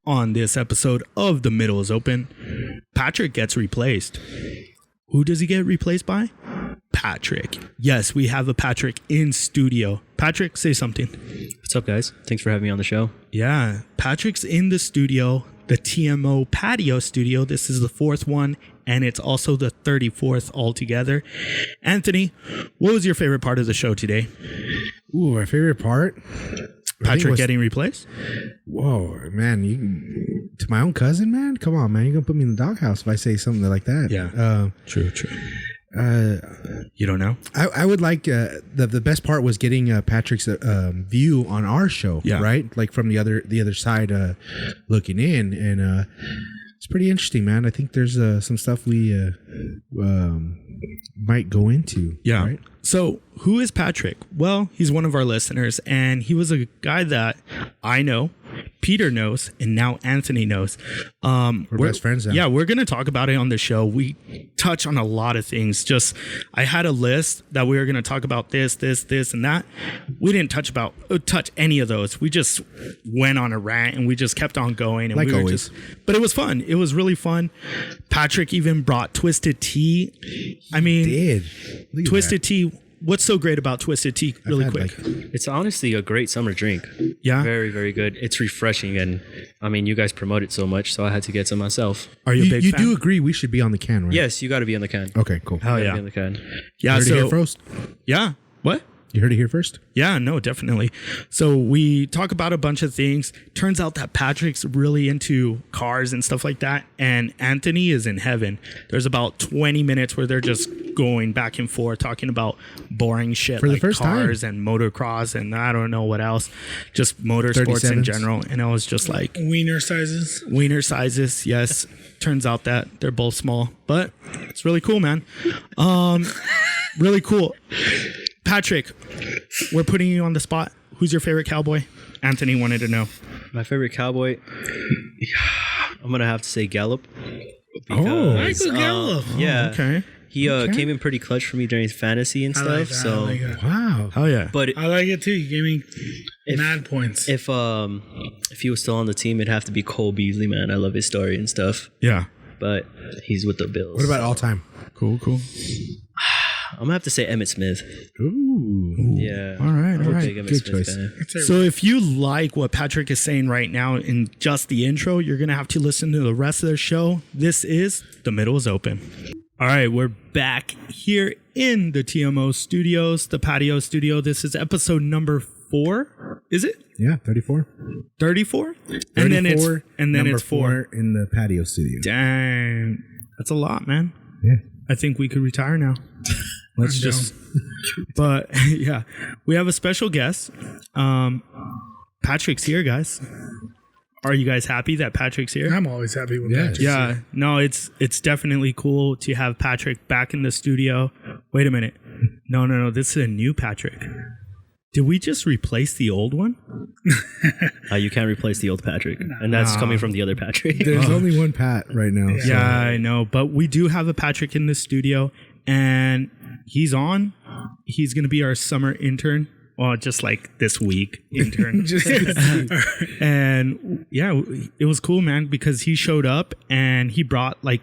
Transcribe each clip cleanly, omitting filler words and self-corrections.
On this episode of The Middle is Open, Patrick gets replaced. Who does he get replaced by? Patrick. Yes, we have a Patrick in studio. Patrick, say something. What's up, guys? Thanks for having me on the show. Yeah, Patrick's in the studio, the TMO patio studio. This is the fourth one, and it's also the 34th altogether. Anthony, what was your favorite part of the show today? Ooh, my favorite part? Patrick getting replaced? Whoa, man. To my own cousin, man? Come on, man. You're going to put me in the doghouse if I say something like that. Yeah. True. You don't know? I would like the best part was getting Patrick's view on our show, right? Like from the other side looking in, and it's pretty interesting, man. I think there's some stuff we might go into. Yeah. Right? So who is Patrick? Well, he's one of our listeners, and he was a guy that I know, Peter knows, and now Anthony knows. We're best friends now. Yeah, we're going to talk about it on the show. We touch on a lot of things. I had a list that we were going to talk about this, and that. We didn't touch any of those. We just went on a rant, and we just kept on going. And like we were always. But it was fun. It was really fun. Patrick even brought Twisted Tea. I mean, Twisted Tea. What's so great about Twisted Tea? Really quick. It's honestly a great summer drink. Yeah. Very, very good. It's refreshing. And I mean, you guys promote it so much, so I had to get some myself. Are you a big fan? You do agree we should be on the can, right? Yes, you got to be on the can. Okay, cool. Hell yeah. Be on the can. Yeah. You heard it here first? Yeah. What? You heard it here first? Yeah, no, definitely. So we talk about a bunch of things. Turns out that Patrick's really into cars and stuff like that. And Anthony is in heaven. There's about 20 minutes where they're just going back and forth talking about boring shit For the like first cars time. and motocross and I don't know what else. Just motorsports in 37s. general. And I was just like... Wiener sizes. Wiener sizes, yes. Turns out that they're both small. But it's really cool, man. Really cool. Patrick, we're putting you on the spot. Who's your favorite cowboy? Anthony wanted to know. My favorite cowboy, I'm going to have to say Gallup. Michael Gallup. Yeah. Okay. He came in pretty clutch for me during fantasy and stuff. I like that. So, I like that. Wow. Oh, yeah. but I like it too. You gave me mad points. if he was still on the team, it'd have to be Cole Beasley, man. I love his story and stuff. Yeah. But he's with the Bills. What about all time? Cool. I'm gonna have to say Emmitt Smith. Ooh. Yeah. All right. I'm a big Emmitt Good Smith choice. fan. So if you like what Patrick is saying right now in just the intro, you're going to have to listen to the rest of the show. This is The Middle is Open. All right, we're back here in the TMO studios, the patio studio. This is episode number 4. Is it? Yeah, 34. 34? And then it's number 4. in the patio studio. Dang. That's a lot, man. Yeah. I think we could retire now. Let's just... But, yeah. We have a special guest. Patrick's here, guys. Are you guys happy that Patrick's here? I'm always happy with Yeah. Patrick. Yeah. No, it's definitely cool to have Patrick back in the studio. Wait a minute. No. This is a new Patrick. Did we just replace the old one? You can't replace the old Patrick, and that's coming from the other Patrick. There's only one Pat right now. so- Yeah, I know. But we do have a Patrick in the studio, and he's on. He's going to be our summer intern. Well, just like this week intern. And yeah, it was cool, man, because he showed up and he brought like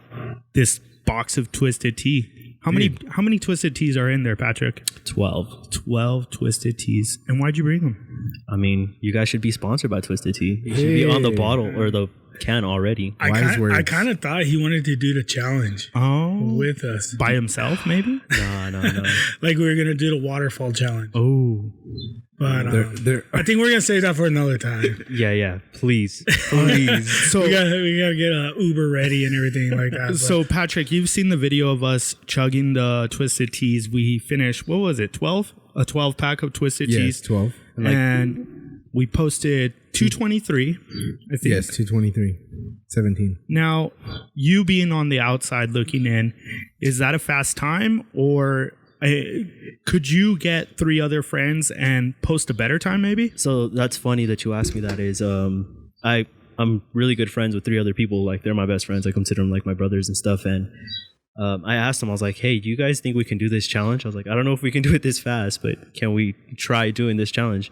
this box of Twisted Tea. How many Twisted Teas are in there, Patrick? 12. 12 Twisted Teas. And why'd you bring them? I mean, you guys should be sponsored by Twisted Tea. You should be on the bottle or the can already. I kind of thought he wanted to do the challenge with us. By himself, maybe? No. Like we were going to do the waterfall challenge. Oh. But I think we're going to save that for another time. Yeah. Please. So we gotta get a Uber ready and everything like that. So Patrick, you've seen the video of us chugging the Twisted Teas. We finished, what was it, 12? A 12 pack of Twisted Teas. 12. And we posted 223, I think. Yes, 223. 17. Now, you being on the outside looking in, is that a fast time, or could you get 3 other friends and post a better time maybe? So that's funny that you asked me that. Is I'm really good friends with 3 other people. Like, they're my best friends. I consider them like my brothers and stuff. And I asked them, I was like, hey, do you guys think we can do this challenge? I was like, I don't know if we can do it this fast, but can we try doing this challenge?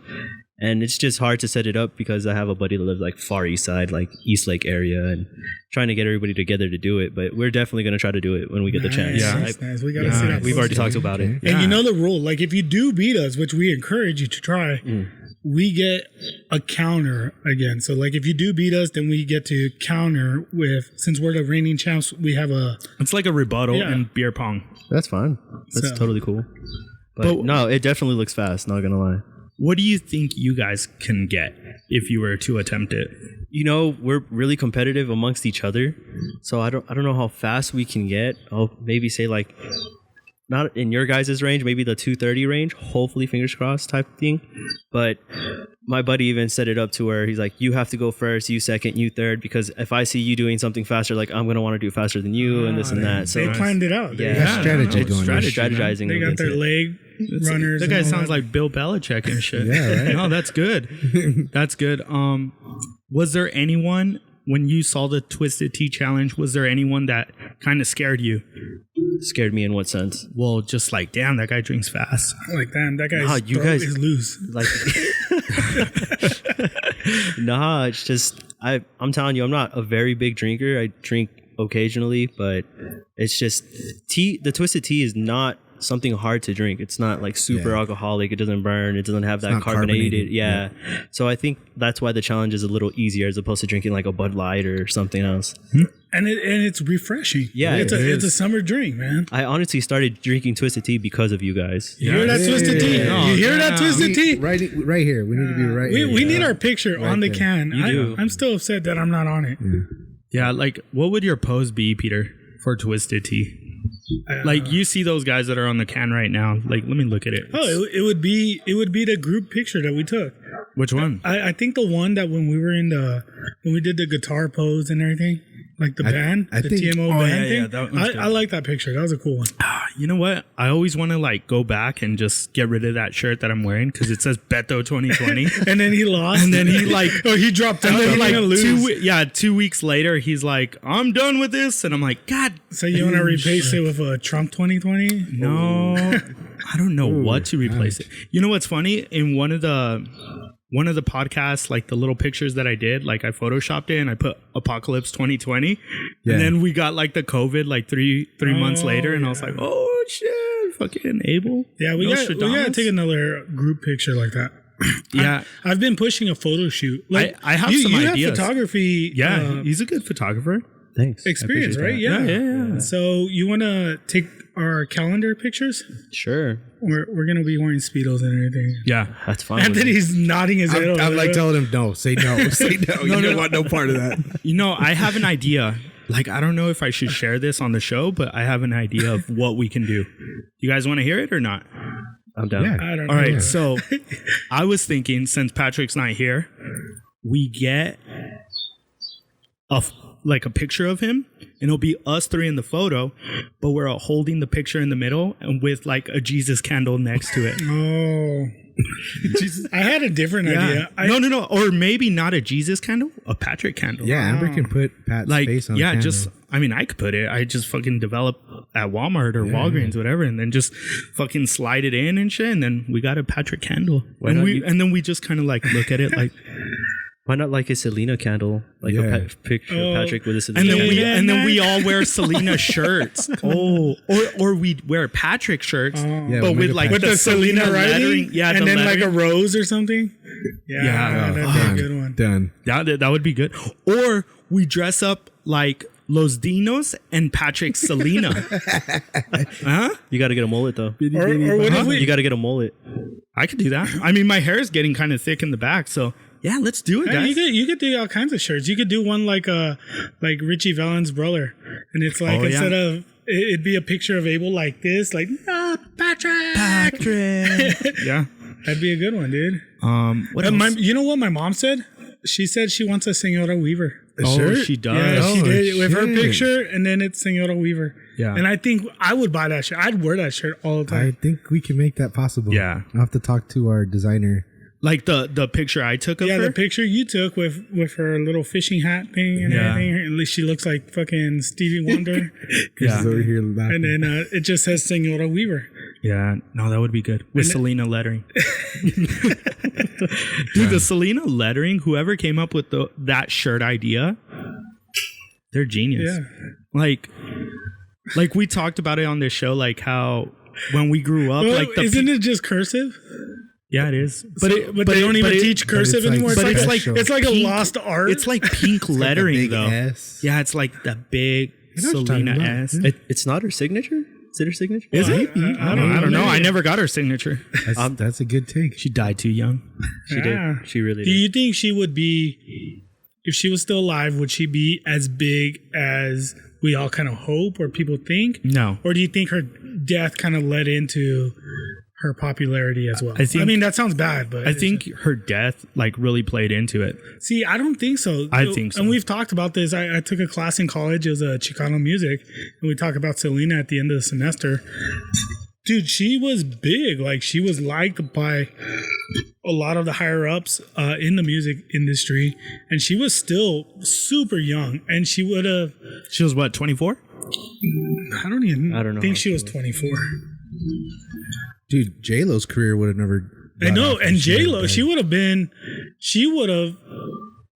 And it's just hard to set it up because I have a buddy that lives like far east side, like East Lake area, and trying to get everybody together to do it. But we're definitely going to try to do it when we get the chance. Yeah. Nice. We got to sit up. We've already talked about it. And you know the rule. Like, if you do beat us, which we encourage you to try, we get a counter again. So, like, if you do beat us, then we get to counter with, since we're the reigning champs, we have a... It's like a rebuttal in beer pong. That's fine. That's totally cool. But no, it definitely looks fast, not going to lie. What do you think you guys can get if you were to attempt it? You know, we're really competitive amongst each other. So I don't know how fast we can get. I'll maybe say like, not in your guys' range, maybe the 230 range, hopefully fingers crossed type thing. But my buddy even set it up to where he's like, you have to go first, you second, you third, because if I see you doing something faster, like I'm going to want to do faster than you and this and that. So they planned it out. Yeah. Strategizing. They got their leg runners. That guy sounds like Bill Belichick and shit. Yeah, right? No, that's good. That's good. Was there anyone, when you saw the Twisted Tea challenge, was there anyone that kind of scared you? Scared me in what sense? Well, just like, damn, that guy drinks fast. Like, damn, that guy's throat is loose. Like, nah, it's just I'm telling you, I'm not a very big drinker. I drink occasionally, but it's just tea. The Twisted Tea is not something hard to drink. It's not like super alcoholic. It doesn't burn. It doesn't have that carbonated. Yeah. So I think that's why the challenge is a little easier as opposed to drinking like a Bud Light or something else. And it's refreshing. Yeah, it's a summer drink, man. I honestly started drinking Twisted Tea because of you guys. You hear that Twisted Tea? You hear that Twisted Tea? Right here. We need to be right here. We need our picture on the can. You do. I'm still upset that I'm not on it. Yeah, like, what would your pose be, Peter, for Twisted Tea? Like, you see those guys that are on the can right now. Like, let me look at it. It would be the group picture that we took. Which one? I think the one that when we were when we did the guitar pose and everything, like the band, the TMO band thing. That one's good. I like that picture. That was a cool one. You know what? I always want to like go back and just get rid of that shirt that I'm wearing because it says Beto 2020. And then he lost. And then he like, he dropped out. And then like lose. 2 weeks later, he's like, I'm done with this. And I'm like, God. So you want to replace it with a Trump 2020? No, I don't know what to replace it. You know what's funny? In one of the podcasts, like the little pictures that I did, like I photoshopped it and I put Apocalypse 2020. And then we got like the COVID like three months later. And I was like, oh shit, fucking Abel. Yeah, we got to take another group picture like that. Yeah. I've been pushing a photo shoot. Like, I have some ideas. You have photography. Yeah, he's a good photographer. Thanks. Experience, right? Yeah. So you want to take our calendar pictures? Sure. We're going to be wearing Speedos and everything. Yeah. That's fine. And then he's nodding his head. I'm like telling him, no, say no. Say no. You don't want no part of that. You know, I have an idea. Like, I don't know if I should share this on the show, but I have an idea of what we can do. You guys want to hear it or not? I'm down. Yeah. I don't know. All right. So I was thinking, since Patrick's not here, we get a picture of him, and it'll be us three in the photo, but we're holding the picture in the middle and with like a Jesus candle next to it. Oh. Jesus. I had a different idea. No. Or maybe not a Jesus candle, a Patrick candle. Yeah, Amber can put Pat's face on the candle. I could put it. I just fucking develop at Walmart or Walgreens, whatever, and then just fucking slide it in and shit, and then we got a Patrick candle. And then we just kind of like look at it like... Why not like a Selena candle, like a picture of Patrick with a Selena? And then we all wear Selena shirts. Or we wear Patrick shirts, but with like the Selena writing, and then lettering. like a rose or something. Yeah, that'd be a good one. Done. Yeah, that would be good. Or we dress up like Los Dinos and Patrick Selena. Huh? You got to get a mullet though. Or what if you got to get a mullet. I could do that. I mean, my hair is getting kind of thick in the back, so. Yeah, let's do it, guys. You could do all kinds of shirts. You could do one like Richie Valens' brother, and it's like instead of it'd be a picture of Abel like this, like Patrick. Yeah, that'd be a good one, dude. What else? You know what my mom said? She said she wants a Senora Weaver. She does. Yeah, she did with her picture, and then it's Senora Weaver. Yeah, and I think I would buy that shirt. I'd wear that shirt all the time. I think we can make that possible. Yeah, I'll have to talk to our designer. Like the picture I took of her? Yeah, the picture you took with her little fishing hat thing and everything. At least she looks like fucking Stevie Wonder. She's over here laughing. And then it just says Senora Weaver. Yeah, no, that would be good. With Selena lettering. Dude, the Selena lettering, whoever came up with that shirt idea, they're genius. Yeah. Like we talked about it on this show, like how when we grew up, Well, like isn't it just cursive? Yeah, it is. But they don't even teach cursive anymore. It's like a lost art. It's like pink lettering big though. S. Yeah, it's like the big know what you're talking Selena about. S. It's not her signature. Is it her signature? Is it? I don't know. I never got her signature. That's a good take. She died too young. She did. She really Do did. you think she would be, if she was still alive, would she be as big as we all kind of hope or people think? No. Or do you think her death kind of led into her popularity as well? I mean, that sounds bad, but I think her death like really played into it. see, I don't think so. I think so. And we've talked about this. I took a class in college. It was a Chicano music, and we talk about Selena at the end of the semester. Dude, she was big. Like, she was liked by a lot of the higher ups in the music industry, and she was still super young. And she would have. She was what, 24? I don't know think how she was 24. Dude, J-Lo's career would have never. I know, gone off and if she J-Lo, died. she would have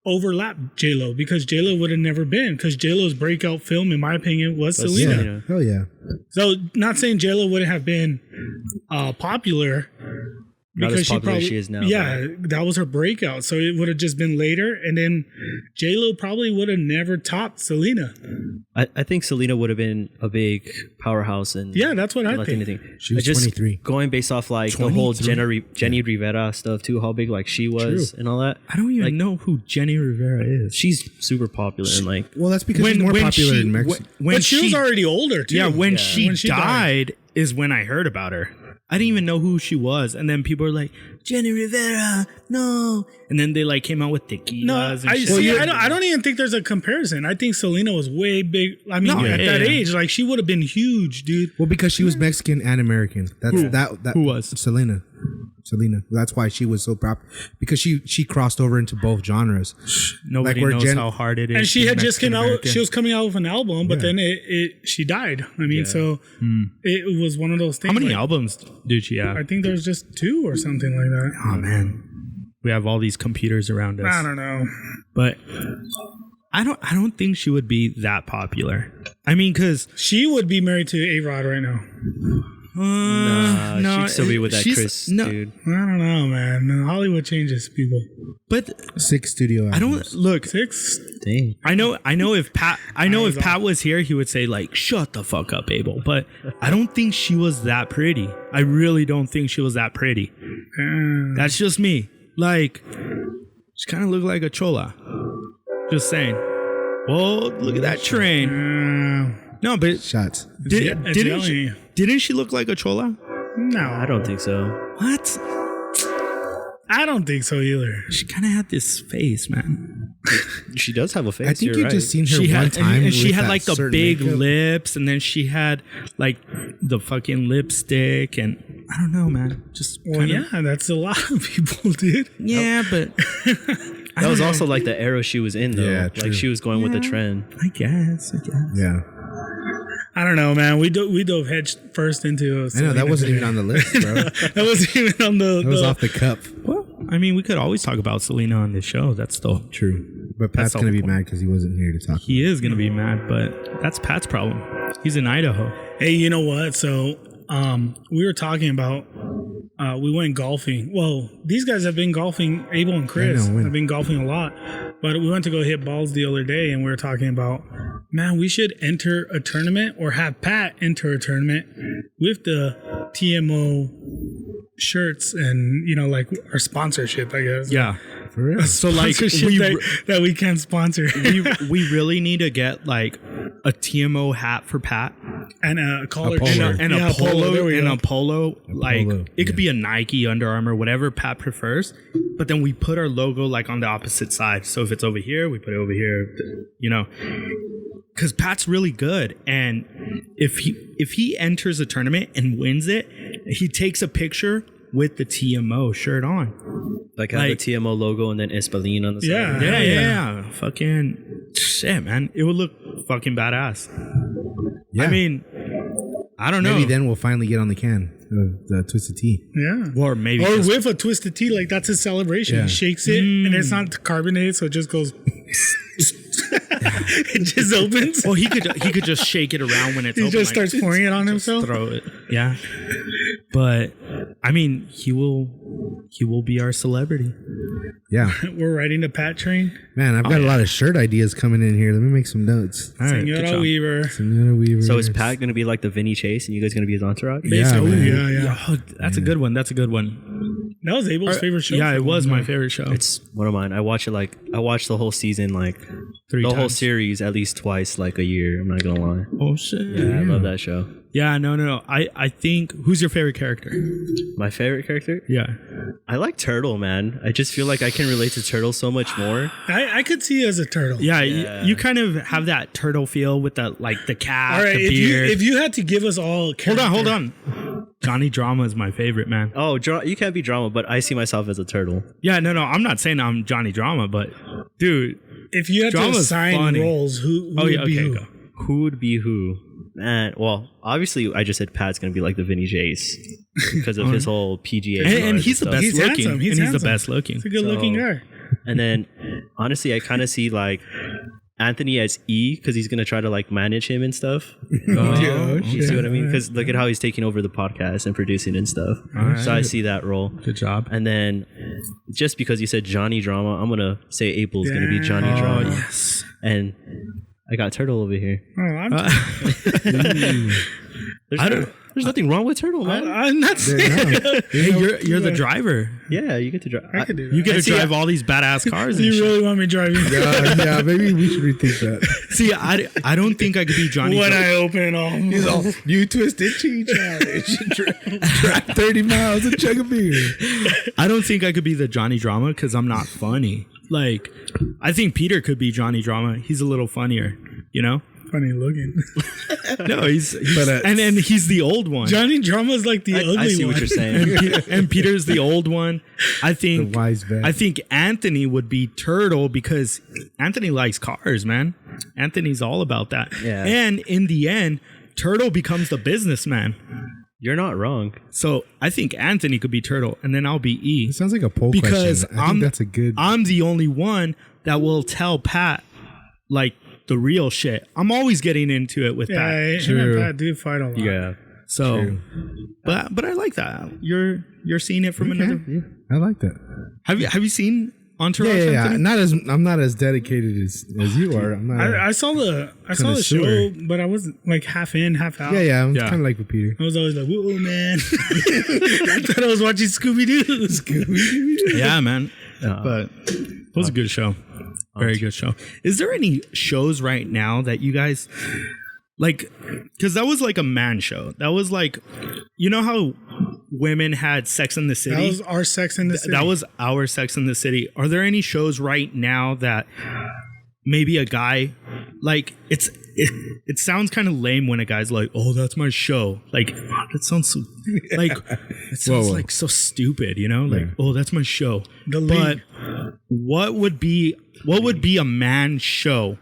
overlapped J-Lo because J-Lo would have never been, because J-Lo's breakout film, in my opinion, was Selena. Yeah. Hell yeah. So, not saying J-Lo wouldn't have been popular. Not as popular as she is now. Yeah, that was her breakout. So it would have just been later, and then J-Lo probably would have never topped Selena. I think Selena would have been a big powerhouse and Yeah, that's what I think. She was Just 23. Going based off like the whole Jenny Rivera stuff too, how big like she was and all that. I don't even Like, know who Jenny Rivera is. She's super popular and like Well, that's because she's more popular in Mexico. But she was already older, too. Yeah, when she When she died is when I heard about her. I didn't even know who she was. And then people were like, Jenny Rivera, no. And then they like came out with tequilas No, and I, shit. see, I don't even think there's a comparison. I think Selena was way big. I mean, No, at yeah, that yeah. age, like, she would have been huge, dude. Well, because she was Mexican and American. That's that. Who was? Selena? That's why she was so popular, because she crossed over into both genres. Nobody like where knows Jen- how hard it is. And she to had just came out. Mexican-American. She was coming out with an album, but then she died. I mean, so it was one of those things. How many like, albums did she have? I think there's just 2 or something like that. Oh, man. We have all these computers around us. I don't know. But I don't think she would be that popular. I mean, because She would be married to A-Rod right now. nah, she'd still be with that Chris dude. I don't know, man. Hollywood changes people. But 6 studio albums. I don't look. 6? Dang. I know if Pat was here, he would say like, "Shut the fuck up, Abel." But I don't think she was that pretty. I really don't think she was that pretty. That's just me. Like, she kind of looked like a chola. Just saying. Well, look at that train. No, but Shots. didn't she look like a chola? No, I don't think so. What? I don't think so either. She kind of had this face, man. She does have a face. I think you're you right. just seen her She one had, time. and she with had that like the certain big makeup. lips, and then she had like the fucking lipstick, and I don't know, man. Just Well, kinda, yeah, that's a lot of people, dude. yeah, but That was also like the era she was in though. Yeah, true. Like she was going with the trend. I guess. Yeah. I don't know, man. We dove head first into. I know that wasn't even on the list, bro. That wasn't even on the. That was off the cup. Well, I mean, we could always talk about Selena on this show. That's still True. But Pat's the going to whole be mad because he wasn't here to talk. He is gonna be mad, but that's Pat's problem. He's in Idaho. Hey, you know what? So, we were talking about. We went golfing. Well, these guys have been golfing. Abel and Chris I know, have been golfing a lot. But we went to go hit balls the other day, and we were talking about, man, we should enter a tournament or have Pat enter a tournament with the TMO shirts and, you know, like our sponsorship, I guess. Yeah. For real. So like Sponsorship that we can't sponsor. we really need to get like a TMO hat for Pat And a collar. polo. and Yeah, a polo there we and go. a polo. Like polo, it could be a Nike, Under Armour, whatever Pat prefers. But then we put our logo like on the opposite side. So if it's over here, we put it over here. You know, because Pat's really good, and if he enters a tournament and wins it, he takes a picture with the TMO shirt on. Like have Like- the TMO logo and then Espalín on the Yeah. side. Yeah. Fucking shit, man. It would look fucking badass. Yeah. I mean, I don't know. Maybe then we'll finally get on the can. of the Twisted Tea. Yeah. Or maybe Or just- with a twisted tea, like that's his celebration. Yeah. He shakes it and it's not carbonated, so it just goes. It just opens. Well, he could just shake it around when it's He open, just starts pouring it on himself. throw it. Yeah. But I mean, he will be our celebrity. Yeah, We're riding the Pat train. man, I've got a lot of shirt ideas coming in here. Let me make some notes. All right, good Senora job. Weaver. Senora Weaver. So is Pat going to be like the Vinny Chase, and you guys going to be his entourage? Yeah, Oh, man. yeah. Oh, that's a good one. That's a good one. That was Abel's favorite show. Yeah, it was my favorite show. It's one of mine. I watched the whole season, like Three the whole times. series at least twice, like a year. I'm not gonna lie. Oh shit. Yeah, I love that show. Yeah, no. I think who's your favorite character? My favorite character? Yeah. I like Turtle, man. I just feel like I can relate to Turtle so much more. I could see you as a turtle. Yeah, you kind of have that turtle feel with the cap, All right. the If beard. you had to give us all, Hold on. Johnny Drama is my favorite, man. Oh, you can't be drama, but I see myself as a turtle. Yeah, no. I'm not saying I'm Johnny Drama, but dude. If you had to Drama's assign funny. roles, who Oh would yeah, be okay, who? go. Who would be who? Man, well, obviously, I just said Pat's gonna be like the Vinny Chase because of his whole PGA. And cars he's the stuff. best He's looking. handsome. He's and he's handsome. the best looking. He's a good-looking So- guy. And then, honestly, I kind of see like Anthony as E because he's gonna try to like manage him and stuff. You see what I mean? Because look at how he's taking over the podcast and producing and stuff. So I see that role. Good job. And then, just because you said Johnny Drama, I'm gonna say April's gonna be Johnny Oh Drama. yes. And I got Turtle over here. Oh, I'm There's nothing wrong with Turtle, man. I'm not saying. Hey, you're the driver. Yeah, you get to drive. I could do that. You get to see, drive all these badass cars. And You shit. really want me driving? yeah, maybe we should rethink that. See, I don't think I could be Johnny. When Drama. I open all, New Twisted Tea challenge. Drive 30 miles and chug a beer. I don't think I could be the Johnny Drama because I'm not funny. Like, I think Peter could be Johnny Drama. He's a little funnier, you know. funny looking. No, he's But, and he's the old one. Johnny Drama's like the ugly I see one. what you're saying. And Peter's the old one. I think The wise vet. I think Anthony would be Turtle because Anthony likes cars, man. Anthony's all about that. Yeah. And in the end, Turtle becomes the businessman. You're not wrong. So I think Anthony could be Turtle, and then I'll be E. It sounds like a poll Because question. I think that's a good. I'm the only one that will tell Pat like the real shit. I'm always getting into it with Yeah, Pat. him and Pat do fight a lot. Yeah. So, but I like that. You're seeing it from another. Yeah, I like that. Have you seen Entourage? Yeah. Anthony? I'm not as dedicated as you are. I'm not. I saw the Connoisseur. show, but I wasn't like half in, half out. I'm Yeah. kind of like with Peter. I was always like, "Whoa, man!" I thought I was watching Scooby Doo. Yeah, man. But it was a good show. Very good show. Is there any shows right now that you guys like? Because that was like a man show. That was like, you know how women had Sex in the City? That was our Sex in the City. That was our Sex in the City. Are there any shows right now that maybe a guy like it sounds kind of lame when a guy's like, "Oh, that's my show." Like, oh, that sounds so like it sounds Whoa. like so stupid, you know? Like, "Oh, that's my show." The But League. what would be a man show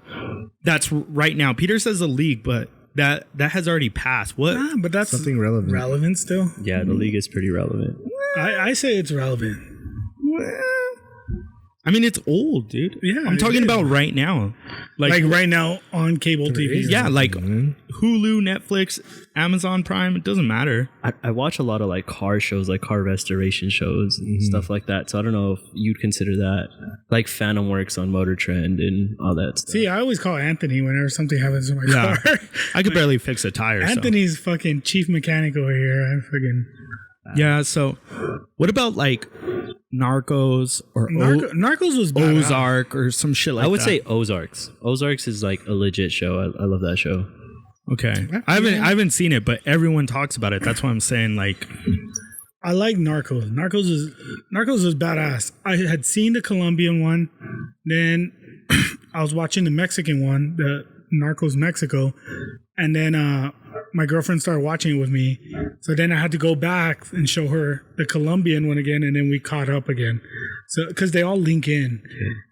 that's right now? Peter says the League, but that has already passed. What? Ah, but that's Something relevant. relevant still. Yeah, the league is pretty relevant. I say it's relevant. I mean, it's old, dude. Yeah, I'm it talking is. about right now. Like right now on cable TV. Yeah, like Hulu, Netflix, Amazon Prime. It doesn't matter. I watch a lot of like car shows, like car restoration shows and stuff like that. So I don't know if you'd consider that like Phantom Works on Motor Trend and all that stuff. See, I always call Anthony whenever something happens in my Yeah, car. I could barely fix a tire. so. Anthony's fucking chief mechanic over here. I fucking Yeah. So, what about like Narcos or Narcos was badass. Ozark or some shit like that? I would say Ozarks. Ozarks is like a legit show. I love that show. Okay. I haven't seen it, but everyone talks about it. That's why I'm saying like. I like Narcos. Narcos is badass. I had seen the Colombian one, then I was watching the Mexican one, the Narcos Mexico, and then my girlfriend started watching it with me. So then I had to go back and show her the Colombian one again, and then we caught up again. So, because they all link in,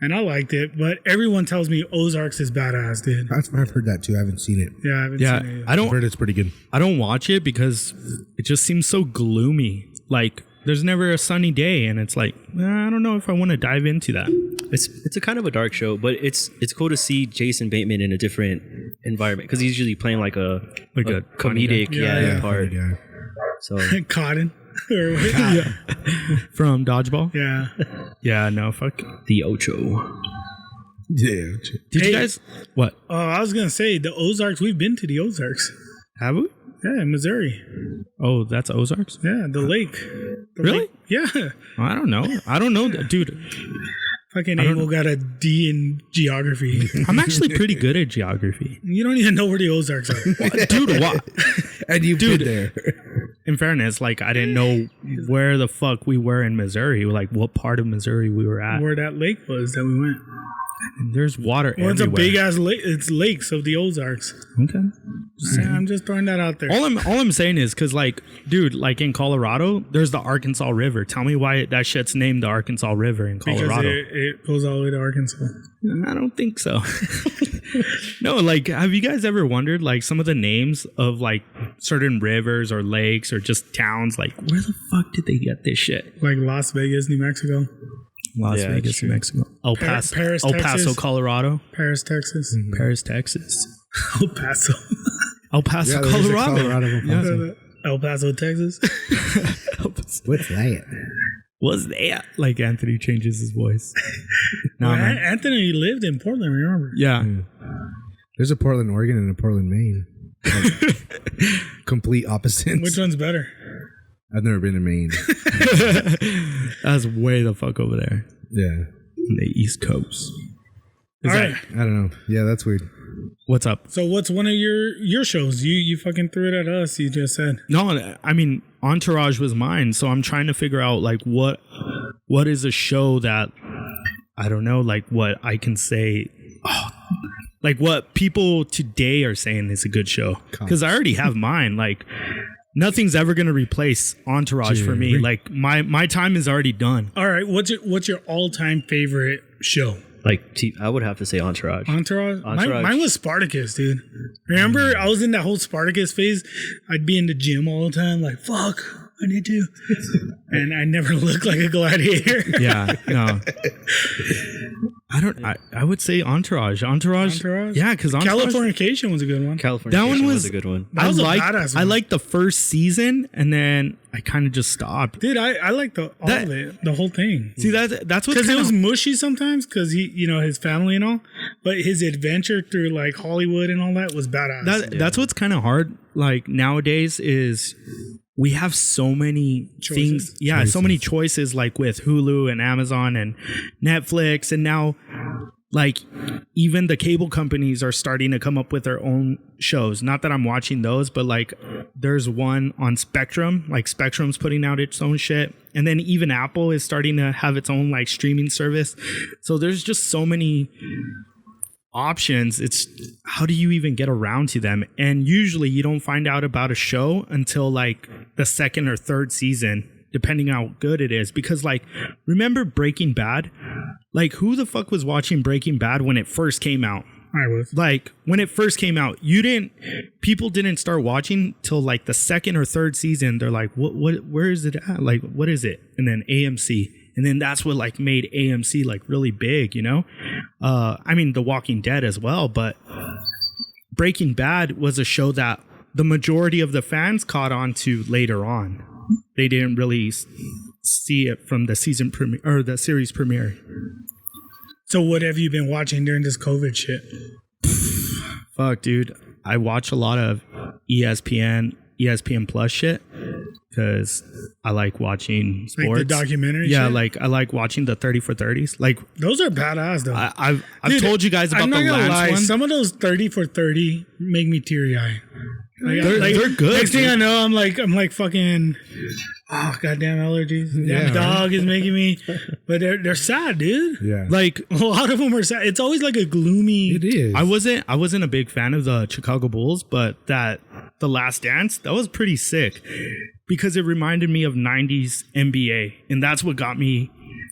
and I liked it, but everyone tells me Ozarks is badass, dude. I've heard that too. I haven't seen it. Yeah, I haven't seen it yet. I've heard it's pretty good. I don't watch it because it just seems so gloomy. Like there's never a sunny day, and it's like I don't know if I want to dive into that. It's a kind of a dark show, but it's cool to see Jason Bateman in a different environment because he's usually playing like a comedic part. Yeah. So Cotton. From Dodgeball. Yeah. Yeah, no, fuck. the Ocho. Yeah. Did you guys what? I was gonna say the Ozarks. We've been to the Ozarks. Have we? Yeah, in Missouri. Oh, that's Ozarks? Yeah, the lake. The Really? lake. Yeah. I don't know, dude. Fucking Abel got a D in geography. I'm actually pretty good at geography. You don't even know where the Ozarks are. Dude, what? And you've been there. In fairness, like I didn't know where the fuck we were in Missouri, like what part of Missouri we were at. Where that lake was that we went. And there's water Well, it's everywhere. a big ass lake. It's lakes of the Ozarks. Okay. Yeah, I'm just throwing that out there. All I'm saying is because like, dude, like in Colorado, there's the Arkansas River. Tell me why that shit's named the Arkansas River in Colorado. Because it goes all the way to Arkansas. I don't think so. No, like, have you guys ever wondered like some of the names of like certain rivers or lakes or just towns? Like, where the fuck did they get this shit? Like Las Vegas, New Mexico. Las Yeah, Vegas, that's New true. Mexico. El Paso, Paris, El Paso, Texas. Colorado. Paris, Texas. Paris, Texas. El Paso. El Paso, Yeah, there's a Colorado. Colorado, El Paso. El Paso, Texas. What's that? Was that like Anthony changes his voice? No, Well, man. Anthony lived in Portland, remember? Yeah. There's a Portland, Oregon, and a Portland, Maine. Like, complete opposites. Which one's better? I've never been to Maine. That's way the fuck over there. Yeah. On the East Coast. Is All that, right. I don't know. Yeah, that's weird. what's up? So what's one of your shows? You fucking threw it at us, you just said. No, I mean Entourage was mine, so I'm trying to figure out like what is a show that I don't know, like what I can say, like what people today are saying is a good show, because I already have mine. Like nothing's ever gonna replace Entourage for me. Like my time is already done. All right, what's your all-time favorite show? Like I would have to say Entourage. Entourage? Entourage. Mine was Spartacus, dude. Remember, I was in that whole Spartacus phase. I'd be in the gym all the time, like, fuck, I need to. And I never looked like a gladiator. Yeah, no. I would say Entourage. Entourage? Yeah, because Californication was a good one. California That one was a good one. That was a badass one. I liked the first season, and then I kind of just stopped. Dude, I like all of it, the whole thing. See, that's what Because it was mushy sometimes, because he, his family and all, but his adventure through like Hollywood and all that was badass. That's what's kind of hard. Like nowadays is we have so many Choices. things. Yeah, so many choices, like with Hulu and Amazon and Netflix, and now like even the cable companies are starting to come up with their own shows. Not that I'm watching those, but like there's one on Spectrum, like Spectrum's putting out its own shit, and then even Apple is starting to have its own like streaming service. So there's just so many options. It's how do you even get around to them? And usually you don't find out about a show until like the second or third season, depending how good it is. Because like, remember Breaking Bad? Like, who the fuck was watching Breaking Bad when it first came out? I was. Like, when it first came out, people didn't start watching till like the second or third season. They're like, where is it at? Like, what is it? And then AMC. And then that's what like made AMC like really big, I mean, The Walking Dead as well, but Breaking Bad was a show that the majority of the fans caught on to later on. They didn't really see it from the season premiere or the series premiere. So what have you been watching during this COVID shit? Fuck, dude. I watch a lot of ESPN Plus shit because I like watching sports. Like the documentary Yeah, shit? like I like watching the 30 for 30s. Like Those are badass though. I've Dude, told you guys about I'm the not gonna last lie, one. some of those 30 for 30 make me teary-eyed. Like, They're good, Next thing dude. I know, I'm like fucking, goddamn allergies. Yeah, That dog is making me, but they're sad, dude. Yeah. Like A lot of them are sad. It's always like a gloomy. It is. I wasn't a big fan of the Chicago Bulls, but The Last Dance, that was pretty sick because it reminded me of 90s NBA, and that's what got me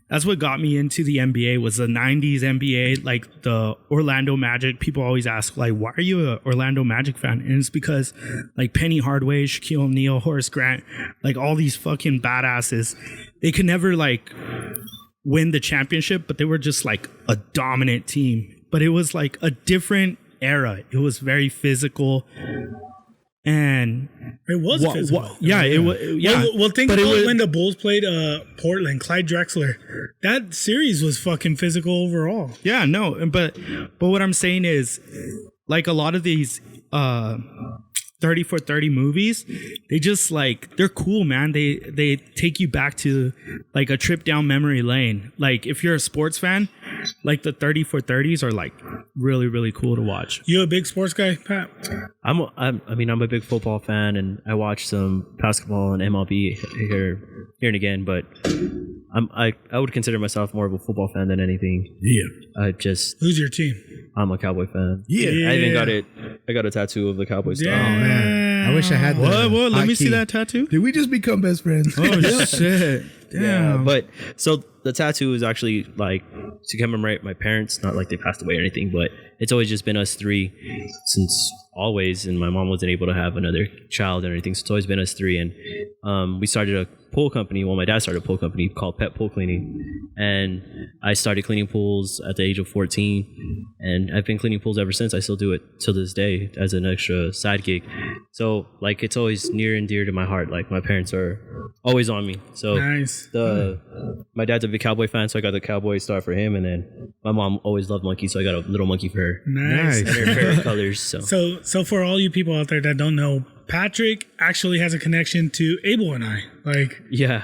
that's what got me into the NBA was the 90s NBA, like the Orlando Magic. People always ask, like, why are you an Orlando Magic fan? And it's because, like, Penny Hardaway, Shaquille O'Neal, Horace Grant, like, all these fucking badasses, they could never, like, win the championship, but they were just, like, a dominant team. But it was, like, a different era. It was very physical. And it was physical. Yeah, it was. Yeah. Well, think about when the Bulls played Portland, Clyde Drexler. That series was fucking physical overall. Yeah, no, but what I'm saying is, like, a lot of these 30 for 30 movies, they just, like, they're cool, man. They take you back to, like, a trip down memory lane. Like, if you're a sports fan, like, the 30 for 30s are, like, really, really cool to watch. You a big sports guy, Pat? I'm a big football fan, and I watch some basketball and MLB here and again, but I would consider myself more of a football fan than anything. Yeah. Who's your team? I'm a Cowboy fan. Yeah. I even got a tattoo of the Cowboys star. Oh man, I wish I had that. What? Let me see that tattoo. Did we just become best friends? Oh shit! Damn. Yeah, but so the tattoo is actually like to commemorate my parents. Not like they passed away or anything, but it's always just been us three since always. And my mom wasn't able to have another child and everything, so it's always been us three. And we started a pool company. Well, my dad started a pool company called Pet Pool Cleaning, and I started cleaning pools at the age of 14, and I've been cleaning pools ever since. I still do it to this day as an extra side gig. So like it's always near and dear to my heart. Like my parents are always on me. So nice. My dad's a big Cowboy fan, so I got the Cowboy star for him, and then my mom always loved monkeys, so I got a little monkey for her. Nice. And her favorite colors. So for all you people out there that don't know, Patrick actually has a connection to Abel and I,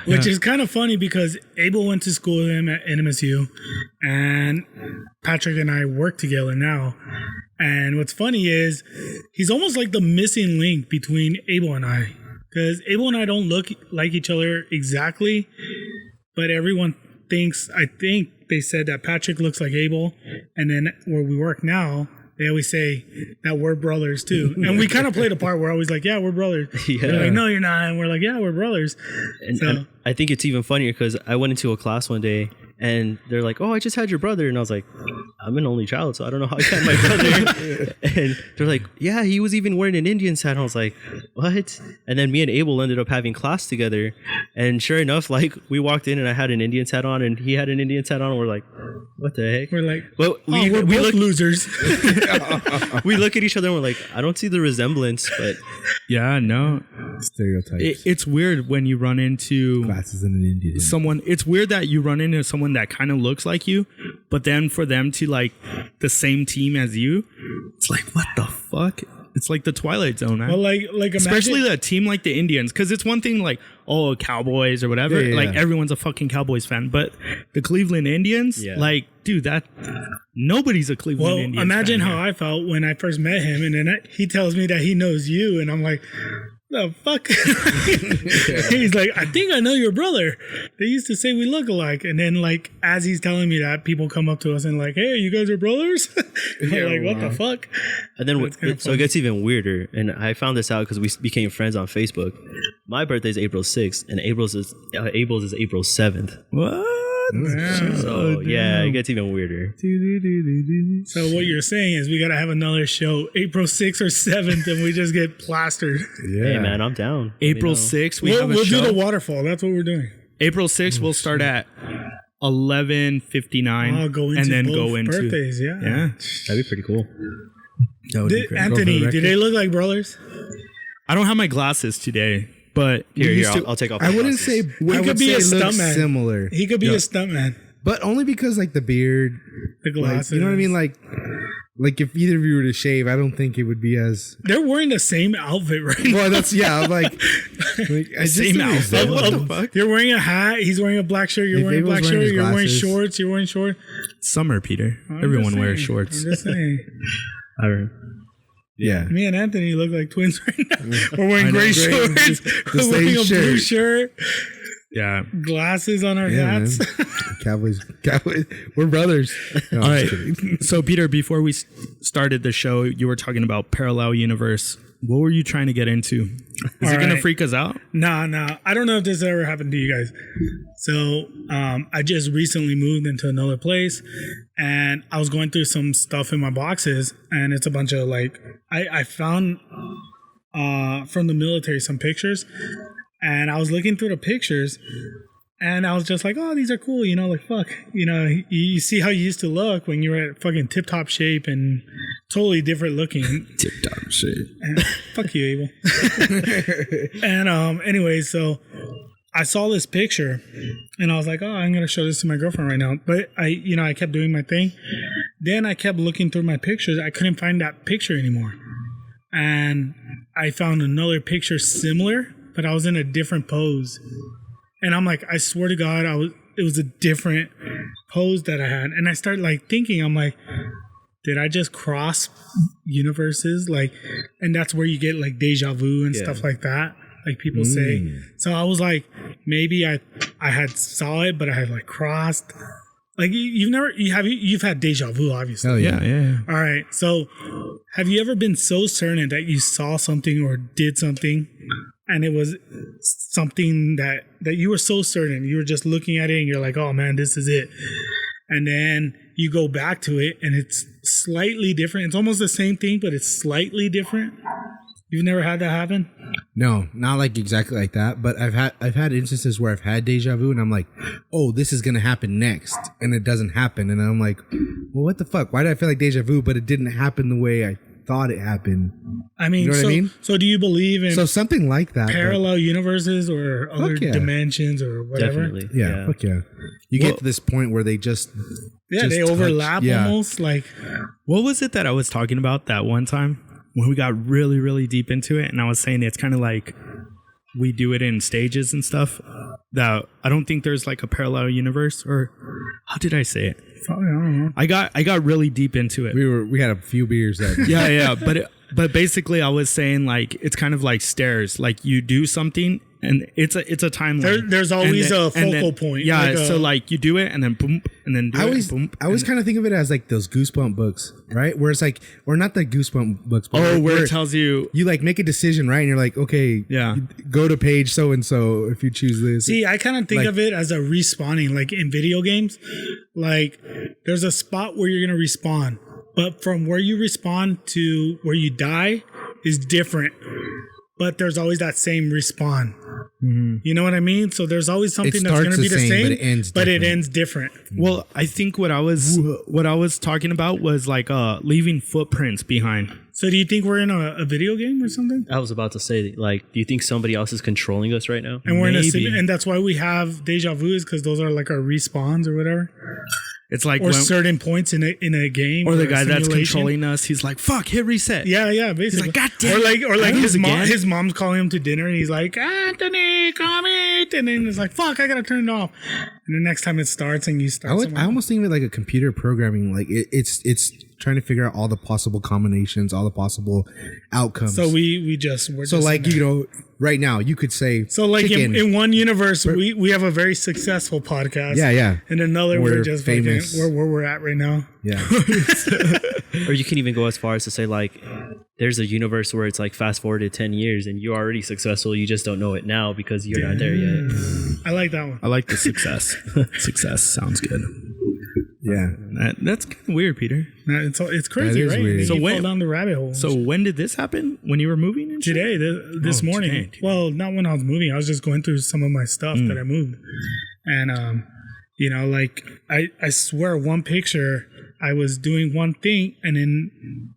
which is kind of funny because Abel went to school with him at NMSU, and Patrick and I work together now. And what's funny is he's almost like the missing link between Abel and I, because Abel and I don't look like each other exactly, but everyone thinks, I think they said that Patrick looks like Abel, and then where we work now, they always say that we're brothers too. And we kind of play the part. We're always like, yeah, we're brothers. Yeah. They're like, no, you're not. And we're like, yeah, we're brothers. And I think it's even funnier because I went into a class one day and they're like, oh, I just had your brother. And I was like, I'm an only child, so I don't know how I had my brother. And they're like, yeah, he was even wearing an Indian's hat. And I was like, what? And then me and Abel ended up having class together. And sure enough, like we walked in and I had an Indian's hat on and he had an Indian's hat on. And we're like, what the heck? We're like, well, we're both losers. We look at each other and we're like, I don't see the resemblance, but yeah, no stereotypes. It's weird when you run into classes in an Indian. Someone. It's weird that you run into someone that kind of looks like you, but then for them to like the same team as you, it's like, what the fuck? It's like the Twilight Zone, man. Well, like especially a team like the Indians, because it's one thing like, oh, Cowboys or whatever. Yeah. Like everyone's a fucking Cowboys fan, but the Cleveland Indians, like, dude, that nobody's a Cleveland Indians. Well, imagine fan how I felt when I first met him, and then he tells me that he knows you, and I'm like, the fuck? He's like, I think I know your brother. They used to say we look alike. And then, like, as he's telling me that, people come up to us and like, hey, you guys are brothers? I'm like, what the fuck? And then, so it gets even weirder. And I found this out because we became friends on Facebook. My birthday is April 6th, and Abel's is April 7th. What? So yeah, it gets even weirder. So what you're saying is we gotta have another show April 6th or 7th, and we just get plastered. Yeah, hey man, I'm down. April 6th, we'll do the waterfall. That's what we're doing. April 6th, we'll start at 11:59, and then go into birthdays. Yeah, that'd be pretty cool. That would be great. Anthony, do they look like brothers? I don't have my glasses today. But here, I'll take off. I wouldn't say we could be a stuntman. Similar. He could be a stuntman, but only because like the beard, the glasses. Like, you know what I mean? Like if either of you were to shave, I don't think it would be as. They're wearing the same outfit right now. Well, that's I'm like same outfit. What the fuck? You're wearing a hat. He's wearing a black shirt. You're wearing a black shirt. You're wearing shorts. You're wearing shorts. Summer, Peter. Everyone wears shorts. I'm just saying. Yeah. Me and Anthony look like twins right now. We're wearing gray shorts. We're wearing a blue shirt. Yeah. Glasses on our hats. Cowboys. We're brothers. No, all right. So, Peter, before we started the show, you were talking about parallel universe what were you trying to get into? Is it going to freak us out? Nah. I don't know if this ever happened to you guys. So I just recently moved into another place, and I was going through some stuff in my boxes, and it's a bunch of like I found from the military some pictures, and I was looking through the pictures. And I was just like, oh, these are cool, you know, like, fuck. You know, you see how you used to look when you were at fucking tip-top shape and totally different looking. Tip-top shape. And, fuck you, Abel. And anyway, so I saw this picture, and I was like, oh, I'm going to show this to my girlfriend right now. But I kept doing my thing. Then I kept looking through my pictures. I couldn't find that picture anymore. And I found another picture similar, but I was in a different pose. And I'm like, I swear to God, it was a different pose that I had. And I started like thinking, I'm like, did I just cross universes? Like, and that's where you get like deja vu and stuff like that. Like people say. So I was like, maybe I had saw it, but I had like crossed. Like you've had deja vu, obviously. Oh yeah. All right. So have you ever been so certain that you saw something or did something, and it was something that you were so certain, you were just looking at it and you're like, oh man, this is it. And then you go back to it and it's slightly different. It's almost the same thing, but it's slightly different. You've never had that happen? No, not like exactly like that. But I've had instances where I've had deja vu and I'm like, oh, this is gonna happen next, and it doesn't happen, and I'm like, well, what the fuck? Why did I feel like deja vu, but it didn't happen the way I thought it happened? I mean, you know what I mean? So do you believe in something like that? Parallel universes or other dimensions or whatever? Definitely. Yeah, fuck yeah. You get to this point where they just they overlap almost. Like, what was it that I was talking about that one time when we got really, really deep into it? And I was saying it's kind of like we do it in stages and stuff. That I don't think there's like a parallel universe, or how did I say it? I don't know. I got really deep into it. We had a few beers that day. yeah, but basically I was saying like it's kind of like stairs. Like you do something and it's a timeline. There's always a focal point. Yeah, like so like you do it and then boom, and then I always kind of think of it as like those Goosebump books, right? Where it's like, or not the Goosebump books, but where it tells you like make a decision, right? And you're like, okay, go to page so and so if you choose this. See, I kind of think of it as a respawning, like in video games. Like there's a spot where you're gonna respawn, but from where you respawn to where you die is different. But there's always that same respawn. Mm-hmm. You know what I mean? So there's always something that's going to be the same, but it ends different. Well, I think what I was talking about was like leaving footprints behind. So do you think we're in a video game or something? I was about to say, like, do you think somebody else is controlling us right now? And we're and that's why we have deja vu, is because those are like our respawns or whatever. It's like certain points in a game, or the guy that's controlling us. He's like, "Fuck, hit reset." Yeah, basically. He's like, "God damn!" Or like his mom's calling him to dinner, and he's like, "Anthony, come eat," and then it's like, "Fuck, I gotta turn it off." And the next time it starts, and you start, I almost think of it like a computer programming. Like it's trying to figure out all the possible combinations, all the possible outcomes. So we're just like, you know, right now you could say, so like in one universe we have a very successful podcast. Yeah. In another we're just famous. Where we're at right now. Yeah. Or you can even go as far as to say like, there's a universe where it's like fast forwarded 10 years and you're already successful. You just don't know it now because you're not there yet. I like that one. I like the success. Success sounds good. Yeah, that's kind of weird, Peter. It's crazy, right? Weird. So you fall down the rabbit hole. So when did this happen? When you were moving? And today, this morning. Today. Well, not when I was moving. I was just going through some of my stuff that I moved, and you know, like I swear, one picture I was doing one thing, and then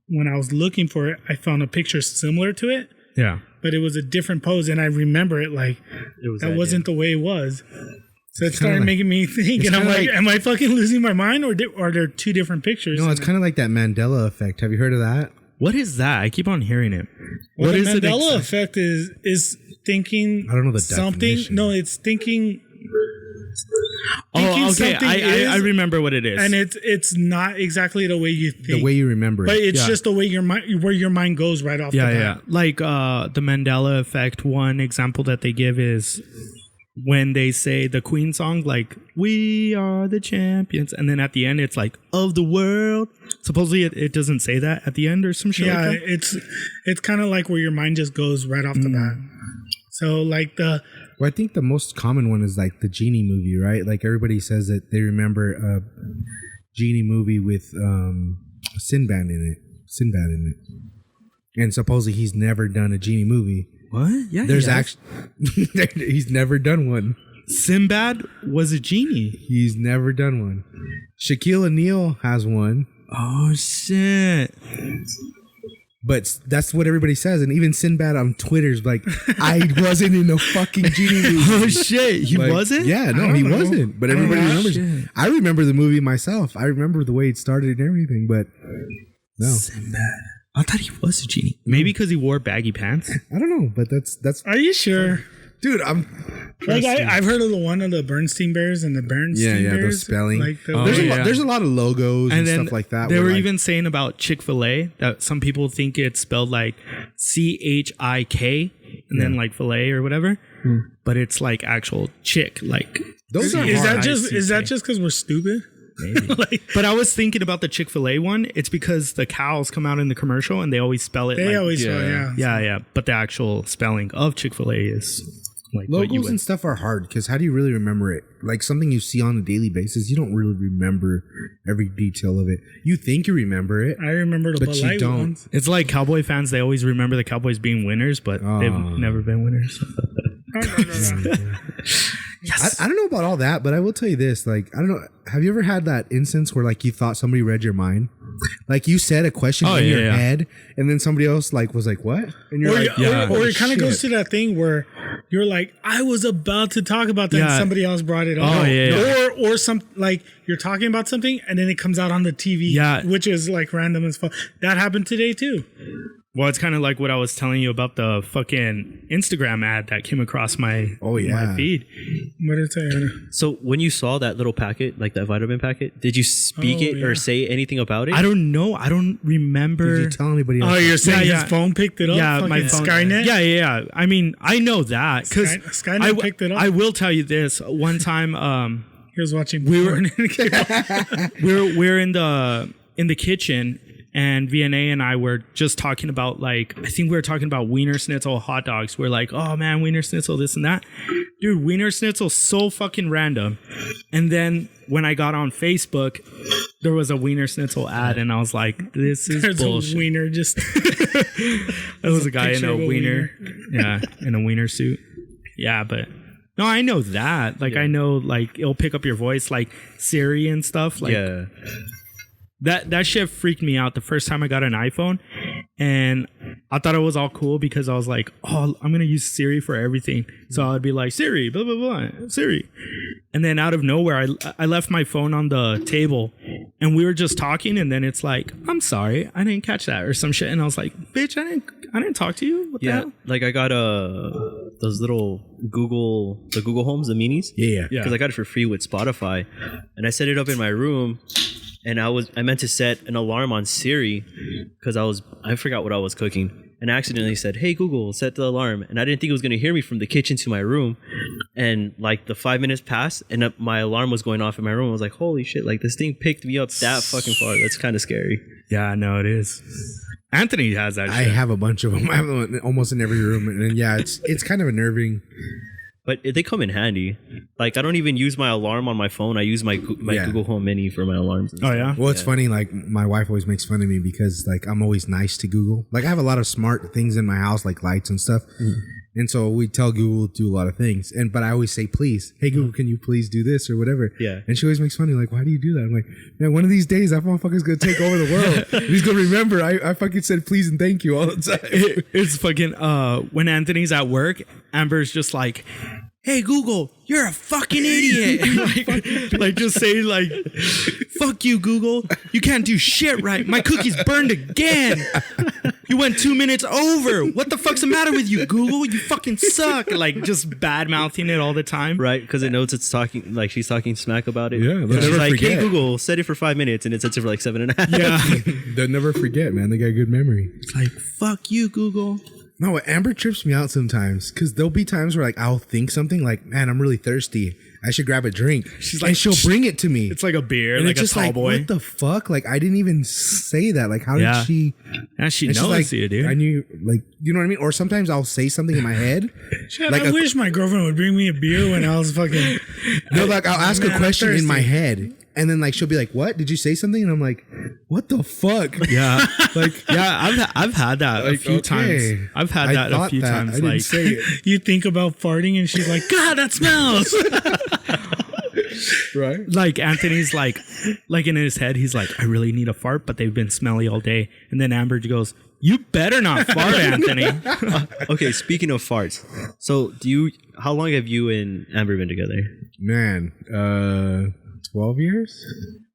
when I was looking for it, I found a picture similar to it. Yeah, but it was a different pose, and I remember it like that wasn't the way it was. So it started making me think, and I'm like, am I fucking losing my mind, or are there two different pictures? No, it's kind of like that Mandela effect. Have you heard of that? What is that? I keep on hearing it. Well, what is the Mandela effect is thinking. I don't know the something. definition. No, it's thinking. Oh, okay. I remember what it is, and it's not exactly the way you think, the way you remember it, but it's just the way where your mind goes right off. the bat. Yeah. Like the Mandela effect. One example that they give is when they say the Queen song, like, "We are the champions," and then at the end it's like, "of the world." Supposedly it doesn't say that at the end or some shit Yeah, like that. it's kind of like where your mind just goes right off the bat. So like Well, I think the most common one is like the Genie movie, right? Like everybody says that they remember a Genie movie with Sinbad in it. And supposedly he's never done a Genie movie. What? Yeah, There's actually he's never done one. Sinbad was a genie. He's never done one. Shaquille O'Neal has one. Oh shit. But that's what everybody says. And even Sinbad on Twitter's like, I wasn't in a fucking Genie movie. Oh shit, he Like, wasn't? Yeah, no, he wasn't. But everybody remembers. shit. I remember the movie myself. I remember the way it started and everything, but no. Sinbad. I thought he was a genie. Maybe because he wore baggy pants. I don't know, but that's are you sure? dude, I'm Like I've heard of the one of the Bernstein Bears and the Bernstein Bears. those spelling. Like Oh, there's yeah. there's a lot of logos and then stuff like that. They where, were like, even saying about Chick-fil-A that some people think it's spelled like CHIK and then like filet or whatever. But it's like actual chick. Like those are is hard. that just because we're stupid? maybe. But I was thinking about the Chick-fil-A one. It's because the cows come out in the commercial and they always spell it They like, always yeah. yeah. But the actual spelling of Chick-fil-A is like what you Logos would. and stuff are hard because how do you really remember it? Like something you see on a daily basis, you don't really remember every detail of it. You think you remember it, I remember the but Bud you Light don't. ones. It's like Cowboy fans. They always remember the Cowboys being winners, but they've never been winners. Yes. I don't know about all that, but I will tell you this. Like, I don't know. Have you ever had that instance where like you thought somebody read your mind? Like you said a question in your head and then somebody else like was like, what? And you're like, Or it kind of goes to that thing where you're like, I was about to talk about that and somebody else brought it up. Oh, yeah. Or some like you're talking about something and then it comes out on the TV, which is like random as fuck. That happened today too. Well, it's kind of like what I was telling you about the fucking Instagram ad that came across my my feed. What did it say? So when you saw that little packet, like that vitamin packet, did you speak or say anything about it? I don't know. I don't remember. Did you tell anybody else? Oh, you're saying his phone picked it up? Yeah, Fucking my phone. Skynet? Yeah. I mean, I know that because Skynet picked it up. I will tell you this. One time, he was watching porn. we're in the kitchen. And VNA and I were just talking about like, I think we were talking about Wiener Schnitzel hot dogs. We're like, oh man, Wiener Schnitzel, this and that. Dude, Wiener Schnitzel so fucking random. And then when I got on Facebook, there was a Wiener Schnitzel ad and I was like, this is There's bullshit. a wiener just... There was a guy in picture a of a wiener. Yeah, in a wiener suit. Yeah, but... No, I know that. Like, I know, like, it'll pick up your voice, like Siri and stuff. Like, yeah. That shit freaked me out the first time I got an iPhone, and I thought it was all cool because I was like, oh, I'm gonna use Siri for everything. So I'd be like, Siri, blah blah blah, Siri, and then out of nowhere, I left my phone on the table, and we were just talking, and then it's like, I'm sorry, I didn't catch that or some shit, and I was like, bitch, I didn't talk to you. What the hell? Like I got those little Google Homes, the minis. Yeah. Because I got it for free with Spotify, and I set it up in my room. And I meant to set an alarm on Siri because I forgot what I was cooking. And I accidentally said, hey, Google, set the alarm. And I didn't think it was going to hear me from the kitchen to my room. And like the 5 minutes passed and my alarm was going off in my room. I was like, holy shit, like this thing picked me up that fucking far. That's kind of scary. Yeah, I know it is. Anthony has that shit. I have a bunch of them. I have them almost in every room. And yeah, it's kind of unnerving. But they come in handy. Like I don't even use my alarm on my phone. I use my Google Home Mini for my alarms. Oh yeah. Well, it's funny. Like my wife always makes fun of me because like I'm always nice to Google. Like I have a lot of smart things in my house, like lights and stuff. And so we tell Google to do a lot of things. But I always say, please, hey Google, can you please do this or whatever? Yeah. And she always makes fun of me, like, why do you do that? I'm like, man, one of these days that motherfucker's gonna take over the world. And he's gonna remember I fucking said please and thank you all the time. It's fucking when Anthony's at work, Amber's just like, hey Google, you're a fucking idiot. like just say like, fuck you Google, you can't do shit right. My cookies burned again. You went 2 minutes over. What the fuck's the matter with you, Google? You fucking suck. Like just bad mouthing it all the time. Right, because it knows it's talking, like she's talking smack about it. Yeah, they'll She's never like, forget. hey Google, set it for 5 minutes, and it sets it for like 7.5. Yeah. They'll never forget, man. They got good memory. It's like, fuck you Google. No, Amber trips me out sometimes because there'll be times where like I'll think something like, man, I'm really thirsty. I should grab a drink. She's and like, she'll bring it to me. It's like a beer, and like it's a just tall like, boy. what the fuck? Like I didn't even say that. Like how did she? Yeah, she and she's knows like, you, dude. I knew, like, you know what I mean? Or sometimes I'll say something in my head. Shit, like I wish my girlfriend would bring me a beer when I was fucking. No, like I'll ask Man, a I'm question in my thirsty. head. And then like she'll be like, "What? Did you say something?" And I'm like, "What the fuck?" Yeah, like I've had that a Like, few okay. times. I've had I that a thought few that. times. I didn't Like, say it. You think about farting, and she's like, "God, that smells." Right? like Anthony's like in his head, he's like, I really need a fart, but they've been smelly all day. And then Amber goes, you better not fart, Anthony. Okay, speaking of farts, so how long have you and Amber been together? Man, 12 years?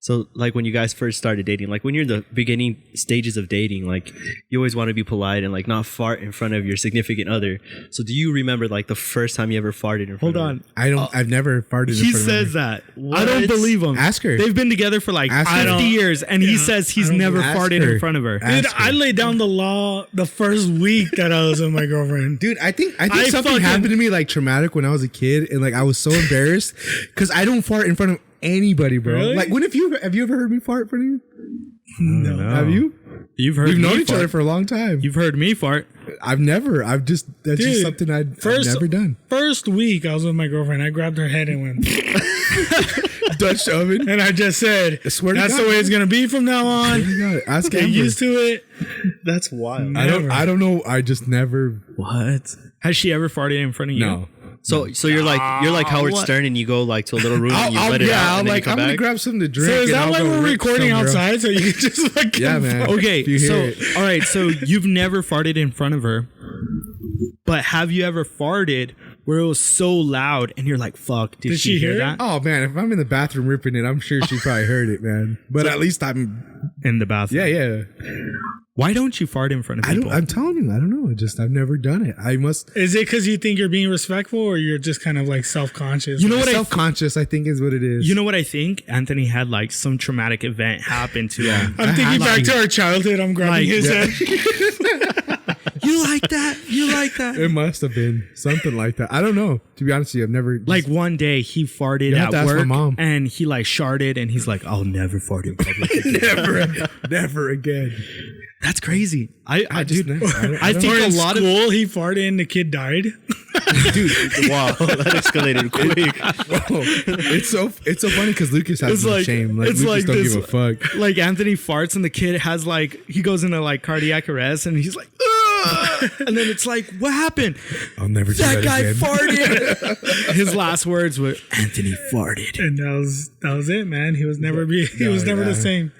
So like when you guys first started dating, like when you're in the beginning stages of dating, like you always want to be polite and like not fart in front of your significant other. So do you remember like the first time you ever farted in front Hold of on. her? I've never farted. He in front of says her. that. I don't believe him. Ask her. They've been together for like Ask her. 50 years, and he says he's never Ask farted her. in front of her. Ask Dude, her. I laid down the law the first week that I was with my girlfriend. Dude, I think I something fucking- happened to me like traumatic when I was a kid, and like I was so embarrassed because I don't fart in front of anybody, bro. Really? Like, have you ever heard me fart in front of you? No. Have you? You've heard We've me known each fart. other for a long time. You've heard me fart. That's just Dude, something I've first- never done. First week I was with my girlfriend, I grabbed her head and went, Dutch oven. and I just said, I swear to "That's God, the way it's gonna be from now on." You got it. Ask Get Amber. used to it. That's wild. I don't know. I just never. What? Has she ever farted in front of you? No. So you're like Howard what? Stern and you go like to a little room and you let it out I'll and then like you I'm come gonna back. grab something to drink. So is and that I'll why go we're rip recording somewhere else. outside so you can just like Yeah, man. Okay, If you hear so it. all right, so you've never farted in front of her, but have you ever farted where it was so loud and you're like, "Fuck, did she hear hear it? that?" Oh man, if I'm in the bathroom ripping it, I'm sure she probably heard it, man. But at least I'm. In the bathroom. Yeah. Why don't you fart in front of people? I'm telling you, I don't know. I've never done it. I must. Is it because you think you're being respectful, or you're just kind of like self-conscious? You know what I Self-conscious, I think, is what it is. You know what I think? Anthony had like some traumatic event happen to him. I'm thinking back to our childhood. I'm grabbing Like, his yeah. head. You like that? You like that? It must have been something like that. I don't know. To be honest with you, I've never Like one day he farted have to at ask my work mom. and he like sharted and he's like, I'll never fart in public again. never again. That's crazy. I just dude, never- I don't think Or a in lot of school, he farted and the kid died. Dude, Wow, that escalated quick. whoa. It's so funny because Lucas has It's no like- shame. Like it's Lucas like don't this- give a fuck. like Anthony farts and the kid has like he goes into like cardiac arrest and he's like, "Ugh!" And then it's like, what happened? I'll never do That that guy again. farted. His last words were, Anthony farted. And that was it, man. He was never yeah. the same.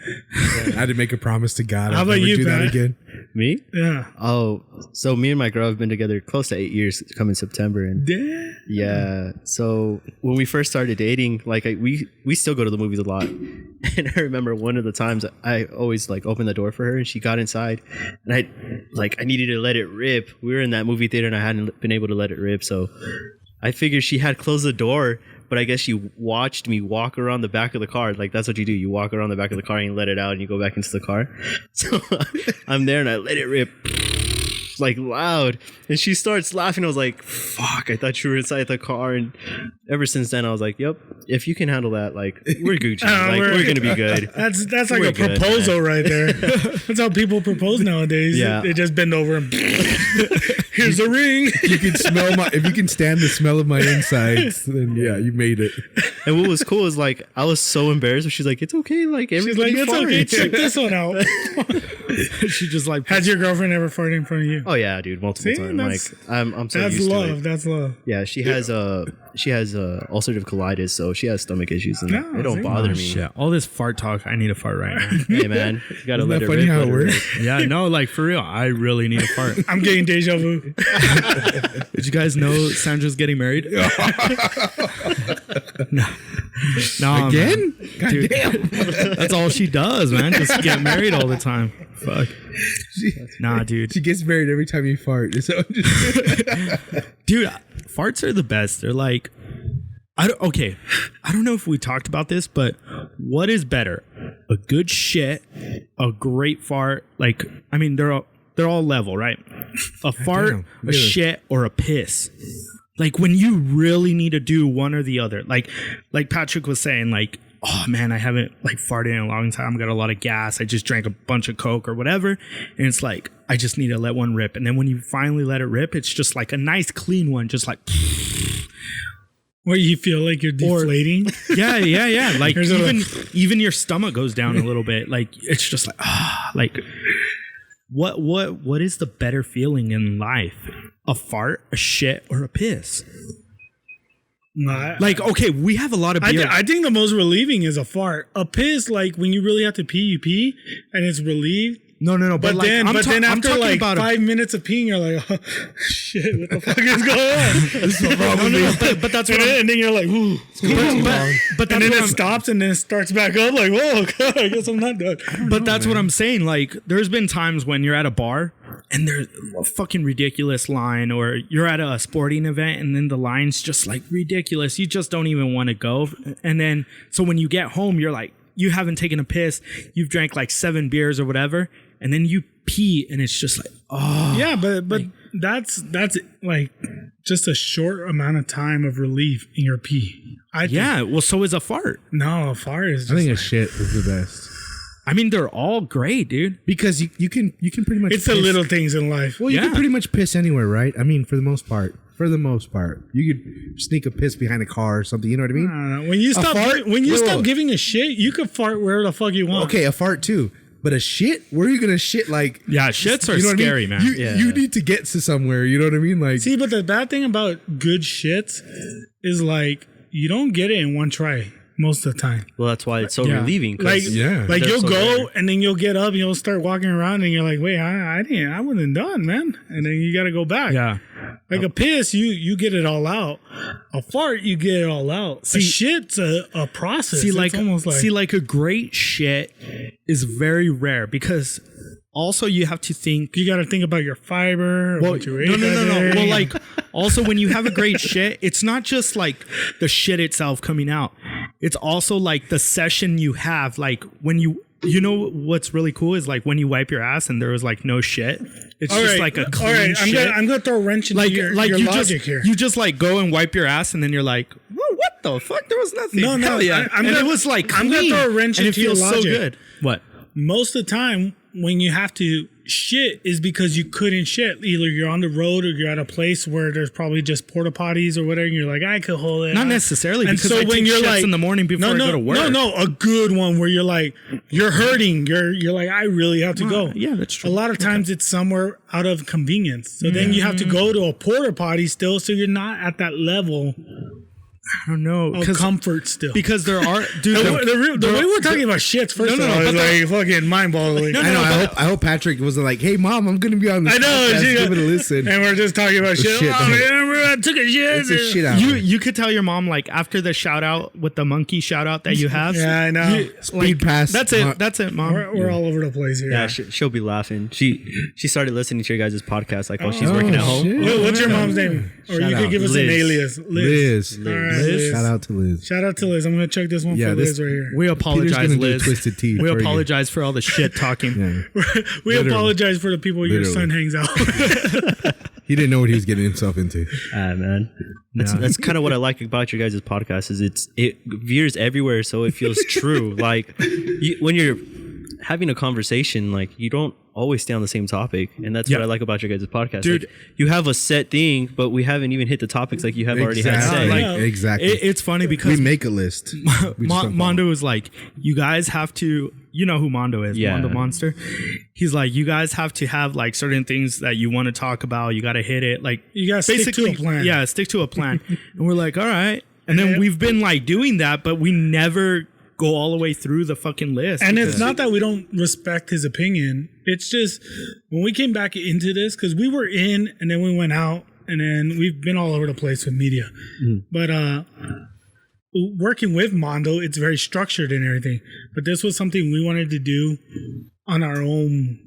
I had to make a promise to God. How I'll about never you, do that Pat? again. Me? Yeah. Oh, so me and my girl have been together close to 8 years coming September. And Damn. yeah, so when we first started dating, like we still go to the movies a lot. And I remember one of the times I always like opened the door for her and she got inside and I needed to let it rip. We were in that movie theater and I hadn't been able to let it rip. So I figured she had closed the door, but I guess she watched me walk around the back of the car. Like that's what you do. You walk around the back of the car and you let it out and you go back into the car. So I'm there and I let it rip like loud and she starts laughing. I was like, fuck, I thought you were inside the car. And ever since then I was like, yep, if you can handle that, like we're Gucci. Like we're gonna be good. That's like We're a good, proposal right there. That's how people propose nowadays. Yeah. They just bend over and here's a ring. You can smell if you can stand the smell of my insides, then yeah, you made it. And what was cool is like I was so embarrassed but she's like, it's okay, like She's everybody like, it's okay, farts." check this one out. She just like, Has your girlfriend ever farted in front of you? Oh yeah, dude, multiple See, times. that's- Like I'm so That's used to love. it. That's love. Yeah, she has ulcerative colitis, so she has stomach issues, and No, it don't see? bother oh, me. shit. All this fart talk, I need to fart right now. Hey man, you gotta Isn't let that it funny rip. how let it it works? rip. Yeah, no, like for real, I really need a fart. I'm getting deja vu. Did you guys know Sandra's getting married? No, Again? man. God Dude. damn. That's all she does, man. Just get married all the time. Fuck. Nah, dude. She gets married every time you fart. So Dude, farts are the best. They're like, I don't know if we talked about this, but what is better? A good shit, a great fart. Like, I mean, they're all level, right? a fart, damn. a shit, or a piss. Like when you really need to do one or the other. Like Patrick was saying, like, oh man, I haven't like farted in a long time. Got a lot of gas. I just drank a bunch of Coke or whatever. And it's like, I just need to let one rip. And then when you finally let it rip, it's just like a nice clean one, just like Where you feel like you're deflating. yeah. Like even your stomach goes down a little bit. Like it's just like like what is the better feeling in life? A fart, a shit, or a piss? Like, okay, we have a lot of beer. I think the most relieving is a fart. A piss, like when you really have to pee, you pee, and it's relieved. No. But like, then after like about 5 minutes of peeing, you're like, oh, shit, what the fuck is going on? But that's what and then you're like, ooh. But and then it stops and then it starts back up. Like, whoa, God, I guess I'm not done. But that's what I'm saying. Like, there's been times when you're at a bar and there's a fucking ridiculous line, or you're at a sporting event and then the line's just like ridiculous. You just don't even want to go. And then, so when you get home, you're like, you haven't taken a piss. You've drank like 7 beers or whatever. And then you pee and it's just like, oh. Yeah, but like, that's like just a short amount of time of relief in your pee. Well, so is a fart. No, a fart is just I think a shit is the best. I mean, they're all great, dude. Because you can pretty much it's the little things in life. Well, you can pretty much piss anywhere, right? I mean, for the most part. You could sneak a piss behind a car or something. You know what I mean? When you stop giving a shit, you could fart wherever the fuck you want. Okay, a fart too. But a shit? Where are you gonna shit? Like, yeah, shits are scary, man. You need to get to somewhere. You know what I mean? Like, see, but the bad thing about good shits is like you don't get it in one try most of the time. Well, that's why it's so relieving. Like you'll so go rare. and then you'll get up and you'll start walking around and you're like, wait, I wasn't done, man. And then you got to go back. Yeah. Like a piss, you get it all out. A fart, you get it all out. A shit's a process. See, like, it's almost like a great shit is very rare because also you have to think. You got to think about your fiber. Well, what you ate no. Well, like also when you have a great shit, it's not just like the shit itself coming out. It's also like the session you have, like when you know what's really cool is like when you wipe your ass and there was like no shit. It's all just right, like a clean all right, shit. I'm gonna throw a wrench into your logic here. You just like go and wipe your ass and then you're like, whoa, what the fuck? There was nothing. No, Hell yeah. it was like clean. I'm gonna throw a wrench and into it feels your logic. so good. What? Most of the time when you have to shit is because you couldn't shit. Either you're on the road or you're at a place where there's probably just porta potties or whatever. And you're like, I could hold it. Not necessarily, and because so I when take you're shits like, in the morning before I go to work. No, a good one where you're like, you're hurting. You're like, I really have to go. Yeah, that's true. A lot of times it's somewhere out of convenience. So then you have to go to a porta potty still, so you're not at that level. I don't know. Of comfort still. Because there are, dude. The way we're talking about shits, first of all, is like fucking mind-boggling. I hope Patrick wasn't like, hey, Mom, I'm going to be on this podcast. Give it a listen. And we're just talking about shit. Shit, Oh, man, I took a shit. It's a shit out. You could tell your mom, like, after the shout out with the monkey shout out that you have. Yeah, I know. Speed pass. That's it, Mom. We're all over the place here. Yeah, she'll be laughing. She started listening to your guys' podcast like while she's working at home. Shit. What's your mom's name? Or you could give us an alias. Liz. All right, Liz. Shout out to Liz. Shout out to Liz. I'm going to check this one for Liz right here. We apologize, Liz. Twisted teeth. We apologize for all the shit talking. Yeah. We apologize for the people your son hangs out with. He didn't know what he was getting himself into. Man. That's kind of what I like about your guys' podcast is it veers everywhere, so it feels true. Like when you're having a conversation, like you don't always stay on the same topic, and that's what I like about your guys' podcast. Dude, like, you have a set thing, but we haven't even hit the topics like you have already had set. Exactly. It's funny because we make a list. Mondo is like, you guys have to. You know who Mondo is, Mondo Monster. He's like, you guys have to have like certain things that you want to talk about. You got to hit it. Like you got to stick to a plan. Yeah, stick to a plan. And we're like, all right. And then we've been like doing that, but we never go all the way through the fucking list. And it's not that we don't respect his opinion. It's just when we came back into this, because we were in and then we went out and then we've been all over the place with media. But working with Mondo, it's very structured and everything. But this was something we wanted to do on our own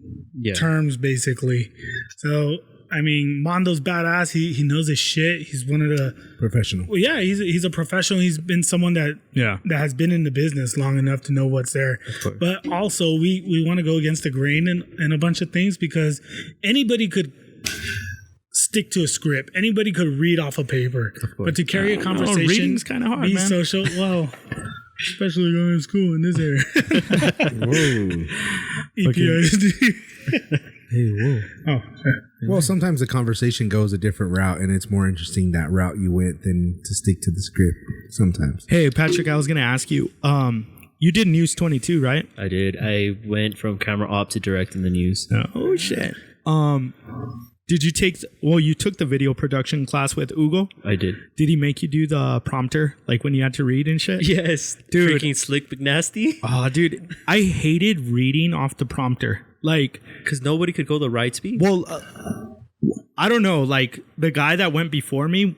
terms, basically. So, I mean, Mondo's badass. He knows his shit. He's one of the professional. Well, yeah, he's a professional. He's been someone that has been in the business long enough to know what's there. But also, we want to go against the grain and a bunch of things because anybody could stick to a script. Anybody could read off a paper, but to carry a conversation, reading's kind of hard, be man. social. Well, especially going to school in this area. Whoa. EPISD. Hey, whoa. Oh, Well, sometimes the conversation goes a different route, and it's more interesting that route you went than to stick to the script sometimes. Hey, Patrick, I was going to ask you, you did News 22, right? I did. I went from camera op to direct in the news. Oh, shit. Did you you took the video production class with Ugo? I did. Did he make you do the prompter, like when you had to read and shit? Yes, Dude. freaking slick but nasty. Oh, dude, I hated reading off the prompter. Like, Because nobody could go the right speed. well, I don't know. Like, the guy that went before me,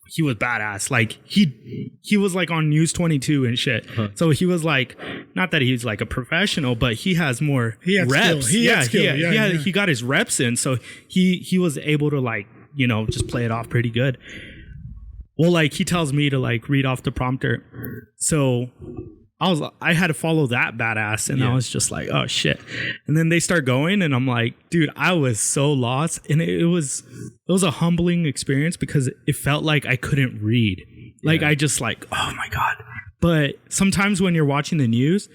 he was badass. Like, he was like on News 22 and shit. So he was like, not that he's like a professional, but he has more He had reps. skill. He had skill. He got his reps in, so he was able to like, you know, just play it off pretty good. Well, like he tells me to like read off the prompter, so I had to follow that badass, and I was just like, oh shit. And then they start going, and I'm like, dude, I was so lost, and it was a humbling experience because it felt like I couldn't read. Like I just like, oh my God. But sometimes when you're watching the news,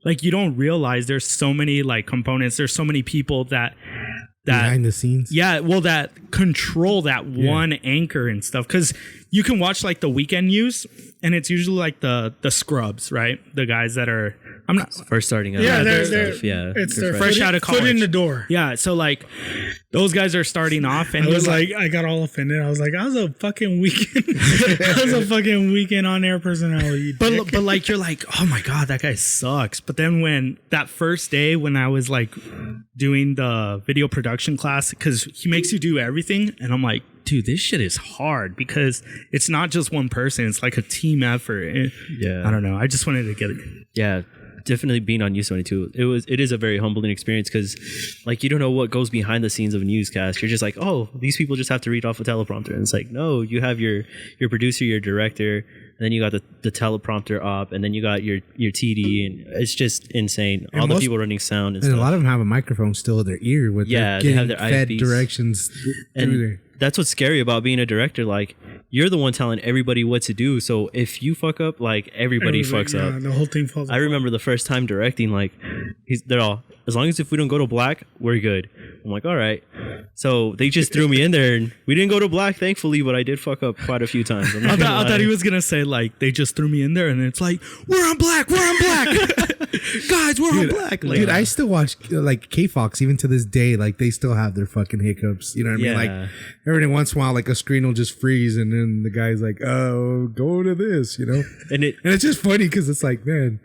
like you don't realize there's so many like components. There's so many people that Behind the scenes. yeah, well, that control that one anchor and stuff. Because you can watch like the weekend news, and it's usually like the scrubs, right? The guys that are First starting out. yeah, That they're stuff, yeah. it's their fresh foot, out of foot in college. the door. yeah. So like those guys are starting off, and I was you're like, I got all offended. I was like, I was a fucking weekend. I was a fucking weekend on air personality. but like you're like, oh my God, that guy sucks. But then when that first day when I was like doing the video production class, because he makes you do everything, and I'm like, dude, this shit is hard because it's not just one person. It's like a team effort. Yeah. I don't know. I just wanted to get it. Yeah, definitely being on News 22. It is a very humbling experience because like you don't know what goes behind the scenes of a newscast. You're just like, oh, these people just have to read off a teleprompter. And it's like, no, you have your producer, your director, and then you got the teleprompter op, and then you got your TD, and it's just insane. And All the most- people running sound and And stuff. a lot of them have a microphone still in their ear with Yeah, their they have getting their fed IFBs. directions And through there. that's what's scary about being a director. Like, you're the one telling everybody what to do. So if you fuck up, like everybody fucks up. The whole thing falls I remember the first time directing, like they're all, as long as if we don't go to black, we're good. I'm like, all right. So they just threw me in there, and we didn't go to black, thankfully, but I did fuck up quite a few times. I'm not I gonna thought lie. he was gonna say like they just threw me in there, and it's like we're on black, guys, we're on black. Like, Dude, I still watch like K-Fox even to this day. Like they still have their fucking hiccups. You know what I mean? Yeah. Like every once in a while, like a screen will just freeze, and then the guy's like, "Oh, go to this," you know. And And it's just funny because it's like, man.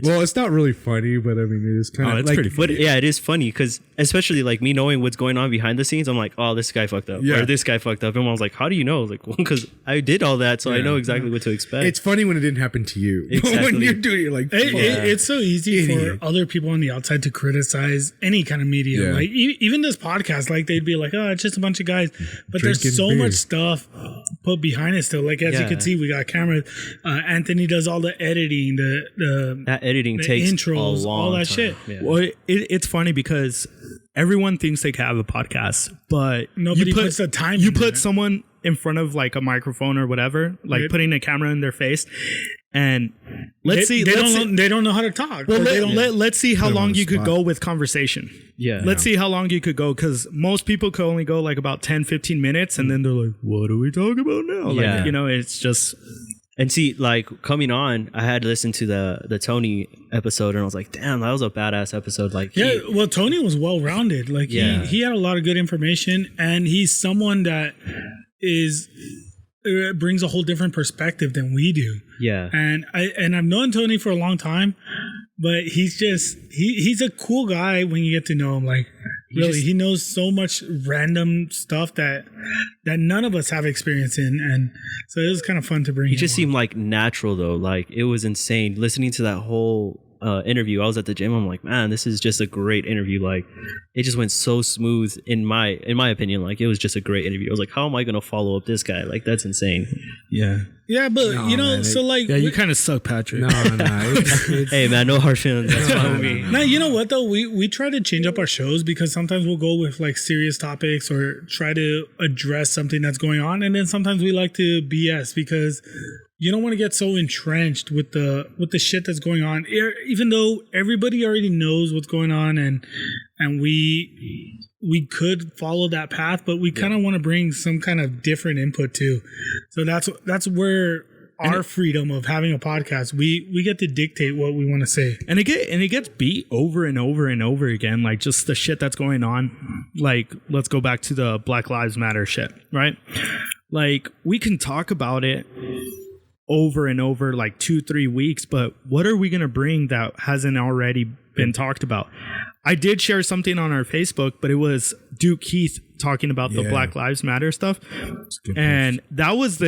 Well, it's not really funny, but I mean, it is kind of it's like, pretty funny. But yeah, it is funny because especially like me knowing what's going on behind the scenes, I'm like, oh, this guy fucked up, Yeah. or this guy fucked up, and I was like, how do you know? Like, well, because I did all that, so I know exactly what to expect. It's funny when it didn't happen to you. But when Exactly. you're doing it, you're like, It's so easy Idiot. for other people on the outside to criticize any kind of media. Yeah. Like even this podcast, like they'd be like, "Oh, it's just a bunch of guys," but Drinking there's so beer. much stuff put behind it still. Like as you Yeah. can see, we got cameras. Anthony does all the editing, the that editing the takes intros, a long all that time. shit. Yeah. well, it's funny because everyone thinks they can have a podcast, but Nobody puts the time You into put it. someone in front of like a microphone or whatever, like Yep. putting a camera in their face, and let's see. They don't know how to talk. Well, or they don't- let's see how Put 'em long on the you could spot. go with conversation. Yeah. Let's see how long you could go, because most people could only go like about 10, 15 minutes, and then they're like, what do we talk about now? Yeah. Like, you know, it's just... And see, like coming on, I had listened to the Tony episode, and I was like, "Damn, that was a badass episode!" Like, Yeah, well, Tony was well rounded. Like Yeah. he had a lot of good information, and he's someone that is brings a whole different perspective than we do. yeah, And I've known Tony for a long time, but he's just he's a cool guy when you get to know him. Like really, he knows so much random stuff that none of us have experience in, and so it was kind of fun to bring. he him just on. seemed like natural though. Like it was insane listening to that whole interview. I was at the gym. I'm like, man, this is just a great interview. Like, it just went so smooth in my opinion. Like, it was just a great interview. I was like, how am I gonna follow up this guy? Like, that's insane. Yeah. Yeah, but No, you know, man, so like, Yeah, you kind of suck, Patrick. No. It's, Hey, man, no hard feelings. That's fine with me. now you know what though, we try to change up our shows because sometimes we'll go with like serious topics or try to address something that's going on, and then sometimes we like to BS because you don't want to get so entrenched with the shit that's going on, even though everybody already knows what's going on, and we could follow that path, but we kind of want to bring some kind of different input too. So that's where our freedom of having a podcast, we get to dictate what we want to say. And it gets beat over and over and over again, like just the shit that's going on. Like, let's go back to the Black Lives Matter shit, right? Like, we can talk about it over and over, like 2-3 weeks, but what are we going to bring that hasn't already been talked about? I did share something on our Facebook, but it was Duke Keith talking about the Black Lives Matter stuff. And that was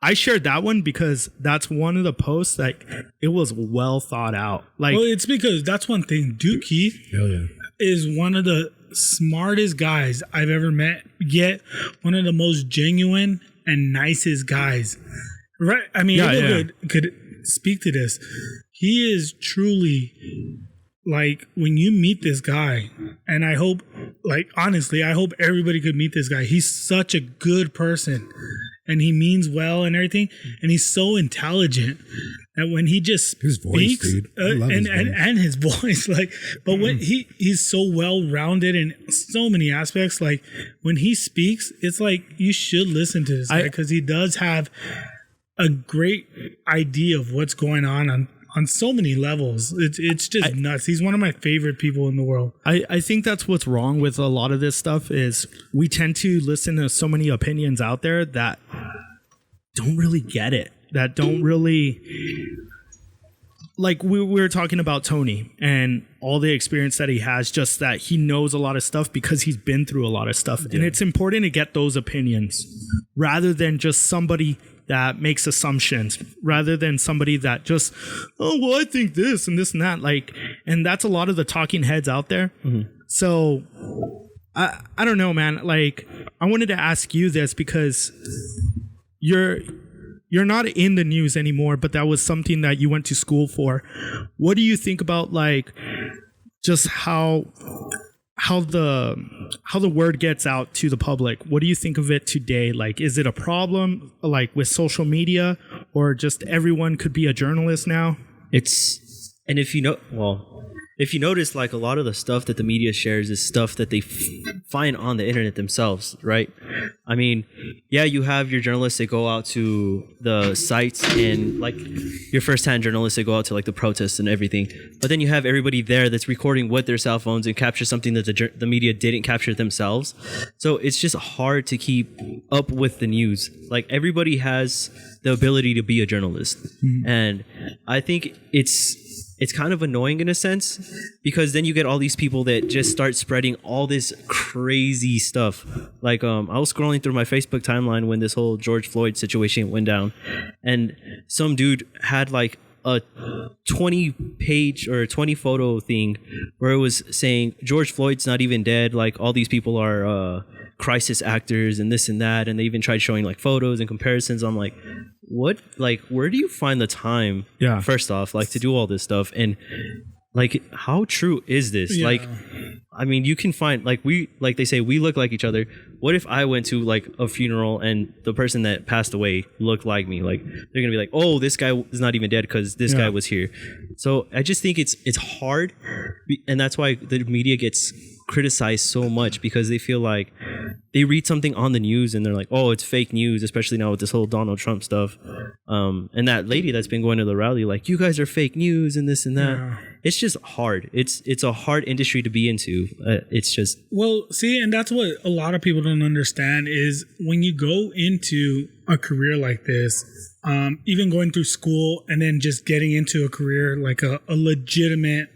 I shared that one because that's one of the posts that it was well thought out. Like, Well, it's because that's one thing. Duke Keith is one of the smartest guys I've ever met, yet one of the most genuine and nicest guys. Right? I mean, could speak to this. He is truly, like, when you meet this guy, and I hope, like, honestly, I hope everybody could meet this guy. He's such a good person, and he means well and everything, and he's so intelligent that when he just his voice, speaks, dude. I love his voice. and his voice, like, but when he's so well rounded in so many aspects, like when he speaks, it's like you should listen to this guy because he does have a great idea of what's going on so many levels. It's just nuts. He's one of my favorite people in the world. I think that's what's wrong with a lot of this stuff is we tend to listen to so many opinions out there that don't really get it, that don't really, like we were talking about Tony and all the experience that he has, just that he knows a lot of stuff because he's been through a lot of stuff. And it's important to get those opinions rather than just somebody that makes assumptions, rather than somebody that just, oh, well, I think this and this and that. Like, and that's a lot of the talking heads out there. So I don't know, man. Like, I wanted to ask you this because you're not in the news anymore, but that was something that you went to school for. What do you think about, like, just how the word gets out to the public? What do you think of it today? Like, is it a problem, like, with social media, or just everyone could be a journalist now? And if you notice, like, a lot of the stuff that the media shares is stuff that they find on the internet themselves, right? I mean, yeah, you have your journalists that go out to the sites, and like your first-hand journalists that go out to like the protests and everything. But then you have everybody there that's recording with their cell phones and capture something that the media didn't capture themselves. So it's just hard to keep up with the news. Like, everybody has the ability to be a journalist, and I think it's kind of annoying in a sense, because then you get all these people that just start spreading all this crazy stuff. Like, I was scrolling through my Facebook timeline when this whole George Floyd situation went down, and some dude had like a 20-page or 20-photo thing where it was saying George Floyd's not even dead, like all these people are crisis actors and this and that, and they even tried showing like photos and comparisons. I'm like, what? Like, where do you find the time? Yeah. First off, like, to do all this stuff, and like, how true is this? Yeah. Like, I mean, you can find, like, they say we look like each other. What if I went to like a funeral and the person that passed away looked like me? Like, they're gonna be like, oh, this guy is not even dead because this guy was here. So I just think it's hard, and that's why the media gets criticized so much, because they feel like they read something on the news and they're like, oh, it's fake news, especially now with this whole Donald Trump stuff. And that lady that's been going to the rally, like, you guys are fake news and this and that. Yeah. It's just hard. It's a hard industry to be into. It's just, Well, see, and that's what a lot of people don't understand is when you go into a career like this, even going through school and then just getting into a career like a legitimate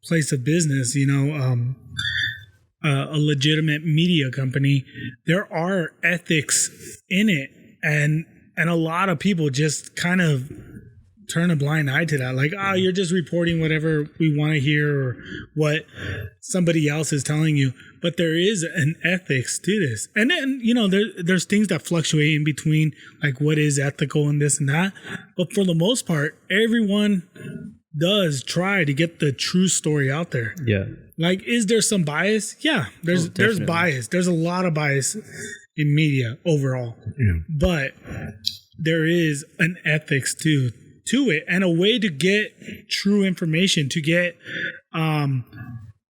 place of business, you know, a legitimate media company, there are ethics in it, and a lot of people just kind of turn a blind eye to that. Like, you're just reporting whatever we want to hear or what somebody else is telling you. But there is an ethics to this. And then, there's things that fluctuate in between, like what is ethical and this and that. But for the most part, everyone does try to get the true story out there. Yeah. Like, is there some bias? Yeah, there's bias. There's a lot of bias in media overall. Yeah. But there is an ethics to it and a way to get true information, to get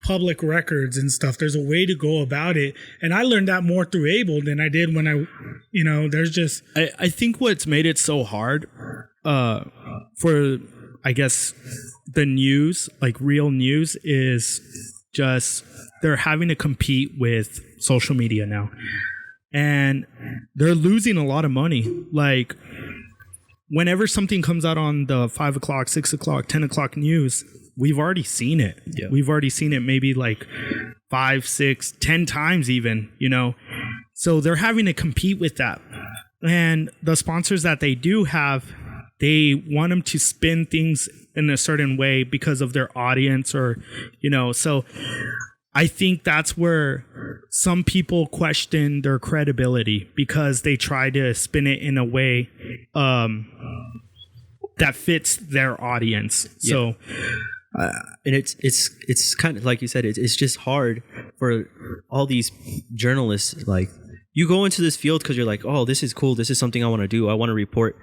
public records and stuff. There's a way to go about it. And I learned that more through Able than I did when there's just... I think what's made it so hard for, I guess, the news, like real news, is just they're having to compete with social media now. And they're losing a lot of money. Like, whenever something comes out on the 5 o'clock, 6 o'clock, 10 o'clock news, we've already seen it. Yeah. We've already seen it maybe like 5, 6, 10 times even, So they're having to compete with that. And the sponsors that they do have, they want them to spin things in a certain way because of their audience or, so I think that's where some people question their credibility because they try to spin it in a way that fits their audience. Yeah. So, and it's kind of like you said, it's just hard for all these journalists. Like, you go into this field because you're like, oh, this is cool. This is something I want to do. I want to report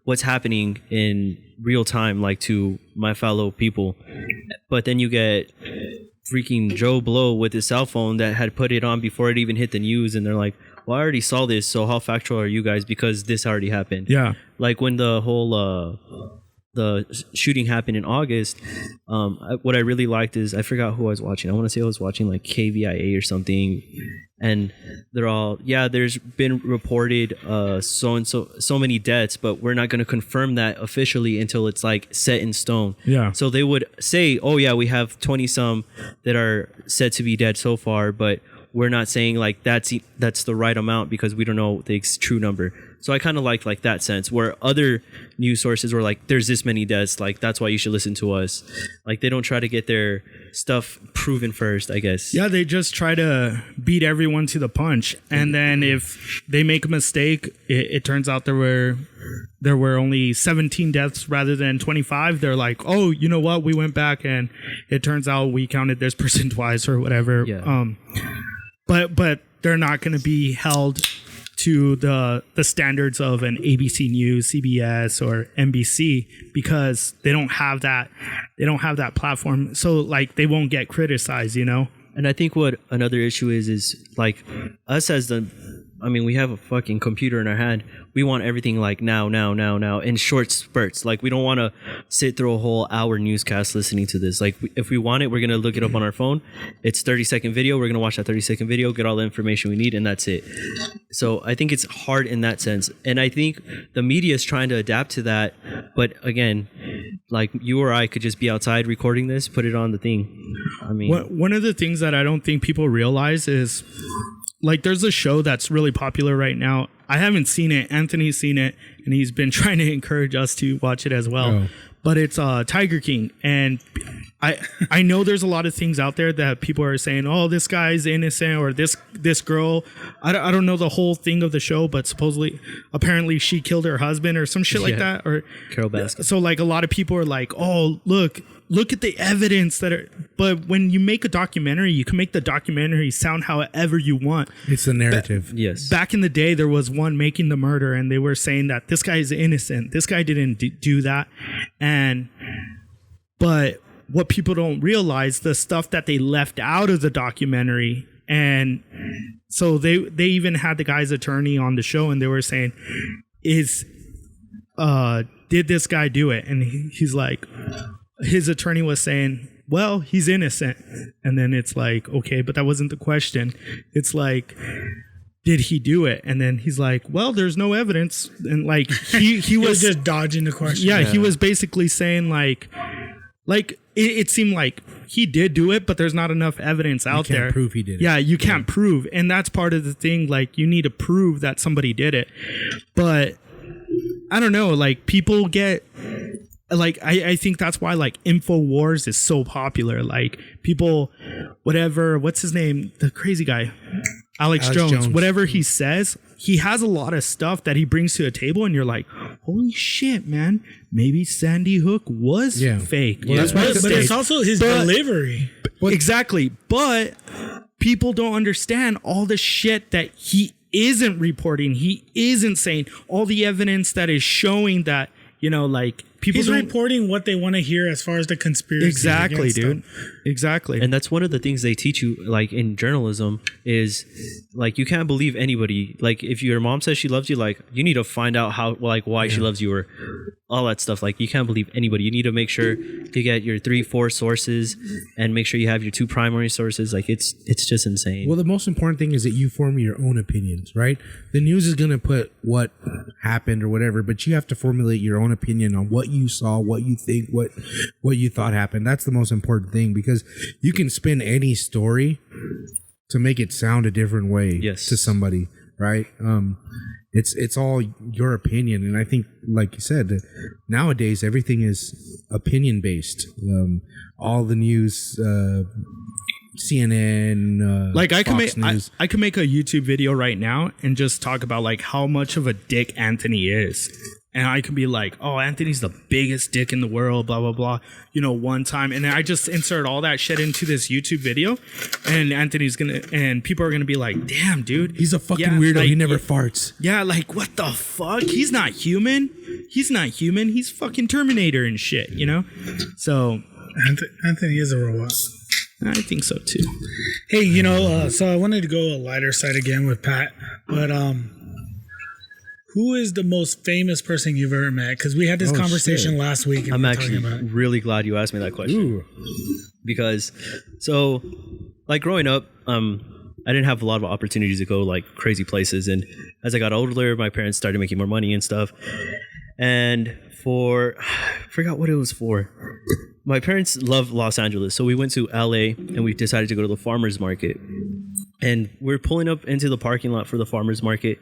what's happening in real time, like to my fellow people. But then you get freaking Joe Blow with his cell phone that had put it on before it even hit the news, and they're like, well, I already saw this, so how factual are you guys, because this already happened. Yeah. Like when the whole the shooting happened in August, what I really liked is, I forgot who I was watching. I want to say I was watching like KVIA or something, and they're all, yeah, there's been reported so many deaths, but we're not going to confirm that officially until it's like set in stone. Yeah. So they would say, oh yeah, we have 20 some that are said to be dead so far, but we're not saying like that's the right amount because we don't know the true number. So I kind of liked like that sense, where other news sources were like, there's this many deaths, like that's why you should listen to us. Like, they don't try to get their stuff proven first, I guess. Yeah, they just try to beat everyone to the punch. And then if they make a mistake, it turns out there were only 17 deaths rather than 25. They're like, oh, you know what? We went back and it turns out we counted this person twice or whatever. Yeah. But they're not going to be held to the standards of an ABC News, CBS, or NBC because they don't have that platform. So like they won't get criticized, And I think what another issue is like us as we have a fucking computer in our hand. We want everything like now in short spurts. Like, we don't want to sit through a whole hour newscast listening to this. Like, if we want it, we're going to look it up on our phone. It's 30-second video. We're going to watch that 30-second video, get all the information we need, and that's it. So I think it's hard in that sense. And I think the media is trying to adapt to that. But again, like, you or I could just be outside recording this, put it on the thing. I mean, one of the things that I don't think people realize is, like, there's a show that's really popular right now. I haven't seen it. Anthony's seen it, and he's been trying to encourage us to watch it as well. Oh. But it's Tiger King, and I know there's a lot of things out there that people are saying, oh, this guy's innocent, or this girl. I don't know the whole thing of the show, but apparently she killed her husband or some shit like that. Or Carol Baskin. So like a lot of people are like, oh, look at the evidence but when you make a documentary, you can make the documentary sound however you want. It's the narrative. Yes. Back in the day, there was one making the murder, and they were saying that this guy is innocent. This guy didn't do that. But what people don't realize, the stuff that they left out of the documentary. And so they even had the guy's attorney on the show, and they were saying, did this guy do it? And he's like, his attorney was saying, well, he's innocent. And then it's like, okay, but that wasn't the question. It's like, did he do it? And then he's like, well, there's no evidence. And like, he was just dodging the question. Yeah, he was basically saying like it seemed like he did do it, but there's not enough evidence out there. You can't prove he did it. Yeah, you can't prove. And that's part of the thing. Like, you need to prove that somebody did it. But I don't know, like, people get like I think that's why like InfoWars is so popular. Like people, whatever, what's his name, the crazy guy, Alex Jones, whatever he says, he has a lot of stuff that he brings to a table, and you're like, holy shit, man, maybe Sandy Hook was fake. Well, that's why, but it's also his delivery. Exactly, but people don't understand all the shit that he isn't reporting. He isn't saying all the evidence that is showing that, you know, like people. He's reporting what they want to hear as far as the conspiracy. Exactly, dude. Exactly. And that's one of the things they teach you, like in journalism, is like you can't believe anybody. Like if your mom says she loves you, like you need to find out how, like why she loves you or all that stuff. Like you can't believe anybody. You need to make sure to get your 3-4 sources and make sure you have your 2 primary sources. Like it's just insane. Well, the most important thing is that you form your own opinions, right? The news is going to put what happened or whatever, but you have to formulate your own opinion on what you saw, what you think, what you thought happened. That's the most important thing, because you can spin any story to make it sound a different way to somebody, right? It's all your opinion, and I think, like you said, nowadays everything is opinion based. All the news, CNN, like I can Fox make News. I can make a YouTube video right now and just talk about like how much of a dick Anthony is. And I can be like, oh, Anthony's the biggest dick in the world, blah, blah, blah, you know, one time. And then I just insert all that shit into this YouTube video. And and people are going to be like, damn, dude. He's a fucking weirdo. Like, he never farts. Yeah, like, what the fuck? He's not human. He's not human. He's fucking Terminator and shit, you know? So. Anthony is a robot. I think so, too. Hey, you know, so I wanted to go a lighter side again with Pat. But, who is the most famous person you've ever met? Because we had this conversation last week. I'm actually really glad you asked me that question. Ooh. Because, so, like growing up, I didn't have a lot of opportunities to go like crazy places. And as I got older, my parents started making more money and stuff. And I forgot what it was for. My parents love Los Angeles, so we went to LA and we decided to go to the farmers market. And we're pulling up into the parking lot for the farmers market,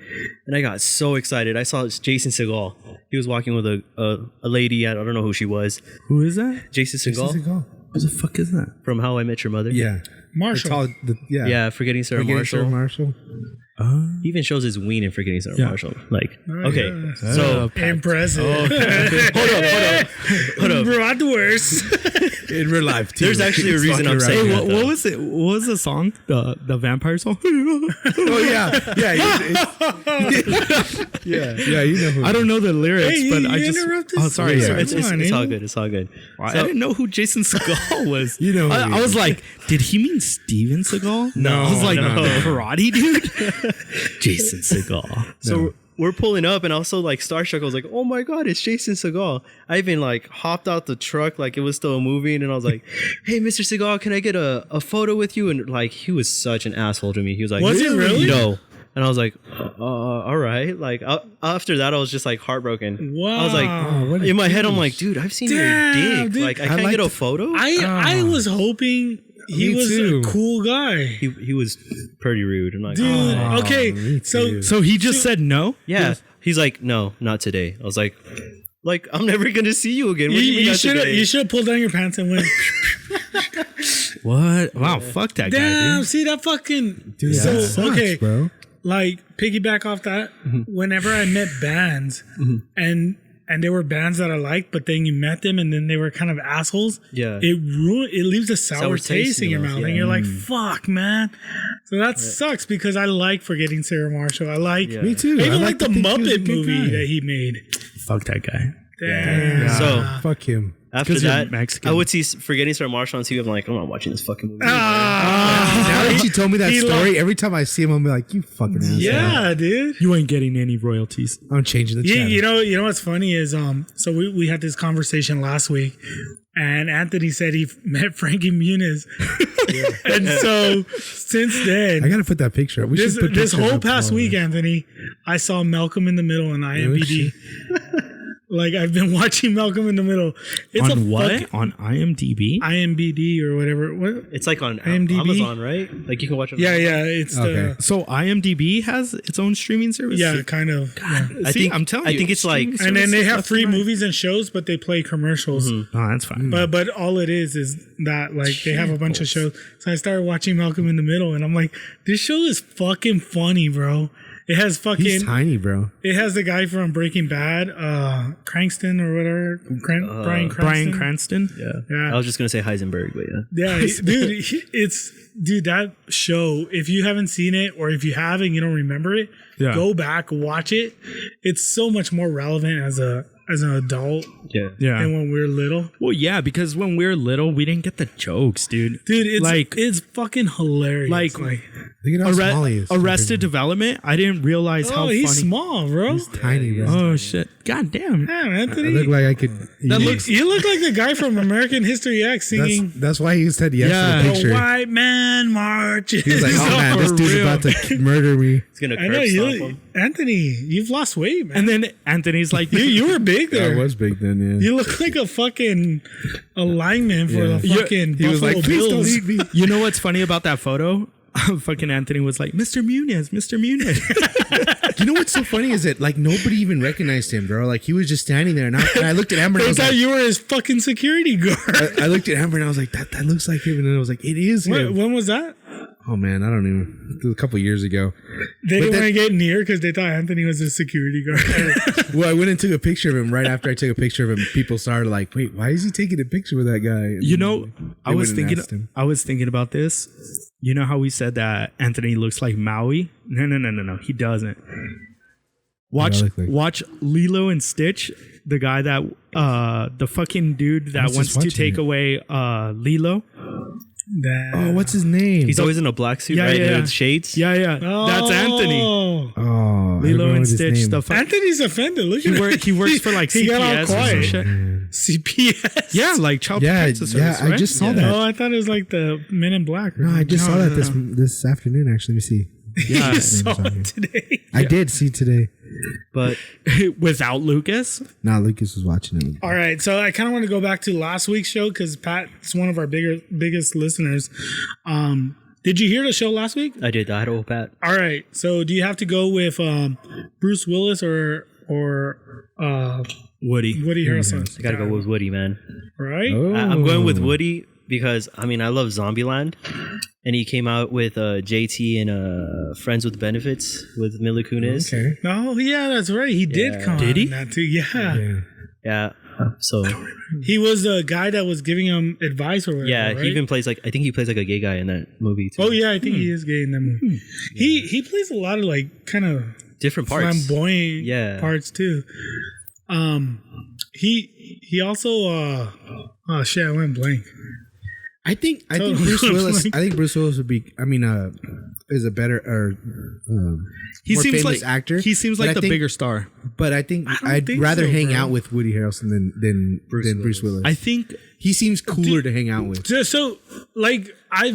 and I got so excited. I saw Jason Segel. He was walking with a lady. I don't know who she was. Who is that? Jason Segel. What the fuck is that? From How I Met Your Mother. Yeah. Marshall. Yeah, Forgetting Sarah Marshall. He even shows his ween in Forgetting Sarah Marshall. Like, okay, so impressive. Hold up. Bratwurst. In real life, too. There's actually a reason I'm saying that. What was it? What was the song? The vampire song? Oh yeah. Yeah. You know who. I don't know the lyrics, Hey, but you I just. interrupted? Oh, sorry. Yeah. sorry. It's all good. It's all good. I didn't know who Jason Segel was. You know who I he was is. like, did he mean Steven Seagal? No, I was like, no. the karate dude? Jason Seagal. So we're pulling up, and also like starstruck. I was like, "Oh my god, it's Jason Segel!" I even like hopped out the truck like it was still moving, and I was like, "Hey, Mr. Segel, can I get a photo with you?" And like he was such an asshole to me. He was like, Was he really? No. And I was like, all right. Like after that, I was just like heartbroken. Wow. I was like, in my head, I'm like, dude, I've seen Damn, your dick. dude. Like I can't get a photo. I was hoping he Me was too. a cool guy. He was pretty rude. I'm like, Dude, oh. okay. me So too. So he just said no? Yeah. He's like, no, not today. I was like I'm never gonna see you again. What do you mean you not today? should have pulled down your pants and went. What? Wow, fuck that guy, Damn, dude. see that fucking. Dude, so that sucks, okay, bro. like piggyback off that. Whenever I met bands, and they were bands that I liked, but then you met them and then they were kind of assholes. Yeah. It leaves a sour taste in your mouth, and yeah. you're like, "Fuck, man." So that sucks because I like Forgetting Sarah Marshall. I like. Yeah. Me too. I even I like the to think he was a Muppet good movie guy. that he made. Fuck that guy. Damn. So Fuck him. after 'Cause you're that, Mexican. I would see Forgetting Sarah Marshall on TV. I'm like, I'm not watching this fucking movie. Now that you told me that He story, every time I see him, I'm like, you fucking asshole. Yeah, dude. You ain't getting any royalties. I'm changing the Yeah, channel. you know what's funny is so we had this conversation last week, and Anthony said he met Frankie Muniz, and so since I then, gotta put that picture up. We this should put this pictures whole up past tomorrow. week, Anthony, I saw Malcolm in the Middle on IMDb. Like I've been watching Malcolm in the Middle. It's on what? On IMDb? IMBD or whatever. What? It's like on IMDb? Amazon, right? Like you can watch it. Yeah, yeah. It's Okay. So IMDb has its own streaming service? yeah, kind of. Yeah. I'm telling you. I think it's like, And then they have left free and right. movies and shows, but they play commercials. Oh, that's fine. But all it is that like they have a bunch of shows. So I started watching Malcolm in the Middle, and I'm like, this show is fucking funny, bro. It has fucking. He's tiny, bro. It has the guy from Breaking Bad, Cranston or whatever. Brian Cranston. Brian Cranston? Yeah. I was just gonna say Heisenberg, but yeah. Yeah, dude, that show, if you haven't seen it or if you have and you don't remember it, Yeah. go back, watch it. It's so much more relevant as an adult Yeah. Yeah. than when we were little. Well, yeah, because when we were little, we didn't get the jokes, dude. Dude, it's like fucking hilarious. Like- Look at how small he is. Arrested Development. I didn't realize how he's funny. small, bro. He's tiny, bro. Oh shit! God damn. Damn, I Anthony. look like I could. You look like the guy from American History X singing That's why he said yes Yeah. to the "The picture. White Man Marches." He was like, "Oh man, this For dude's real. about to murder me." It's gonna I know curb stomp you, him. Anthony. You've lost weight, man. And then Anthony's like, you were big I there. was big then, yeah. You look like a fucking lineman for Yeah. the fucking He was Buffalo like, "Please don't Bills. eat me." You know what's funny about that photo? Fucking Anthony was like, Mr. Muniz, Mr. Muniz. You know what's so funny is that like nobody even recognized him, bro. Like he was just standing there, and I looked at Amber and I They was thought like, you were his fucking security guard. I looked at Amber and I was like, that looks like him, and then I was like, it is him. When was that? Oh man, I don't even. It was a couple years ago. They didn't then- want to get near because they thought Anthony was a security guard. Well, I went and took a picture of him right after I took a picture of him. People started like, wait, why is he taking a picture with that guy? And You know, I they was wouldn't ask him. thinking about this. You know how we said that Anthony looks like Maui? No. He doesn't. Watch look like? watch Lilo and Stitch, the guy that the fucking dude that was wants just to watching take it. away Lilo. Oh, what's his name? He's always in a black suit, Yeah, right? yeah. With shades. Yeah. That's Anthony. Oh. Oh, I Lilo remember and his Stitch. name. The fuck. Anthony's offended. Look at him. He works for like He got all CPS or some quiet. shit. CPS. Yeah, like Child Yeah, Protective Service, yeah. I right? just saw Yeah. that. Oh, I thought it was like the Men in Black. Or No, I just saw No, that no, this afternoon. Actually, let me see. Yeah. you saw on here. it today. I did see today. But Without Lucas. Nah, Lucas was watching it. All right, so I kind of want to go back to last week's show because Pat's one of our biggest listeners. Did you hear the show last week? I did. I had a whole pat. All right, so do you have to go with Bruce Willis or Woody. Woody Harrelson? I gotta go with Woody, man. Right? Oh. I'm going with Woody because I love Zombieland, and he came out with JT and Friends with Benefits with Mila Kunis. Okay. Oh, yeah, that's right. He did Yeah. come. Did he? on that too. Yeah. Yeah. Yeah. So He was the guy that was giving him advice or whatever. yeah, right? he even plays like I think he plays like a gay guy in that movie too. Oh yeah, I think he is gay in that movie. He plays a lot of like kind of Different parts. flamboyant Yeah. parts too. He also oh shit, I went blank. I think Totally. Bruce Willis. I think Bruce Willis would be. Is a better or He more seems famous like actor. He seems But like I the think- bigger star. But I think I don't I'd think rather so, hang bro. out with Woody Harrelson than Bruce Willis. I think He seems cooler to hang out with. So like I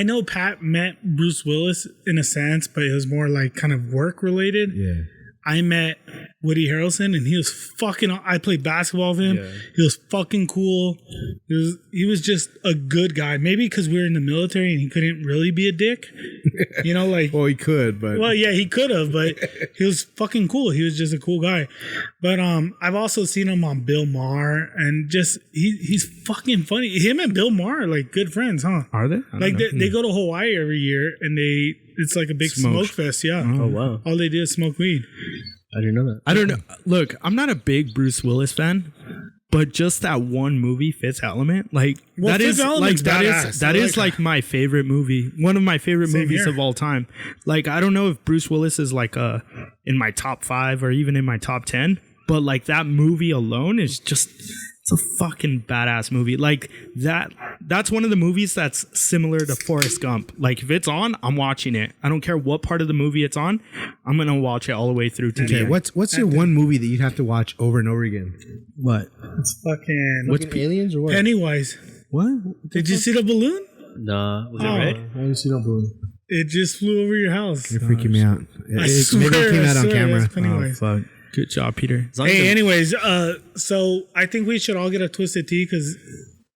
know Pat met Bruce Willis in a sense, but it was more like kind of work related. Yeah. I met Woody Harrelson and he was fucking. I played basketball with him. Yeah. He was fucking cool. He was just a good guy. Maybe because we were in the military and he couldn't really be a dick. You know, like. Well, he could, but Well, yeah, he could have, but he was fucking cool. He was just a cool guy. But I've also seen him on Bill Maher, and just he's fucking funny. Him and Bill Maher are like good friends, huh? are they? I don't Like know. they go to Hawaii every year, and it's like a big Smoke. smoke fest. Yeah, Oh wow. all they do is smoke weed. I didn't know that. I don't know. Look, I'm not a big Bruce Willis fan, but just that one movie, Fifth Element, like Well, that Fifth is like Element's that badass. is that I is like like my favorite movie, one of my favorite Same movies here. of all time. Like I don't know if Bruce Willis is like in my top 5 or even in my top 10, but like that movie alone is just it's a fucking badass movie. Like that's one of the movies that's similar to Forrest Gump. Like if it's on, I'm watching it. I don't care what part of the movie it's on. I'm gonna watch it all the way through to the okay. end. What's your one movie that you'd have to watch over and over again? What? It's fucking What's aliens or what? Pennywise. What? Did you see the balloon? Nah, was it Oh. red? I haven't seen no balloon. It just flew over your house. You're freaking me out. I Maybe swear, it came out I on swear camera. that's Pennywise. Oh, fuck. Good job, Peter. As long as Hey, the- anyways, so I think we should all get a twisted tea because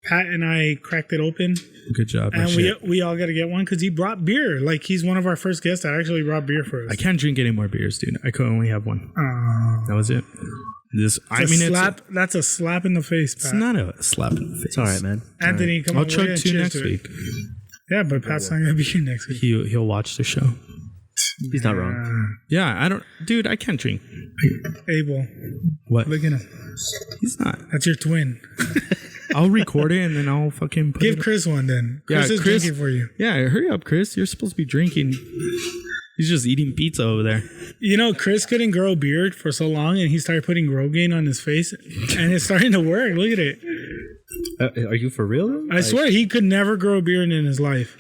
Pat and I cracked it open, Good job. and we all got to get one because he brought beer. Like he's one of our first guests that actually brought beer for us. I can't drink any more beers, dude. I could only have one. That was it. That's a slap in the face, Pat. It's not a slap in the face. it's all right, man. Anthony, come I'll on, we're chug gonna 2 cheers next to it. week. Yeah, but Pat's not gonna be here next week. He'll watch the show. He's not wrong. Yeah, I don't, dude. I can't drink. Abel, What? look at him. He's not. That's your twin. I'll record it and then I'll fucking put Give it. Chris one then. Yeah, Chris is Chris- drinking for you. Yeah, hurry up, Chris. You're supposed to be drinking. He's just eating pizza over there. You know, Chris couldn't grow a beard for so long, and he started putting Rogaine on his face, and it's starting to work. Look at it. Are you for real? I swear he could never grow a beard in his life.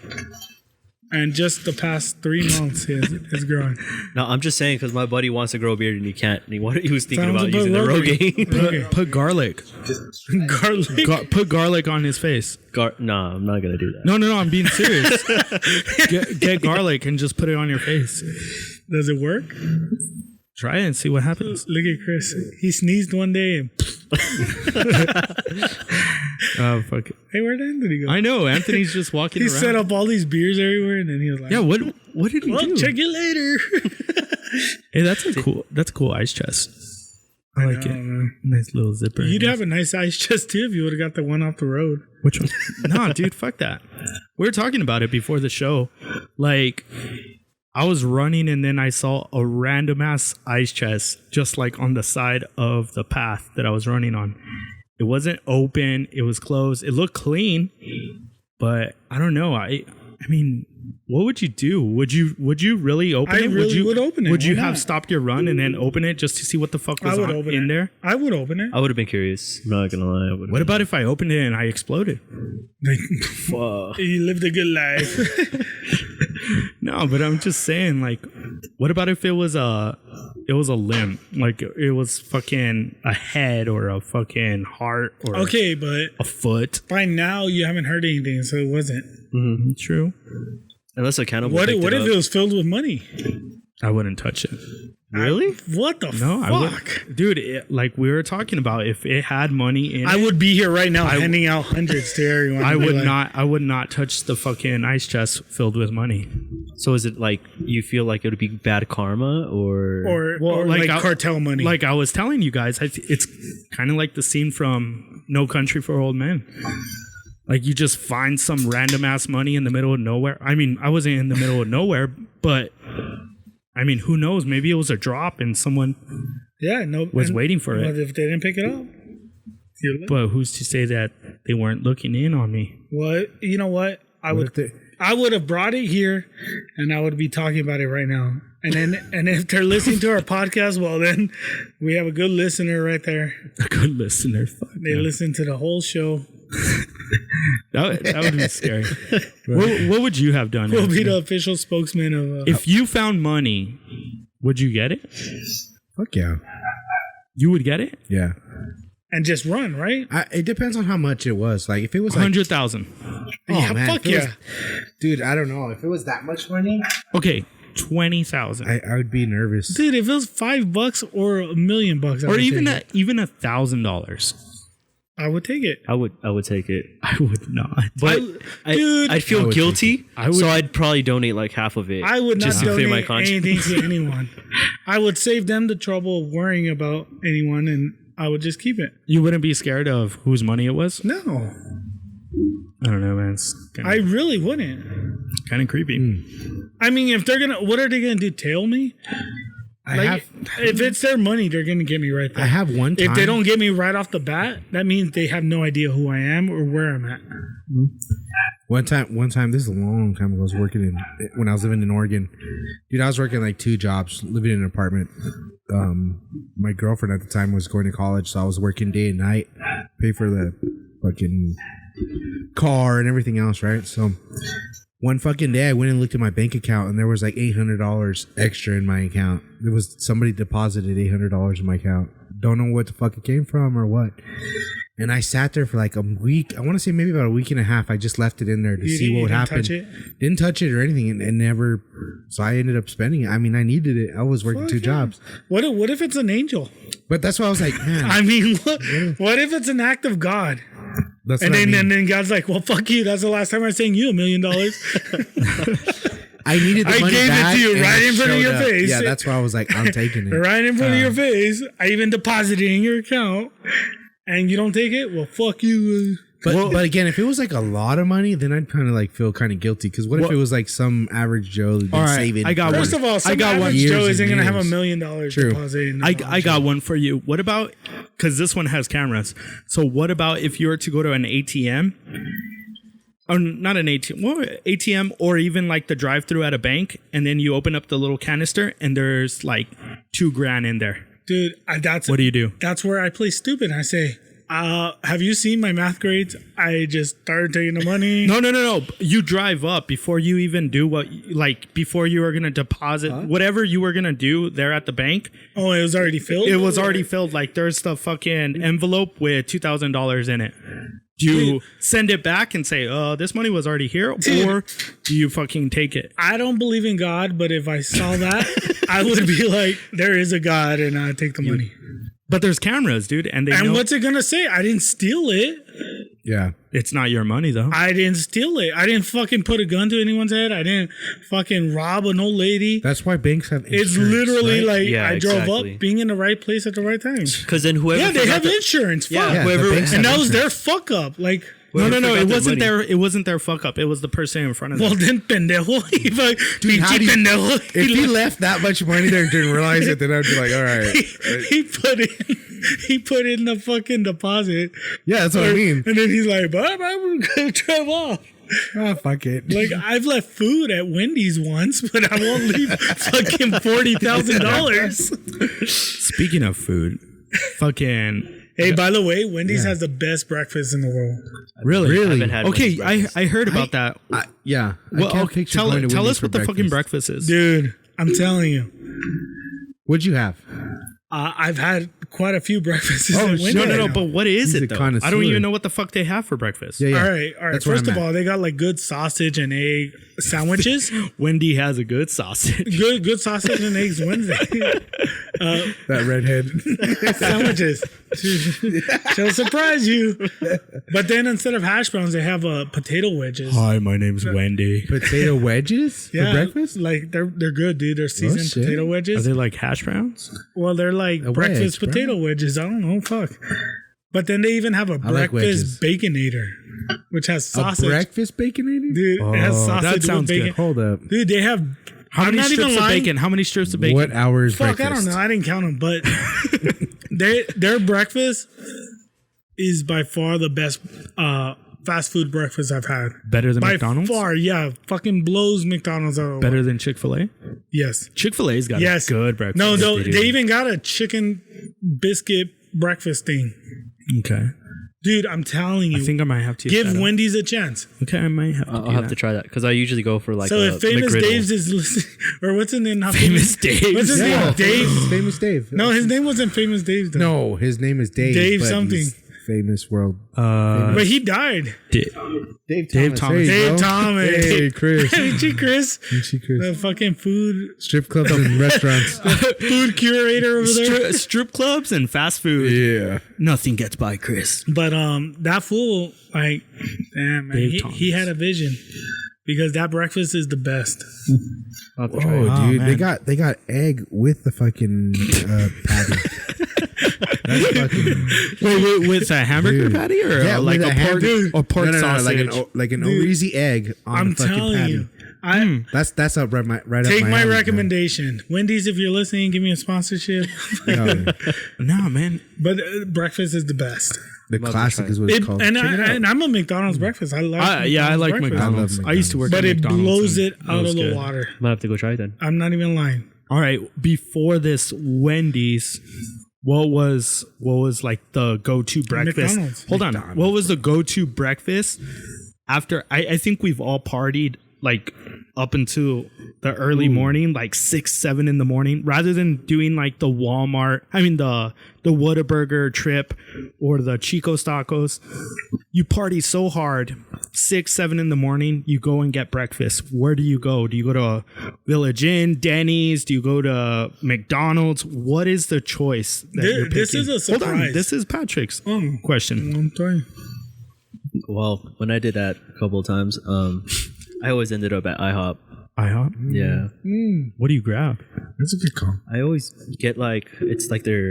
And just the past 3 months, it's growing. No, I'm just saying because my buddy wants to grow a beard and he can't. And he was thinking Sounds about about using the Rogaine. Rogaine. Put garlic. Garlic. Put garlic on his face. Nah, I'm not gonna do that. No, I'm being serious. get garlic and just put it on your face. Does it work? Try it and see what happens. Look at Chris. He sneezed one day and Oh, fuck it. hey, where'd Anthony go? I know. Anthony's just walking He around. set up all these beers everywhere, and then he was like, Yeah, what did he well, do? check it later. Hey, that's a cool ice chest. I like it. man. Nice little zipper. You'd have a nice ice chest too if you would have got the one off the road. Which one? No, dude, fuck that. We were talking about it before the show. Like, I was running and then I saw a random ass ice chest just like on the side of the path that I was running on. It wasn't open. It was closed. It looked clean, but I don't know. I mean, what would you do? Would you really open I it? really would open it. Would you Why have not? stopped your run and then open it just to see what the fuck I was would open in it. there? I would open it. I would have been curious. I'm not gonna lie. I would've What been. about if I opened it and I exploded? Fuck. You lived a good life. No, but I'm just saying, like, what about if it was a limb, like it was fucking a head or a fucking heart or Okay, but a foot? by now you haven't heard anything, so it wasn't. True. Unless a cannibal. What picked if it up. it was filled with money? I wouldn't touch it. Really? What the No, I fuck? would, dude. Like we were talking about, if it had money in I it, would be here right now handing out hundreds to everyone. I and be would like, not. I would not touch the fucking ice chest filled with money. So is it like you feel like it would be bad karma or? Or like I- cartel money. Like I was telling you guys, it's kind of like the scene from No Country for Old Men. Like you just find some random ass money in the middle of nowhere. I mean, I wasn't in the middle of nowhere, but I mean, who knows? Maybe it was a drop and someone yeah, no, was and waiting for what it. if they didn't pick it up? But who's to say that they weren't looking in on me? What? You know what? I would have brought it here, and I would be talking about it right now. And then, and if they're listening to our podcast, well, then we have a good listener right there. A good listener. Fuck They yeah. listen to the whole show. That would be scary. What would you have done? We'll be Anthony? the official spokesman of. If you found money, would you get it? Fuck yeah. You would get it? Yeah. and just run, right? It depends on how much it was. Like if it was like 100,000. Yeah, fuck if it was- yeah. dude. I don't know if it was that much money. Okay, 20,000. I would be nervous. Dude, if it was $5 or $1 million, I Or would even take it. even $1,000. I would take it. I would take it. I would not. But Dude, I'd feel I would guilty, I would- so I'd probably donate like half of it. I would not just to clear my donate conscience. anything to anyone. I would save them the trouble of worrying about anyone, and I would just keep it. You wouldn't be scared of whose money it was? No, I don't know, man. It's I really wouldn't. kind of creepy. I mean, if they're gonna, what are they gonna do? Tail me? Like, if it's their money, they're gonna get me right there. I have one time. If they don't get me right off the bat, that means they have no idea who I am or where I'm at. One time, this is a long time ago. I was working when I was living in Oregon. Dude, I was working like 2 jobs, living in an apartment. My girlfriend at the time was going to college, so I was working day and night, pay for the fucking car and everything else, right? So one fucking day, I went and looked at my bank account, and there was like $800 extra in my account. There was somebody deposited $800 in my account. Don't know what the fuck it came from or what. And I sat there for like a week. I want to say maybe about a week and a half. I just left it in there to see what would happen. Didn't touch it or anything, and never. So I ended up spending it. I mean, I needed it. I was working 2 jobs. What if it's an angel? But that's why I was like, man. I mean, what if it's an act of God? That's and then God's like, well, fuck you. That's the last time I sang you $1 million. I needed the money back. I gave it to you right in front of your face. Yeah, that's why I was like, I'm taking it. Right in front of your face. I even deposited it in your account. And you don't take it? Well, fuck you. But again, if it was like a lot of money, then I'd kind of like feel kind of guilty. Because what if it was like some average Joe who'd been saving? I got First of all, some average Joe isn't going to have $1 million deposit. I got one for you. What about, because this one has cameras. So what about if you were to go to an ATM? Or not an ATM, well, ATM, or even like the drive-through at a bank, and then you open up the little canister and there's like $2,000 in there. Dude, what do you do? That's where I play stupid. I say, have you seen my math grades? I just started taking the money. No. You drive up before you even do before you were going to deposit whatever you were going to do there at the bank. Oh, it was already filled? It was already filled. Like there's the fucking envelope with $2,000 in it. Do you send it back and say, this money was already here? Or do you fucking take it? I don't believe in God, but if I saw that, I would be like, there is a God, and I'd take the money. But there's cameras, dude. And what's it going to say? I didn't steal it. Yeah. It's not your money, though. I didn't steal it. I didn't fucking put a gun to anyone's head. I didn't fucking rob an old lady. That's why banks have insurance. It's literally right? like I drove up being in the right place at the right time. Because then whoever... Yeah, they have insurance. Fuck. Yeah, and that was their fuck up. Like... No. It wasn't their fuck up. It was the person in front of them. Well, then pendejo. Dude, if he left that much money there and didn't realize it, then I'd be like, all right. He put in the fucking deposit. Yeah, that's what I mean. And then he's like, bye, we're gonna drive off. Oh, fuck it. Like, I've left food at Wendy's once, but I won't leave fucking $40,000. Speaking of food, fucking... Hey, by the way, Wendy's has the best breakfast in the world. Really? Had okay, I heard about that. Yeah. Well, tell us what the fucking breakfast is. Dude, I'm telling you. What'd you have? I've had quite a few breakfasts. Oh, at Wendy's. No, but what is it, though? Connoisseur. I don't even know what the fuck they have for breakfast. Yeah. All right. That's First of all, they got like good sausage and egg sandwiches. Wendy has a good sausage. Good sausage and eggs Wednesday. That redhead. Sandwiches. She'll surprise you. But then instead of hash browns, they have potato wedges. Hi, my name's Wendy. Potato wedges for breakfast? Like they're good, dude. They're seasoned potato wedges. Are they like hash browns? Well, they're like breakfast potato wedges. I don't know. Fuck. But then they even have a breakfast baconator, which has sausage. A breakfast baconator? Dude, it has sausage that sounds with bacon. good. Hold up. Dude, they have... How many strips of bacon? How many strips of bacon? What hour is breakfast? I don't know. I didn't count them, but their breakfast is by far the best fast food breakfast I've had. Better than by McDonald's? By far, yeah. Fucking blows McDonald's out of Better than Chick-fil-A? Yes. Chick-fil-A's got a good breakfast. No, they even got a chicken biscuit breakfast thing. Okay. Dude, I'm telling you. I think I might have to give Wendy's a chance. Okay, I might have to I'll have to try that because I usually go for like so if Famous McGriddle. Dave's is listening, or what's his name? Not Famous Dave. What's his name? Dave. Famous Dave. No, his name wasn't Famous Dave. Though. No, his name is Dave. Dave something. Famous world. But he died. Dave Thomas. Dave Thomas. Hey, Chris. Hey, Chris. Chris. The fucking food. Strip clubs and restaurants. Food curator over there. Strip clubs and fast food. Yeah. Nothing gets by Chris. But that fool, like, damn, man, he had a vision. Because that breakfast is the best. I'll have to try it. Oh, dude, man. they got egg with the fucking patty. That's fucking. Wait, with a hamburger patty or like a pork sausage? Like an Orezi egg on a fucking patty. That's up right up my take my alley, recommendation. Man. Wendy's, if you're listening, give me a sponsorship. No, man. But breakfast is the best. The classic is what it's called. And I'm a McDonald's breakfast. I like I like McDonald's. I used to work at McDonald's. But it blows it out of the water. Might have to go try it then. I'm not even lying. All right. Before this Wendy's, what was like the go-to breakfast? McDonald's. Hold on. What was the go-to breakfast after I think we've all partied like up until the early morning, like 6, 7 in the morning, rather than doing like the Whataburger trip or the Chico's Tacos. You party so hard, 6, 7 in the morning, you go and get breakfast. Where do you go? Do you go to Village Inn, Denny's? Do you go to McDonald's? What is the choice that you're picking? This is a surprise. Hold on, this is Patrick's question. I'm sorry. Well, when I did that a couple of times, I always ended up at IHOP. IHOP? Yeah. What do you grab? That's a good call. I always get like, it's like their,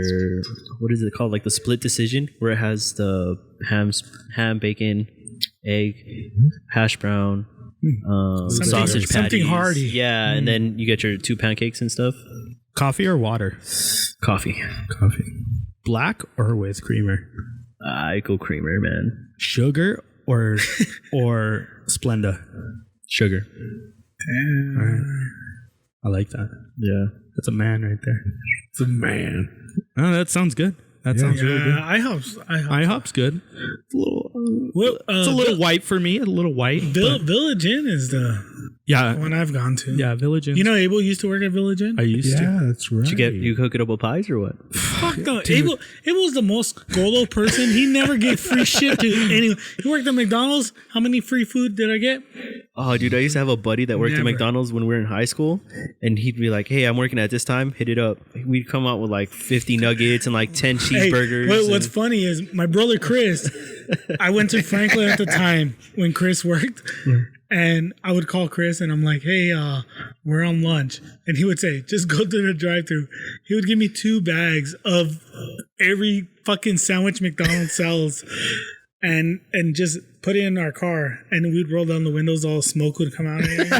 what is it called? Like the split decision where it has the ham, bacon, egg, hash brown, sausage patties. Something hearty. Yeah, and then you get your 2 pancakes and stuff. Coffee or water? Coffee. Black or with creamer? I go creamer, man. Sugar or Splenda? Sugar. All right. I like that. Yeah. That's a man right there. It's a man. Oh, that sounds good. That sounds really good. IHOP's IHOP's good. It's a little, it's a little white for me. A little white. Village Inn is the one I've gone to. Yeah, Village Inn. You know, Abel used to work at Village Inn. I used to. Yeah, that's right. You cook it up with pies or what? Fuck no. Abel was the most golo person. He never gave free shit to anyone. He worked at McDonald's. How many free food did I get? Oh, dude, I used to have a buddy that worked at Never. McDonald's when we were in high school, and he'd be like, "Hey, I'm working at this time. Hit it up." We'd come out with like 50 nuggets and like 10 cheeseburgers. Hey, what's funny is my brother Chris. I went to Franklin at the time when Chris worked, and I would call Chris and I'm like, "Hey, we're on lunch," and he would say, "Just go to the drive-thru." He would give me 2 bags of every fucking sandwich McDonald's sells. And just put it in our car, and we'd roll down the windows. All smoke would come out, and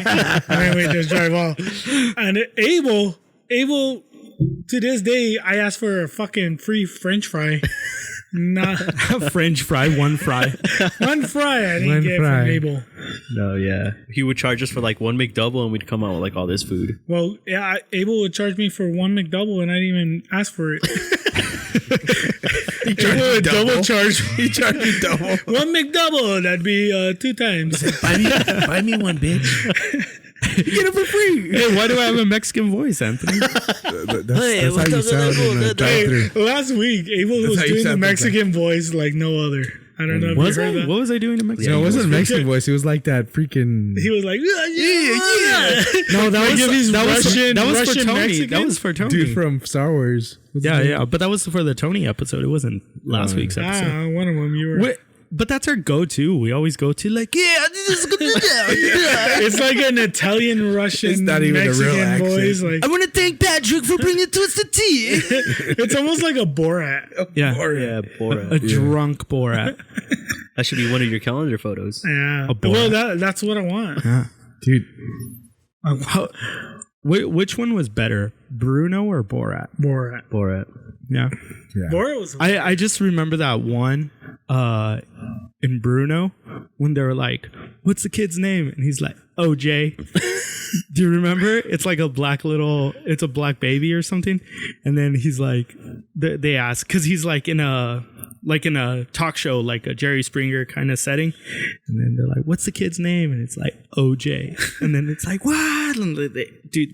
then we'd just drive off. And Abel, to this day, I asked for a fucking free French fry. Nah, French fry, one fry. one fry I didn't One get fry. from Abel. No, yeah. He would charge us for like 1 McDouble, and we'd come out with like all this food. Well, yeah, Abel would charge me for 1 McDouble, and I didn't even ask for it. Abel would double charge me. He charged me double. 1 McDouble, that'd be 2 times. Buy me one, bitch. Get it for free. Hey, why do I have a Mexican voice, Anthony? That's how you sound in the drive-thru. Last week, Abel was how you doing the sound Mexican voice like no other. I don't know if Was you I? heard that. What was I doing to Mexican? No, it wasn't a Mexican voice. It was like that freaking. He was like, yeah. No, that was Russian for Tony. Mexican? That was for Tony. Dude from Star Wars. What's his name? Yeah, but that was for the Tony episode. It wasn't last week's episode. One of them you were. But that's our go-to. We always go to like, this is good. It's like an Italian, Russian, It's not even a Mexican real accent. voice. Like I want to thank Patrick for bringing Twisted Tea. it's almost like a Borat. Yeah, Yeah, Borat. a drunk Borat. That should be one of your calendar photos. Yeah. A Borat. Well, that's what I want. Dude. Which one was better, Bruno or Borat? Borat. Yeah. Borat was. I just remember that one in Bruno when they were like, "What's the kid's name?" And he's like, "OJ." Do you remember? It's like it's a black baby or something. And then he's like, they ask, because he's like in a talk show, like a Jerry Springer kind of setting. And then they're like, "What's the kid's name?" And it's like, OJ. And then it's like, what? And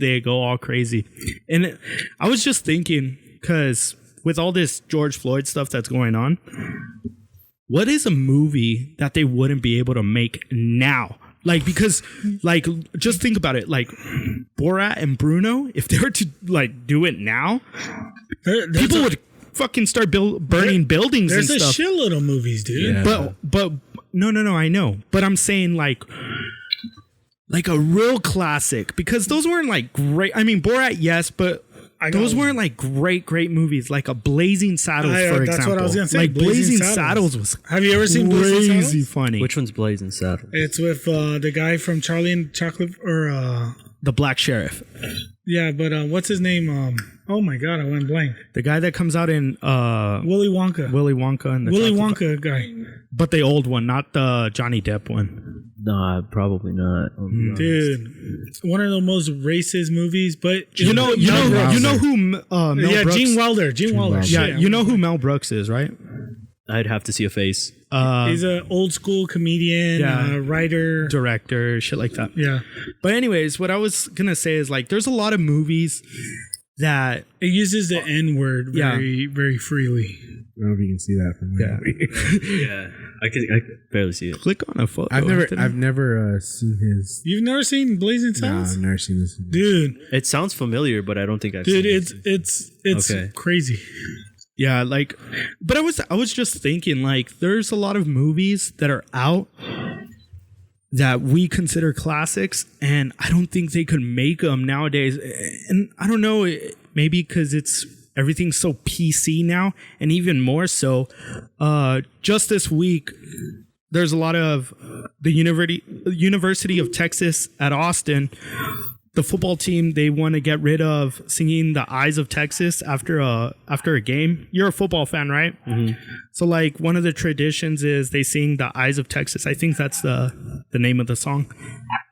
they go all crazy. And I was just thinking, because with all this George Floyd stuff that's going on, what is a movie that they wouldn't be able to make now? Like, because, like, just think about it. Like, Borat and Bruno, if they were to, like, do it now, people would fucking start burning buildings and There's a stuff. shitload of movies, dude. Yeah. But no, I know. But I'm saying, like a real classic. Because those weren't, like, great. I mean, Borat, yes, but those weren't, like, great movies. Like a Blazing Saddles, for example. That's what I was going to say. Like, Blazing Saddles was Have you ever seen Blazing crazy Saddles? funny. Which one's Blazing Saddles? It's with the guy from Charlie and Chocolate, or The Black Sheriff. yeah, but what's his name? Oh my God, I went blank. The guy that comes out in Willy Wonka. Willy Wonka and the Willy Chocolate Wonka guy. but the old one, not the Johnny Depp one. Nah, probably not. Dude, it's one of the most racist movies, but You know who Mel yeah, Brooks. Gene Wilder. Gene Wilder. Yeah, Shit. you know who Mel Brooks is, right? I'd have to see a face. He's an old school comedian, writer, director, shit like that. Yeah. But anyways, what I was gonna say is like, there's a lot of movies that it uses the N word very, very freely. I don't know if you can see that from there. Yeah, I can barely see it. click on a photo. I've never seen his. You've never seen Blazing No, Saddles? I've never seen this. Dude, It sounds familiar, but I don't think I've dude, seen it. it's Okay. crazy. Yeah, like, but I was just thinking, like, there's a lot of movies that are out that we consider classics, and I don't think they could make them nowadays. And I don't know, maybe because everything's so PC now, and even more so. Just this week, there's a lot of the University of Texas at Austin. The football team, they want to get rid of singing "The Eyes of Texas" after a game. You're a football fan, right? Mm-hmm. So like one of the traditions is they sing "The Eyes of Texas." I think that's the name of the song,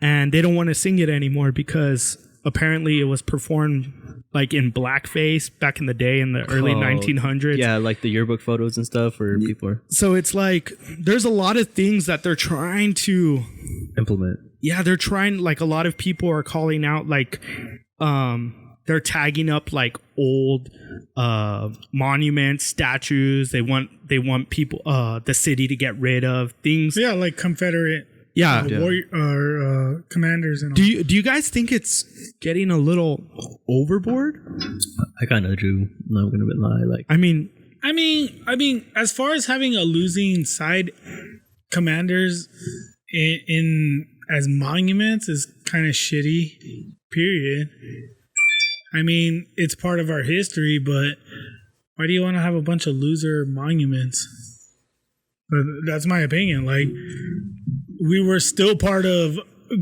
and they don't want to sing it anymore because apparently it was performed like in blackface back in the day in the early 1900s. Yeah, like the yearbook photos and stuff where people are So it's like there's a lot of things that they're trying to implement. Yeah, they're trying, like a lot of people are calling out, like they're tagging up like old monuments, statues. They want people the city to get rid of things. Yeah, like Confederate warrior, commanders and all. Do you guys think it's getting a little overboard? I kind of do. I'm not gonna lie. Like, I mean, as far as having a losing side, commanders in as monuments is kind of shitty. Period. I mean, it's part of our history, but why do you want to have a bunch of loser monuments? But that's my opinion. Like, we were still part of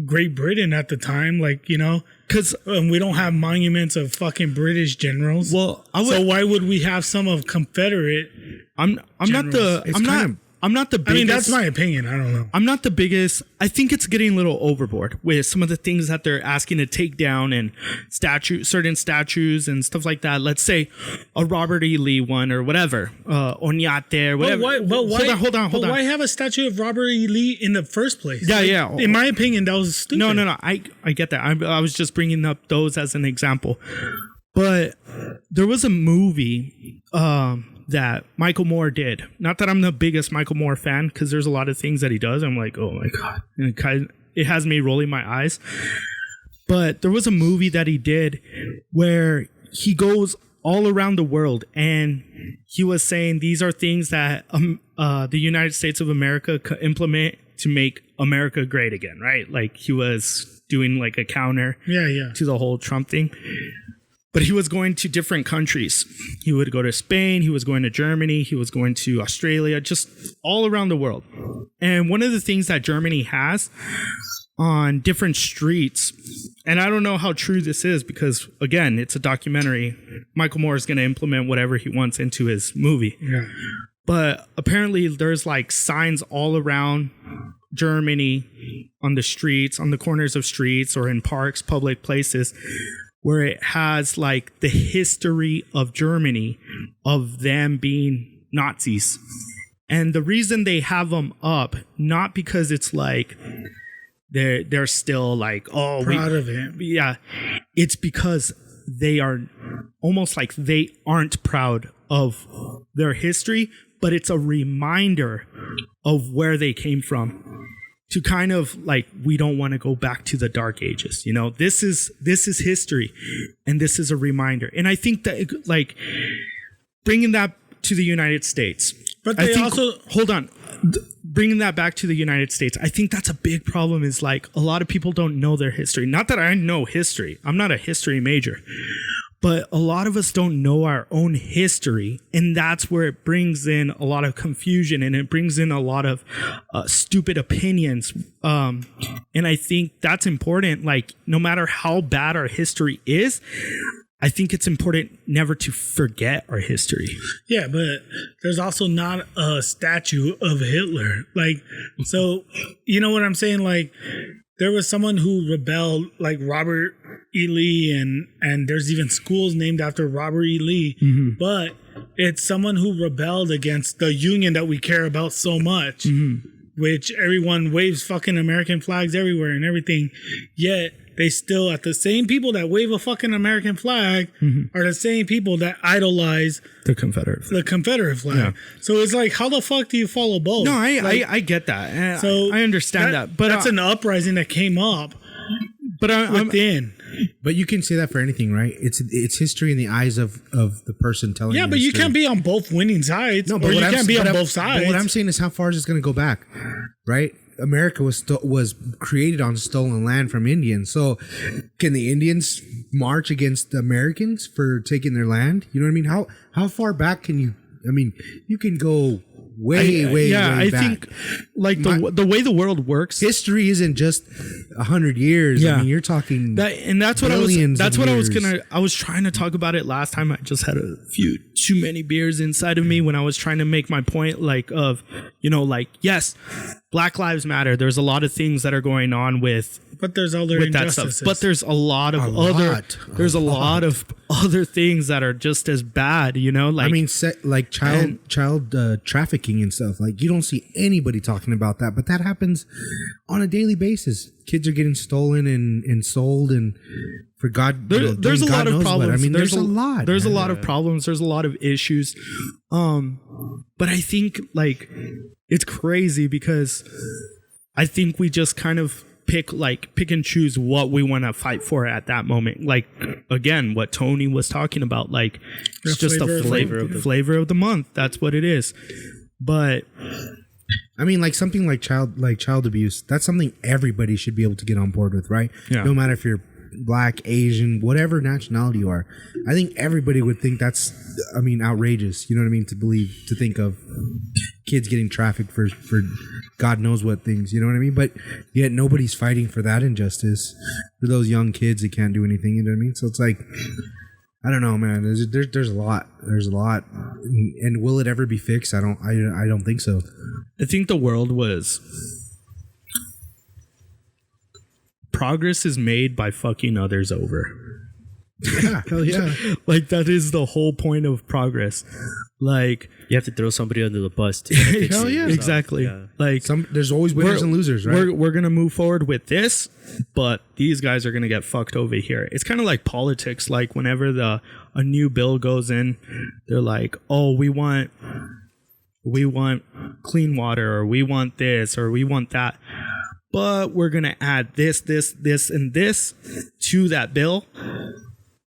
Great Britain at the time, like, you know, because we don't have monuments of fucking British generals. Well, so why would we have some of Confederate? I'm not the biggest. I mean, that's my opinion. I don't know. I'm not the biggest. I think it's getting a little overboard with some of the things that they're asking to take down and certain statues and stuff like that. Let's say a Robert E. Lee one or whatever, Oñate or whatever. Hold on. But why have a statue of Robert E. Lee in the first place? Yeah. In my opinion, that was stupid. No. I get that. I was just bringing up those as an example. But there was a movie that Michael Moore did. Not that I'm the biggest Michael Moore fan, because there's a lot of things that he does. I'm like, oh my God. And it has me rolling my eyes. But there was a movie that he did where he goes all around the world and he was saying these are things that the United States of America could implement to make America great again, right? Like he was doing like a counter to the whole Trump thing. But he was going to different countries. He would go to Spain. He was going to Germany. He was going to Australia, just all around the world. And one of the things that Germany has on different streets, and I don't know how true this is because, again, it's a documentary. Michael Moore is going to implement whatever he wants into his movie. Yeah. But apparently there's like signs all around Germany on the streets, on the corners of streets or in parks, public places, where it has like the history of Germany, of them being Nazis. And the reason they have them up, not because it's like they're still like, oh, proud of it. Yeah. It's because they are almost like they aren't proud of their history, but it's a reminder of where they came from. To kind of like, we don't want to go back to the dark ages. You know, this is history and this is a reminder. And I think that like bringing that to the United States, but they bringing that back to the United States, I think that's a big problem is like a lot of people don't know their history. Not that I know history. I'm not a history major. But a lot of us don't know our own history, and that's where it brings in a lot of confusion and it brings in a lot of stupid opinions. And I think that's important. Like, no matter how bad our history is, I think it's important never to forget our history. Yeah, but there's also not a statue of Hitler. Like, so, you know what I'm saying? Like, there was someone who rebelled, like Robert E. Lee, and there's even schools named after Robert E. Lee. Mm-hmm. But it's someone who rebelled against the union that we care about so much, which everyone waves fucking American flags everywhere and everything. Yet they still, at the same people that wave a fucking American flag are the same people that idolize The Confederate flag. Yeah. So it's like, how the fuck do you follow both? No, I get that. So I understand that. But that's an uprising that came up within. But you can say that for anything, right? It's history in the eyes of the person telling. Yeah, but you can't be on both winning sides. No, but you can't be on both sides. But what I'm saying is, how far is this going to go back, right? America was created on stolen land from Indians. So can the Indians march against the Americans for taking their land? You know what I mean? How far back can you? I mean, you can go way I back. think like the way the world works, history isn't just 100 years. Yeah. I mean, you're talking that's what I was trying to talk about it last time. I just had a few too many beers inside of me when I was trying to make my point, yes, Black Lives Matter. There's a lot of things that are going on with there's other injustices. But there's a lot of other things that are just as bad, like, I mean, child trafficking and stuff. Like, you don't see anybody talking about that, but that happens on a daily basis. Kids are getting stolen and sold, and for God, there's a lot of problems. I mean, there's a lot. There's a lot of problems. There's a lot of issues. But I think it's crazy because I think we just kind of pick and choose what we want to fight for at that moment. Like, again, what Tony was talking about, it's just a flavor of the month. That's what it is. But I mean, something like child abuse, that's something everybody should be able to get on board with, right? Yeah. No matter if you're Black, Asian, whatever nationality you are. I think everybody would think that's, outrageous. You know what I mean? To think of kids getting trafficked for God knows what things. You know what I mean? But yet nobody's fighting for that injustice for those young kids that can't do anything. You know what I mean? So it's like, I don't know, man. There's a lot. There's a lot, and will it ever be fixed? I don't think so. I think the world was. Progress is made by fucking others over. Yeah, hell yeah. That is the whole point of progress. You have to throw somebody under the bus to fix hell yeah, exactly. Yeah. There's always winners and losers, right? We're gonna move forward with this, but these guys are gonna get fucked over here. It's kind of like politics. Whenever a new bill goes in, they're like, "Oh, we want clean water, or we want this, or we want that." But we're going to add this, and this to that bill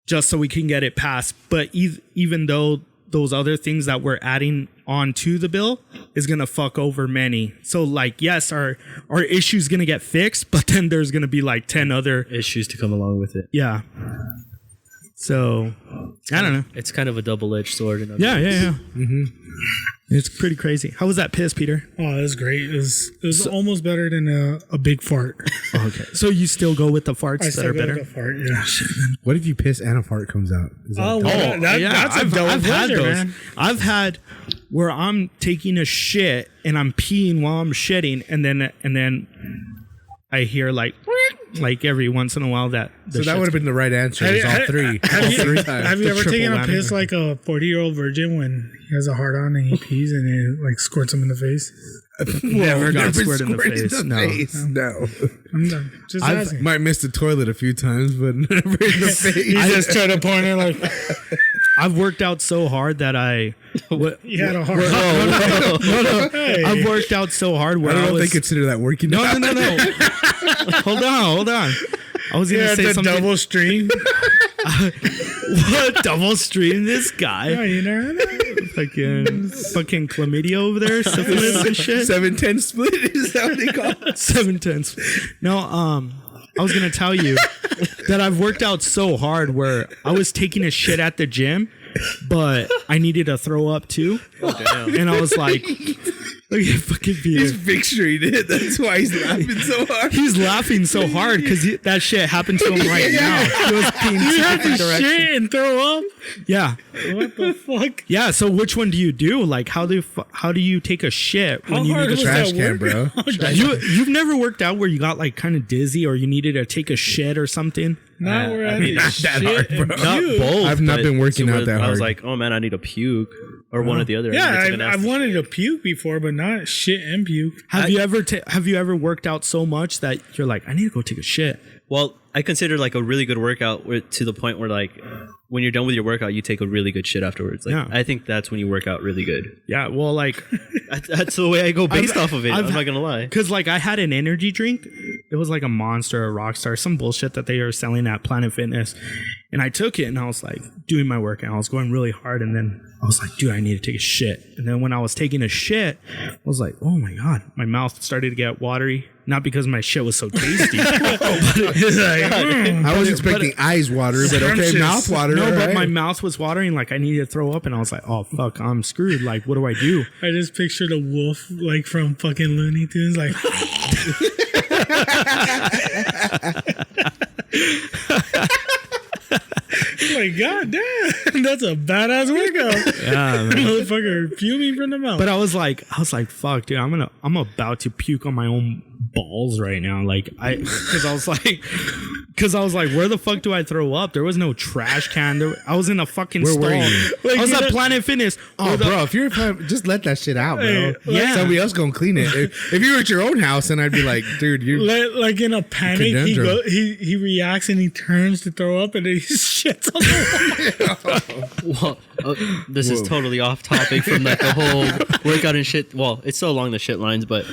just so we can get it passed. But even though those other things that we're adding on to the bill is going to fuck over many. So, yes, our issue's going to get fixed, but then there's going to be 10 other issues to come along with it. Yeah. So, I don't know. It's kind of a double-edged sword. Yeah. Mm-hmm. It's pretty crazy. How was that piss, Peter? Oh, it was great. It was almost better than a big fart. Okay. So you still go with the farts that are better? With the fart, yeah. What if you piss and a fart comes out? That's a double pleasure, man. I've had where I'm taking a shit and I'm peeing while I'm shitting, and then I hear every once in a while that. So that would have been the right answer. All three. Have you ever taken a piss like a 40-year-old virgin when he has a hard on and he pees and it squirts him in the face? Never got squirted in the face. No. I'm just asking. Might miss the toilet a few times, but never in the face. He just tried to point her I've worked out so hard that you had a hard no. Hey. I've worked out so hard where I don't know if they consider that working out. No. Hold on. I was gonna say something. Double stream. What double stream? This guy. Yeah, you know. Fucking chlamydia over there, syphilis and shit. 7-10 split is that what they call it? 7-10. No, I was gonna tell you that I've worked out so hard where I was taking a shit at the gym, but I needed to throw up too. And I was like, look at fucking Peter. He's picturing it. That's why he's laughing so hard. He's laughing so hard because that shit happened to him right now. He was peeing you have to shit and throw up? Yeah. What the fuck? Yeah. So which one do you do? How do you take a shit when you need a trash can, bro? You've never worked out where you got kind of dizzy or you needed to take a shit or something? Now we're at not that hard, bro. Not both. I've not been working out that hard. I was like, oh man, I need a puke. or one or the other. Yeah, I mean, I've wanted to puke before, but not shit and puke. Have you ever worked out so much that you're like, I need to go take a shit? Well, I consider like a really good workout to the point where like when you're done with your workout, you take a really good shit afterwards. Like, Yeah. I think that's when you work out really good. Yeah, well, like, That's the way I go based off of it. I'm not gonna lie. because like I had an energy drink. It was like a Monster, a Rockstar, some bullshit that they were selling at Planet Fitness, and I took it and I was like doing my workout. I was going really hard, and then I was like, dude, I need to take a shit. And then when I was taking a shit, I was like, oh my god, my mouth started to get watery. Not because my shit was so tasty. But it's like, I was expecting eyes water, but okay, Scrumptious. mouth water. no, all but right. my mouth was watering. Like I needed to throw up, and I was like, oh fuck, I'm screwed. Like what do I do? I just pictured a wolf like from fucking Looney Tunes, like. Like, god damn, that's a badass workout. Yeah, man. Motherfucker fuming from the mouth. But I was like, fuck, dude, I'm about to puke on my own balls right now. Like because I was like, where the fuck do I throw up? There was no trash can. I was in a fucking Where stall. were you? I was you at know- Planet Fitness. Oh, bro, if you're just let that shit out, bro. Hey, yeah. Somebody else gonna clean it. If you were at your own house, then I'd be like, dude, you. Like in a panic, Conundrum. he reacts and he turns to throw up and then he shits on the wall. Well, this is totally off topic from like the whole workout and shit. Well, it's so along the shit lines, but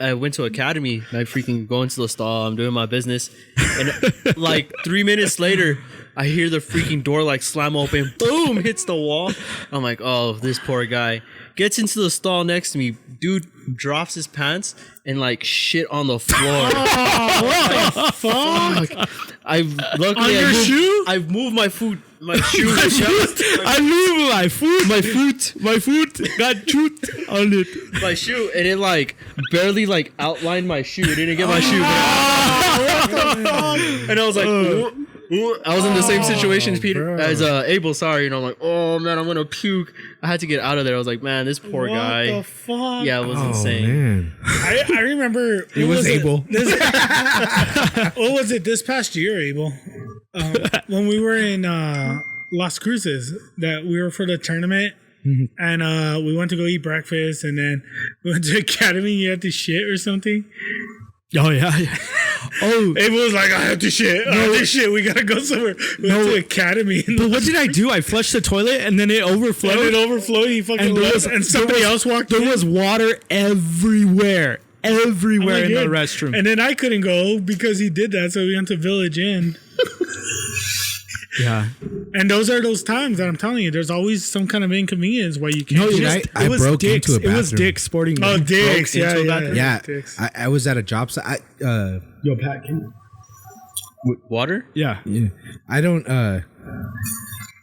I went to academy. And I freaking go into the stall. I'm doing my business, and like 3 minutes later, I hear the freaking door like slam open. Boom! Hits the wall. I'm like, oh, this poor guy. Gets into the stall next to me. Dude drops his pants and like shit on the floor. What the fuck? I've moved my foot. My shoe. I moved my foot got chewed on it. My shoe, and it like barely like outlined my shoe. It didn't get my shoe. And I was like, ooh. I was in the same situation as Peter, as Abel. Sorry, and I'm like, oh man, I'm gonna puke. I had to get out of there. I was like, man, this poor What guy. the fuck? Yeah, it was Oh insane. man, I remember it was Abel. What was it this past year, Abel? When we were in Las Cruces, that we were for the tournament, and we went to go eat breakfast, and then we went to Academy. You had to shit or something. Oh yeah. Oh, Abel was like, I have to shit. I have to shit. We gotta go somewhere. We went to Academy. but what did I do? I flushed the toilet and then it overflowed. And it overflowed. He fucking And there left, was- and somebody else walked in. There was water everywhere I'm like, in the "Yeah." restroom. And then I couldn't go because he did that, so we went to Village Inn. Yeah. And those are those times that I'm telling you, there's always some kind of inconvenience why you can't. No, Dude, just, I broke Dick's. into a It was bathroom. Dick's Sporting oh, Goods. dicks. Broke Yeah, into a yeah, bathroom? Yeah, Dicks. I was at a job site. Yo, Pat, can Water? yeah. I don't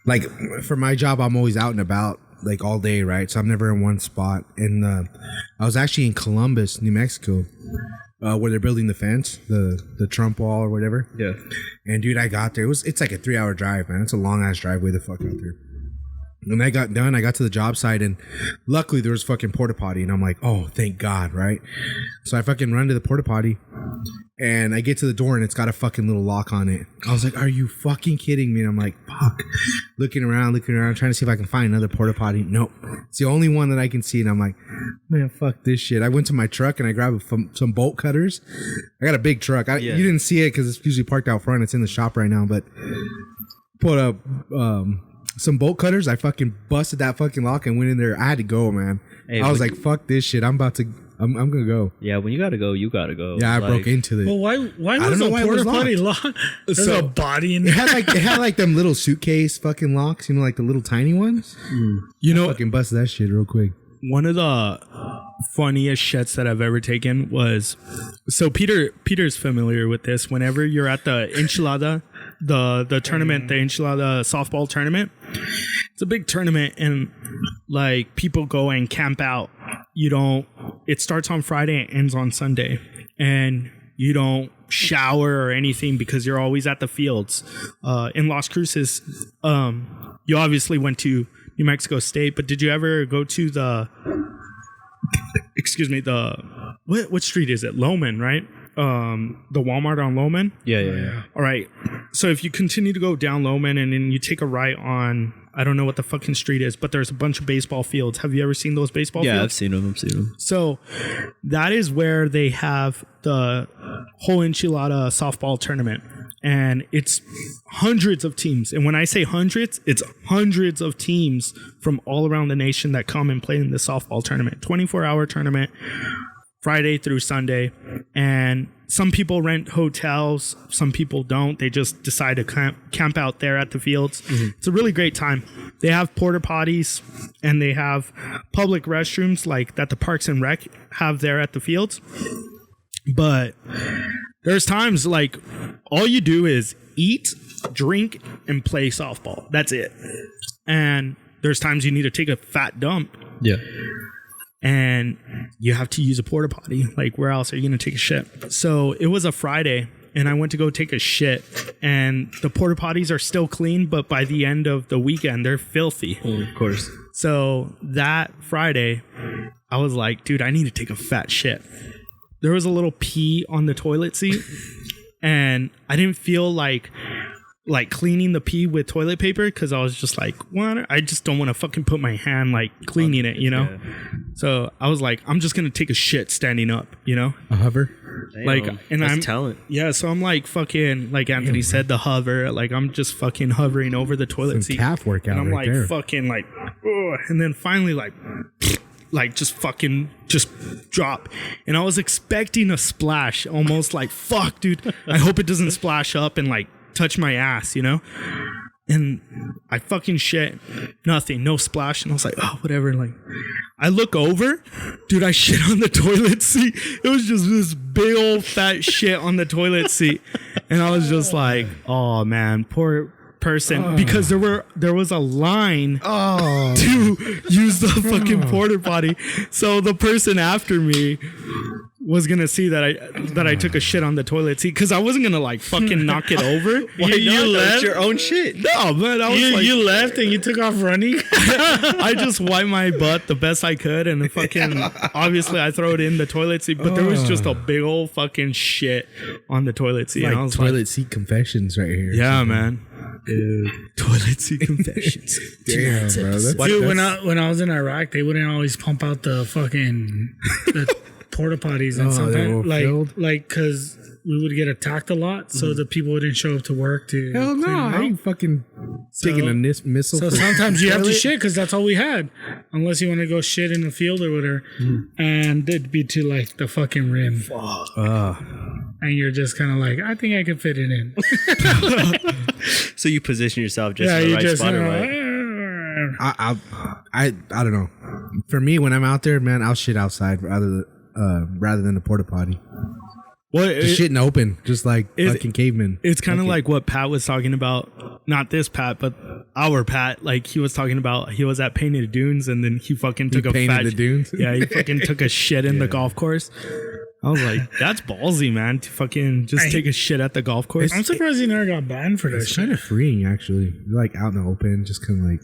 like for my job. I'm always out and about like all day, right? So I'm never in one spot. And I was actually in Columbus, New Mexico, where they're building the fence, the Trump wall or whatever. Yeah. And dude, I got there. It's like a 3-hour drive, man. It's a long ass drive way the fuck out there. When I got done, I got to the job site, and luckily there was fucking porta potty, and I'm like, oh, thank God, right? So I fucking run to the porta potty, and I get to the door, and it's got a fucking little lock on it. I was like, are you fucking kidding me? And I'm like, fuck. Looking around, trying to see if I can find another porta potty. Nope. It's the only one that I can see, and I'm like, man, fuck this shit. I went to my truck, and I grabbed some bolt cutters. I got a big truck. You didn't see it because it's usually parked out front. It's in the shop right now, but put up some bolt cutters. I fucking busted that fucking lock and went in there. I had to go, man. Hey, I was when like, fuck this shit. I'm gonna go. Yeah, when you gotta go, you gotta go. Yeah, I Like, broke into it. Well, why don't was know the why it was porta potty locked. locked? There's So- a body in It there. had like them little suitcase fucking locks, you know, like the little tiny ones. You know, Fucking busted that shit real quick. one of the funniest shits that I've ever taken was, so Peter's familiar with this. Whenever you're at the enchilada, the tournament, the enchilada softball tournament, it's a big tournament, and like people go and camp out. It starts on Friday and ends on Sunday, and you don't shower or anything because you're always at the fields. In Las Cruces, you obviously went to New Mexico State, but did you ever go to what street is it? Loman, right? The Walmart on Loman. Yeah. All right. So if you continue to go down Loman and then you take a right on I don't know what the fucking street is, but there's a bunch of baseball fields. Have you ever seen those baseball fields? Yeah, I've seen them. So that is where they have the whole enchilada softball tournament. And it's hundreds of teams. And when I say hundreds, it's hundreds of teams from all around the nation that come and play in the softball tournament. 24-hour tournament, Friday through Sunday. And some people rent hotels, some people don't. They just decide to camp out there at the fields. It's a really great time. They have porta potties and they have public restrooms like that the Parks and Rec have there at the fields. But there's times like all you do is eat, drink, and play softball. That's it. And there's times you need to take a fat dump. Yeah. And you have to use a porta potty. Like, where else are you going to take a shit? So it was a Friday, and I went to go take a shit. And the porta potties are still clean, but by the end of the weekend, they're filthy. Of course. So that Friday, I was like, dude, I need to take a fat shit. There was a little pee on the toilet seat, and I didn't feel like cleaning the pee with toilet paper because I was just like, what? I just don't want to fucking put my hand like cleaning it, you know? Yeah. So I was like, I'm just going to take a shit standing up, you know? A hover? Damn, like, and that's I'm talent. Yeah, so I'm like fucking, like Anthony said, the hover. Like, I'm just fucking hovering over the toilet seat. Calf workout. And I'm right like there. fucking like, ugh. And then finally like just fucking just drop. And I was expecting a splash, almost like, fuck, dude. I hope it doesn't splash up and like touch my ass, you know? And I fucking shit. Nothing. No splash. And I was like, oh, whatever. Like, I look over. Dude, I shit on the toilet seat. It was just this big old fat shit on the toilet seat. And I was just like, oh, man, poor person. Because there was a line to use the fucking porta potty. So the person after me was gonna see that I took a shit on the toilet seat because I wasn't gonna like fucking knock it over. You left your own shit. No, man, I was you left and you took off running. I just wiped my butt the best I could and then fucking obviously I throw it in the toilet seat, but there was just a big old fucking shit on the toilet seat. Like and I was toilet seat confessions right here. Yeah, man. Dude, toilet seat confessions. Damn, bro. Dude, when I was in Iraq, they wouldn't always pump out the fucking porta potties, and sometimes like because we would get attacked a lot, so the people wouldn't show up to work to. Hell no, I ain't fucking taking a missile. So sometimes you have to shit because that's all we had, unless you want to go shit in the field or whatever, and it'd be to like the fucking rim. And you're just kind of like, I think I can fit it in. So you position yourself just in the right spot, right? I don't know. For me, when I'm out there, man, I'll shit outside rather than a porta potty. Well, Just shit in the open, just like fucking cavemen. It's kind of like what Pat was talking about. Not this Pat, but our Pat. Like he was talking about, he was at Painted Dunes, and then he fucking took the dunes. Yeah, he fucking took a shit in the golf course. I was like, that's ballsy, man, to fucking just take a shit at the golf course. I'm surprised he never got banned for this. It's kind of freeing, actually. Like out in the open, just kind of like.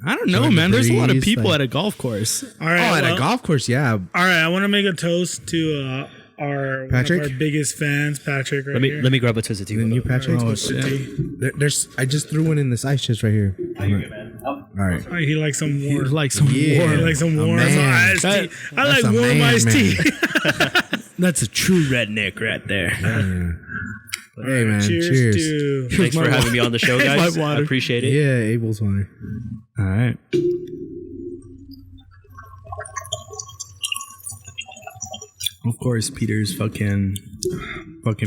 I don't know, man. There's a lot of people at a golf course. All right, at a golf course, yeah. All right, I want to make a toast to one of our biggest fans, Patrick. Let me grab a Twisted Tea. The new Patrick. Oh shit! There's. I just threw one in this ice chest right here. All right. Oh, he likes some warm. He likes some warm. He likes some warm iced tea. I like warm iced tea. That's a true redneck right there. Hey man, cheers. Thanks for having me on the show, guys. My I water. appreciate it. Yeah, Abel's water. All right. Of course, Peter's fucking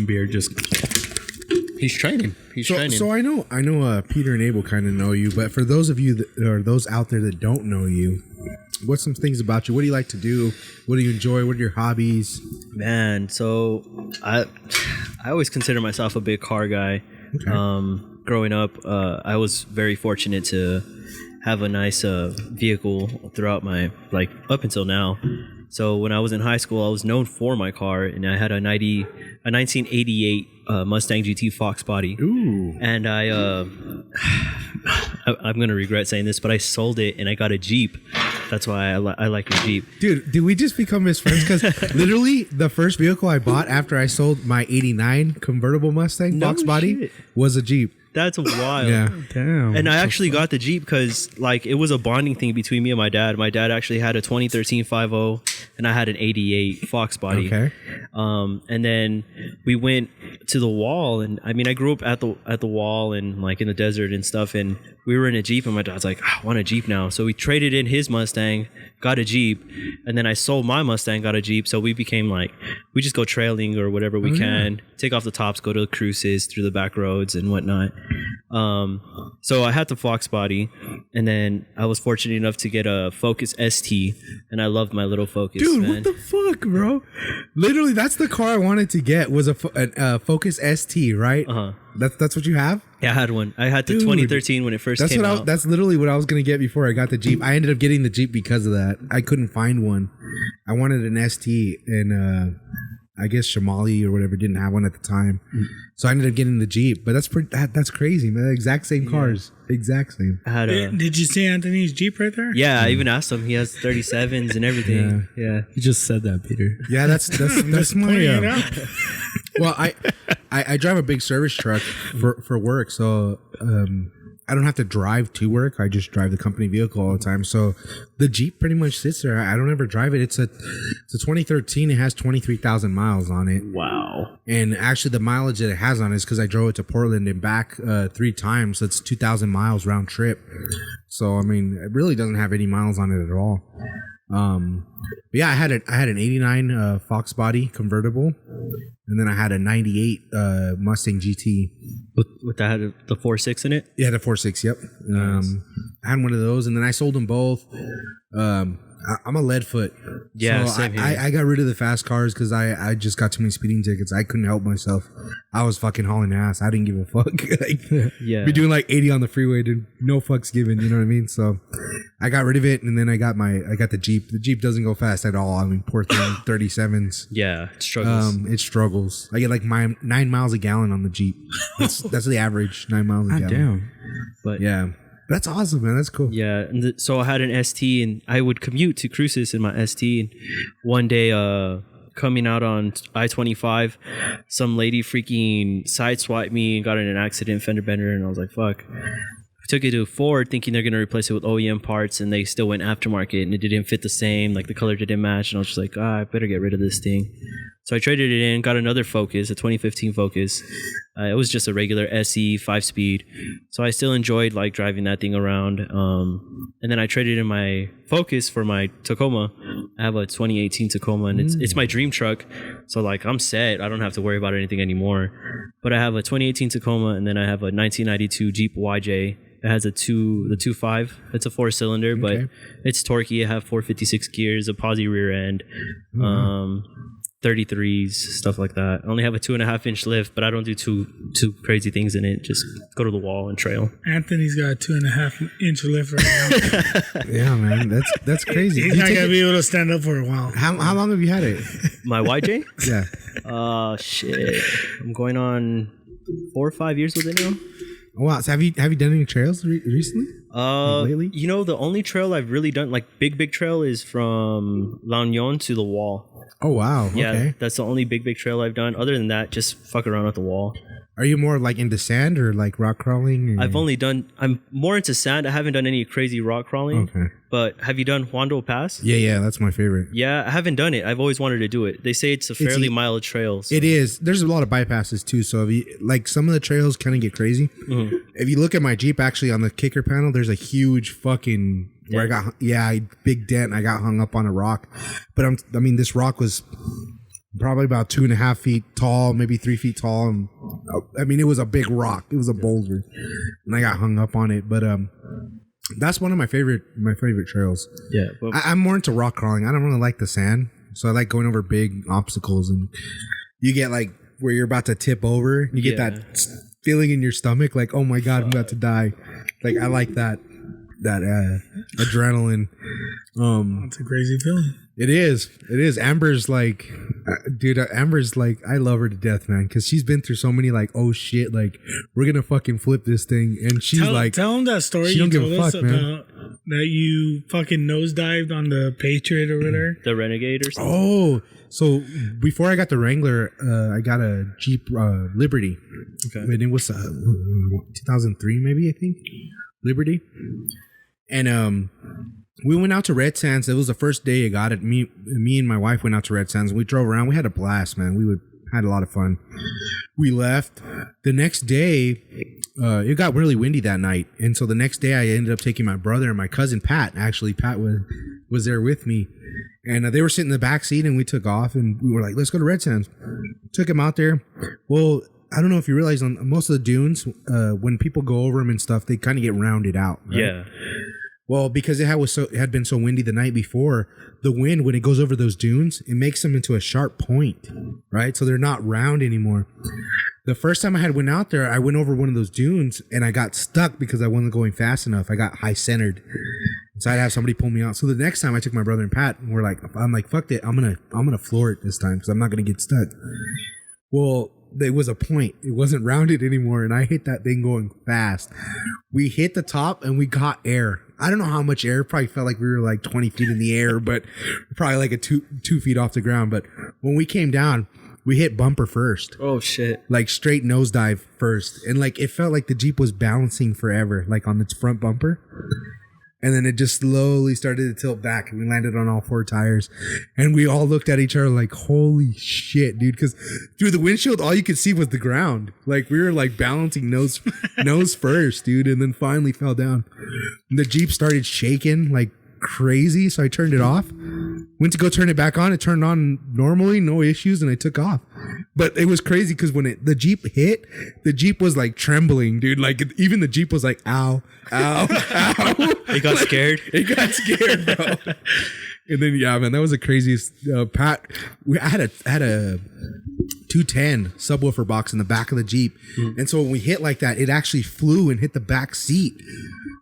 beer just. He's training. So I know Peter and Abel kind of know you, but for those of you that, or those out there that don't know you, what's some things about you? What do you like to do? What do you enjoy? What are your hobbies? Man, so I always consider myself a big car guy. Okay. Growing up, I was very fortunate to have a nice vehicle throughout my up until now. So when I was in high school, I was known for my car, and I had a 1988 Mustang GT Fox body. Ooh. And I'm gonna regret saying this, but I sold it and I got a Jeep. That's why I like your Jeep. Dude, did we just become best friends? Because literally the first vehicle I bought after I sold my 89 convertible Mustang Fox body was a Jeep. That's wild. Yeah. Damn. And I actually got the Jeep because like it was a bonding thing between me and my dad. My dad actually had a 2013 50 and I had an 88 Fox body. Okay. And then we went to the wall, and I mean I grew up at the wall and like in the desert and stuff, and we were in a Jeep and my dad's like, I want a Jeep now. So we traded in his Mustang, got a Jeep, and then I sold my Mustang, got a Jeep. So we became like, we just go trailing or whatever we can, take off the tops, go to the cruises through the back roads and whatnot. So I had the Fox body, and then I was fortunate enough to get a Focus ST, and I loved my little Focus. Dude, man. what the fuck, bro? Literally, that's the car I wanted to get, was a Focus ST, right? Uh-huh. That's what you have? Yeah, I had one. I had the Dude, 2013 when it first came out. That's literally what I was gonna get before I got the Jeep. I ended up getting the Jeep because of that. I couldn't find one. I wanted an ST, and I guess Shamali or whatever didn't have one at the time, so I ended up getting the Jeep. But that's crazy, man. Exact same cars, exact same. I had a, Did you see Anthony's Jeep right there? yeah, I even asked him. He has 37s and everything. Yeah. You just said that, Peter. Yeah, that's my. Pointing it out. Well, I drive a big service truck for work, so I don't have to drive to work. I just drive the company vehicle all the time. So the Jeep pretty much sits there. I don't ever drive it. It's a 2013. It has 23,000 miles on it. Wow. And actually, the mileage that it has on it is because I drove it to Portland and back 3 times. So it's 2,000 miles round trip. So I mean, it really doesn't have any miles on it at all. But yeah, I had an 89 Fox body convertible, and then I had a 98 Mustang GT. With that, had the 4.6 in it? Yeah, the 4.6. Yep. Nice. I had one of those, and then I sold them both. I'm a lead foot. Yeah, so same here. I got rid of the fast cars because I just got too many speeding tickets. I couldn't help myself. I was fucking hauling ass. I didn't give a fuck. Like, Yeah. be doing like 80 on the freeway, dude. No fucks given. You know what I mean? So I got rid of it, and then I got the Jeep. The Jeep doesn't go fast at all. I mean, poor thing, 37s. Yeah, it struggles. It struggles. I get like 9 miles a gallon on the Jeep. That's the average, 9 miles a God gallon. damn. But Yeah. That's awesome, man. That's cool. yeah, and so I had an ST, and I would commute to cruises in my ST. And one day, coming out on I-25, some lady freaking sideswiped me and got in an accident, fender bender, and I was like, fuck. I took it to Ford thinking they're going to replace it with OEM parts, and they still went aftermarket, and it didn't fit the same. Like, the color didn't match, and I was just like, I better get rid of this thing. So I traded it in, got another Focus, a 2015 Focus. It was just a regular SE 5-speed. So I still enjoyed like driving that thing around. And then I traded in my Focus for my Tacoma. I have a 2018 Tacoma, and it's my dream truck. So like I'm set. I don't have to worry about anything anymore. But I have a 2018 Tacoma, and then I have a 1992 Jeep YJ. It has the 2.5. It's a 4-cylinder, but it's torquey. I have 456 gears, a posi rear end. 33s, stuff like that. I only have a 2.5-inch lift, but I don't do too crazy things in it. Just go to the wall and trail. Anthony's got a 2.5-inch lift right now. Yeah, man. That's crazy. He's not gonna be able to stand up for a while. How long have you had it? My YJ? Yeah. Shit. I'm going on 4 or 5 years with it now. Wow. So have you done any trails recently? Lately? You know, the only trail I've really done, like big trail, is from La Union to the wall. Oh wow. Yeah, Okay. that's the only big trail I've done. Other than that, just fuck around at the wall. Are you more like into sand or like rock crawling? I'm more into sand. I haven't done any crazy rock crawling. Okay. But have you done Hondo Pass? Yeah, that's my favorite. Yeah, I haven't done it. I've always wanted to do it. They say it's a fairly mild trail. So. It is. There's a lot of bypasses too. So if you like, some of the trails kind of get crazy. Mm-hmm. If you look at my Jeep, actually on the kicker panel, there's a huge fucking where I got big dent. And I got hung up on a rock, but this rock was probably about 2.5 feet tall, maybe 3 feet tall, and it was a big rock. It was a boulder, and I got hung up on it. But that's one of my favorite trails. Yeah, but I'm more into rock crawling. I don't really like the sand, so I like going over big obstacles, and you get like where you're about to tip over. You get that feeling in your stomach, like, oh my god, I'm about to die. Like I like that adrenaline. It's a crazy feeling. It is. Amber's like, dude, Amber's like, I love her to death, man, because she's been through so many, like, oh shit, like, we're gonna fucking flip this thing, and she's tell him that story she you don't give told a us fuck, man. about that you fucking nosedived on the Patriot or whatever. the Renegade or something. Oh, so before I got the Wrangler, I got a Jeep Liberty. Okay. And it was 2003, maybe, I think. Liberty. And we went out to Red Sands. It was the first day I got it. Me and my wife went out to Red Sands. We drove around. We had a blast, man. Had a lot of fun. We left. The next day, it got really windy that night. And so the next day I ended up taking my brother and my cousin Pat. Actually, Pat was there with me. And they were sitting in the back seat and we took off and we were like, let's go to Red Sands. Took him out there. Well, I don't know if you realize on most of the dunes, when people go over them and stuff, they kind of get rounded out. Right? Yeah. Well, because it had been so windy the night before, the wind, when it goes over those dunes, it makes them into a sharp point, right? So they're not round anymore. The first time I went out there, I went over one of those dunes and I got stuck because I wasn't going fast enough. I got high centered. So I'd have somebody pull me out. So the next time I took my brother and Pat and I'm like, fuck it. I'm gonna floor it this time because I'm not gonna get stuck. Well, there was a point. It wasn't rounded anymore, and I hit that thing going fast. We hit the top, and we got air. I don't know how much air. Probably felt like we were like 20 feet in the air, but probably like 2 feet off the ground. But when we came down, we hit bumper first. Oh, shit. Like straight nosedive first. And like it felt like the Jeep was balancing forever, like on its front bumper. And then it just slowly started to tilt back and we landed on all 4 tires. And we all looked at each other like, holy shit, dude. Because through the windshield, all you could see was the ground. Like we were like balancing nose first, dude. And then finally fell down. And the Jeep started shaking like crazy. So I turned it off. Went to go turn it back on. It turned on normally, no issues. And I took off. But it was crazy because when the Jeep hit, the Jeep was like trembling, dude. Like even the Jeep was like, ow, ow, ow. It got scared. It got scared, bro. And then yeah, man, that was the craziest. Pat, I had a 210 subwoofer box in the back of the Jeep, and so when we hit like that, it actually flew and hit the back seat.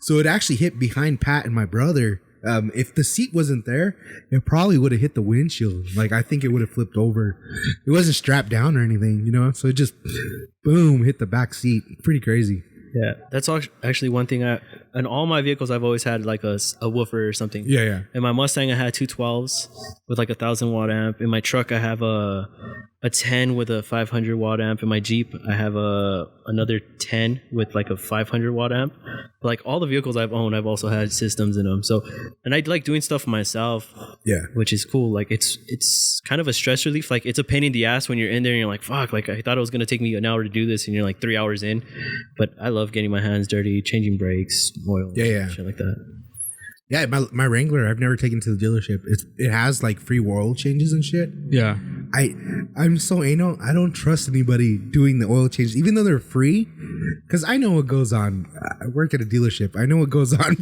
So it actually hit behind Pat and my brother. If the seat wasn't there, it probably would have hit the windshield. Like I think it would have flipped over. It wasn't strapped down or anything, you know. So it just boom hit the back seat. Pretty crazy. Yeah, that's actually one thing. In all my vehicles, I've always had like a woofer or something. Yeah. In my Mustang, I had 2 12s with like 1,000-watt amp. In my truck, I have a 10 with a 500-watt amp. In my Jeep, I have another 10 with like a 500-watt amp. But like all the vehicles I've owned, I've also had systems in them. So, and I like doing stuff myself. Yeah, which is cool. Like it's kind of a stress relief. Like it's a pain in the ass when you're in there and you're like, fuck. Like I thought it was gonna take me an hour to do this, and you're like 3 hours in. But I love getting my hands dirty, changing brakes, oil, shit like that. Yeah, my Wrangler, I've never taken to the dealership. It has like free oil changes and shit. Yeah. I'm so anal. I don't trust anybody doing the oil changes, even though they're free, because I know what goes on. I work at a dealership. I know what goes on.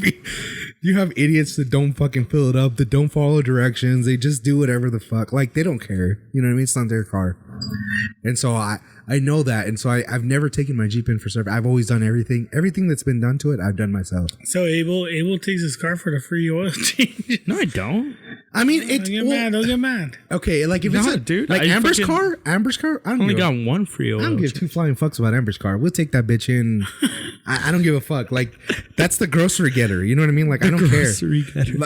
You have idiots that don't fucking fill it up, that don't follow directions. They just do whatever the fuck. Like they don't care. You know what I mean? It's not their car. And so I know that. And so I've never taken my Jeep in for service. I've always done everything that's been done to it. I've done myself. So Abel takes his car for the free oil change. No, I don't. I mean, Don't get mad. Okay, like if it's a dude, like Amber's car, I only got one free oil. I don't give 2 flying fucks about Amber's car. We'll take that bitch in. I don't give a fuck. Like that's the grocery getter. You know what I mean? Like I don't care.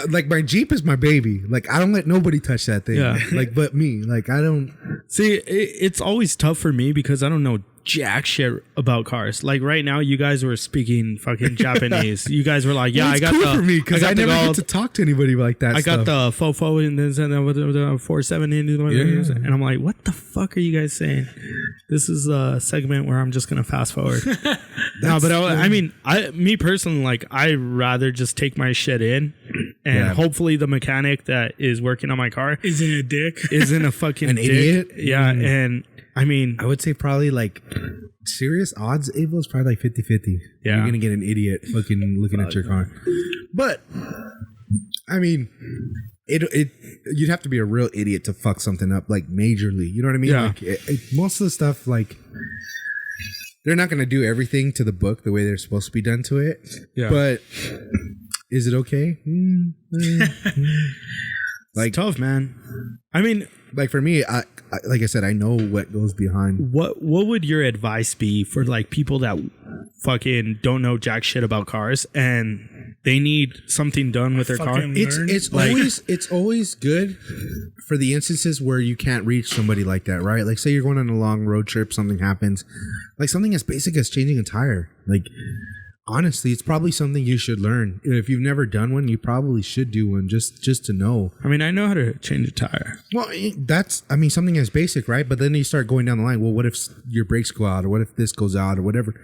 Like my Jeep is my baby. Like I don't let nobody touch that thing. Yeah. Like but me. Like I don't see. It's always tough for me because I don't know jack shit about cars. Like right now, you guys were speaking fucking Japanese. You guys were like, "Yeah, well, I got cool the." For me because I never get to talk to anybody like that. I got the fofo and then with the 4.7 and I'm like, "What the fuck are you guys saying?" This is a segment where I'm just gonna fast forward. No, but I mean, me personally, like, I rather just take my shit in, and hopefully the mechanic that is working on my car isn't a dick, isn't a fucking an dick. idiot. Yeah, and. I mean, I would say probably like serious odds, Abel, is probably like 50-50. Yeah. You're going to get an idiot fucking looking at your car. But, I mean, you'd have to be a real idiot to fuck something up like majorly. You know what I mean? Yeah. Like, most of the stuff, like, they're not going to do everything to the book the way they're supposed to be done to it. Yeah. But is it okay? Like, it's tough, man. I mean, like for me, I like I said, I know what goes behind. What would your advice be for like people that fucking don't know jack shit about cars and they need something done with their car. Fucking learn. It's always good for the instances where you can't reach somebody like that, right? Like say you're going on a long road trip, something happens, like something as basic as changing a tire. Like honestly, it's probably something you should learn. If you've never done one, you probably should do one just to know. I mean, I know how to change a tire. Well, that's something as basic, right? But then you start going down the line. Well, what if your brakes go out, or what if this goes out, or whatever?